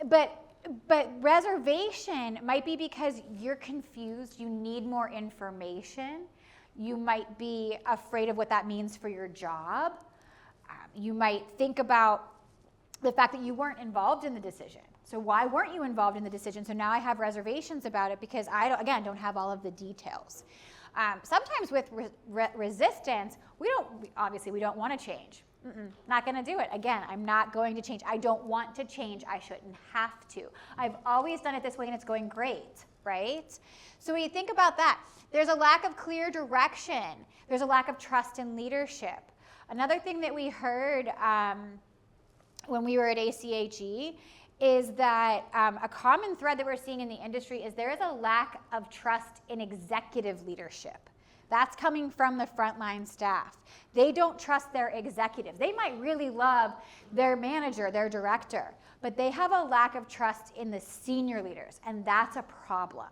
But reservation might be because you're confused, you need more information. You might be afraid of what that means for your job. You might think about the fact that you weren't involved in the decision. So why weren't you involved in the decision? So now I have reservations about it because I, don't have all of the details. Sometimes with resistance, we don't want to change. Not going to do it. Again, I'm not going to change. I don't want to change. I shouldn't have to. I've always done it this way and it's going great, right? So when you think about that, there's a lack of clear direction. There's a lack of trust in leadership. Another thing that we heard when we were at ACHE is that a common thread that we're seeing in the industry is there is a lack of trust in executive leadership. That's coming from the frontline staff. They don't trust their executives. They might really love their manager, their director, but they have a lack of trust in the senior leaders, and that's a problem.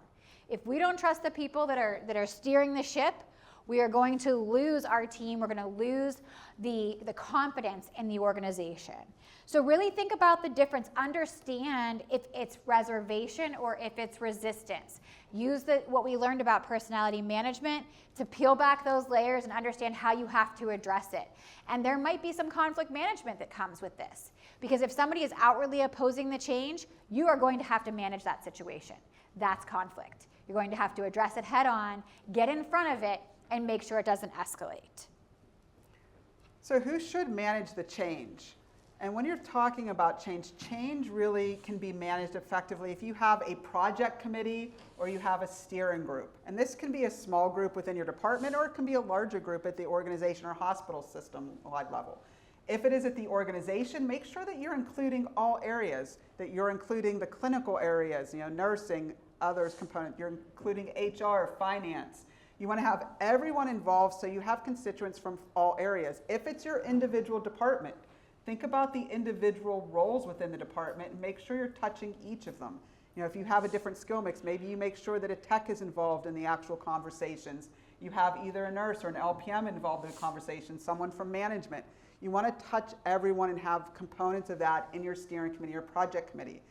If we don't trust the people that are steering the ship, we are going to lose our team. We're going to lose the confidence in the organization. So really think about the difference. Understand if it's reservation or if it's resistance. Use what we learned about personality management to peel back those layers and understand how you have to address it. And there might be some conflict management that comes with this. Because if somebody is outwardly opposing the change, you are going to have to manage that situation. That's conflict. You're going to have to address it head on, get in front of it, and make sure it doesn't escalate. So who should manage the change? And when you're talking about change, change really can be managed effectively if you have a project committee or you have a steering group. And this can be a small group within your department, or it can be a larger group at the organization or hospital system-wide level. If it is at the organization, make sure that you're including all areas, that you're including the clinical areas, nursing, others component, you're including HR, finance. You want to have everyone involved so you have constituents from all areas. If it's your individual department, think about the individual roles within the department and make sure you're touching each of them. If you have a different skill mix, maybe you make sure that a tech is involved in the actual conversations. You have either a nurse or an LPM involved in the conversation, someone from management. You want to touch everyone and have components of that in your steering committee or project committee.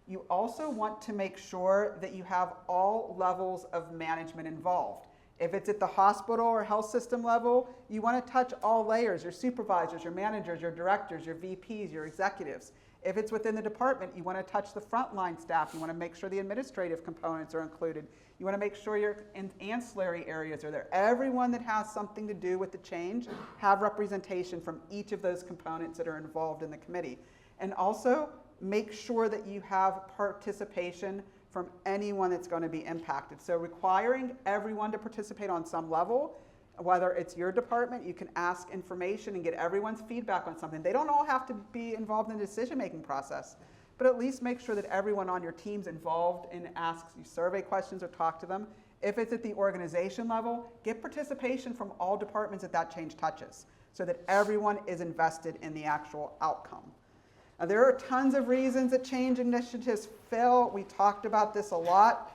You also want to make sure that you have all levels of management involved. If it's at the hospital or health system level, you want to touch all layers, your supervisors, your managers, your directors, your VPs, your executives. If it's within the department, you want to touch the frontline staff. You want to make sure the administrative components are included. You want to make sure your ancillary areas are there. Everyone that has something to do with the change, have representation from each of those components that are involved in the committee. And also, make sure that you have participation from anyone that's going to be impacted. So requiring everyone to participate on some level, whether it's your department, you can ask information and get everyone's feedback on something. They don't all have to be involved in the decision-making process, but at least make sure that everyone on your team's involved and asks you survey questions or talk to them. If it's at the organization level, get participation from all departments that change touches so that everyone is invested in the actual outcome. Now, there are tons of reasons that change initiatives fail. We talked about this a lot.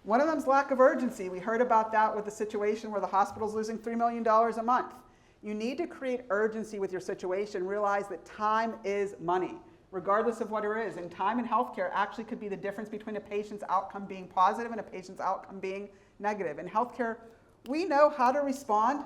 One of them is lack of urgency. We heard about that with the situation where the hospital's losing $3 million a month. You need to create urgency with your situation. Realize that time is money, regardless of what it is. And time in healthcare actually could be the difference between a patient's outcome being positive and a patient's outcome being negative. In healthcare, we know how to respond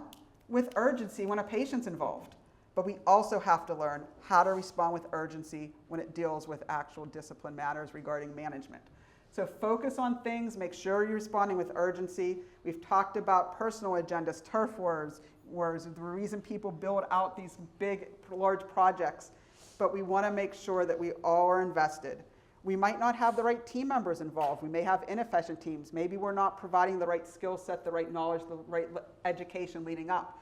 with urgency when a patient's involved. But we also have to learn how to respond with urgency when it deals with actual discipline matters regarding management. So focus on things, make sure you're responding with urgency. We've talked about personal agendas, turf wars, the reason people build out these big, large projects. But we want to make sure that we all are invested. We might not have the right team members involved. We may have inefficient teams. Maybe we're not providing the right skill set, the right knowledge, the right education leading up.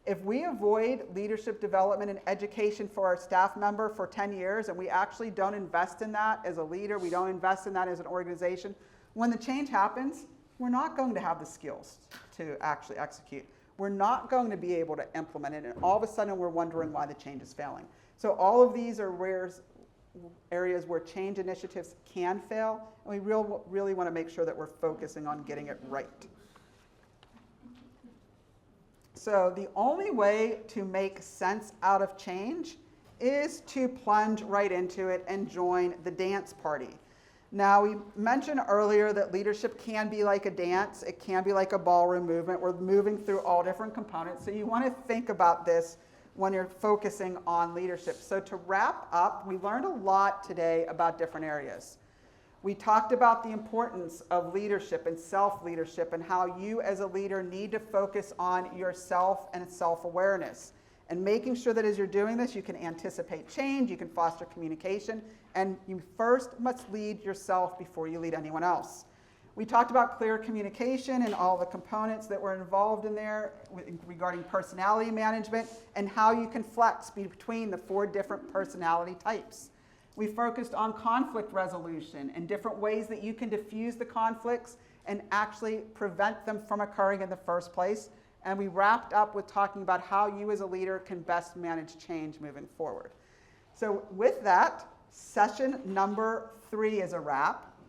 If we avoid leadership development and education for our staff member for 10 years and we actually don't invest in that as a leader, we don't invest in that as an organization, when the change happens, we're not going to have the skills to actually execute. We're not going to be able to implement it, and all of a sudden we're wondering why the change is failing. So all of these are areas where change initiatives can fail, and we really want to make sure that we're focusing on getting it right. So the only way to make sense out of change is to plunge right into it and join the dance party. Now, we mentioned earlier that leadership can be like a dance. It can be like a ballroom movement. We're moving through all different components. So you want to think about this when you're focusing on leadership. So to wrap up, we learned a lot today about different areas. We talked about the importance of leadership and self-leadership and how you as a leader need to focus on yourself and self-awareness. And making sure that as you're doing this, you can anticipate change, you can foster communication, and you first must lead yourself before you lead anyone else. We talked about clear communication and all the components that were involved in there regarding personality management and how you can flex between the 4 different personality types. We focused on conflict resolution and different ways that you can diffuse the conflicts and actually prevent them from occurring in the first place. And we wrapped up with talking about how you as a leader can best manage change moving forward. So with that, session number 3 is a wrap.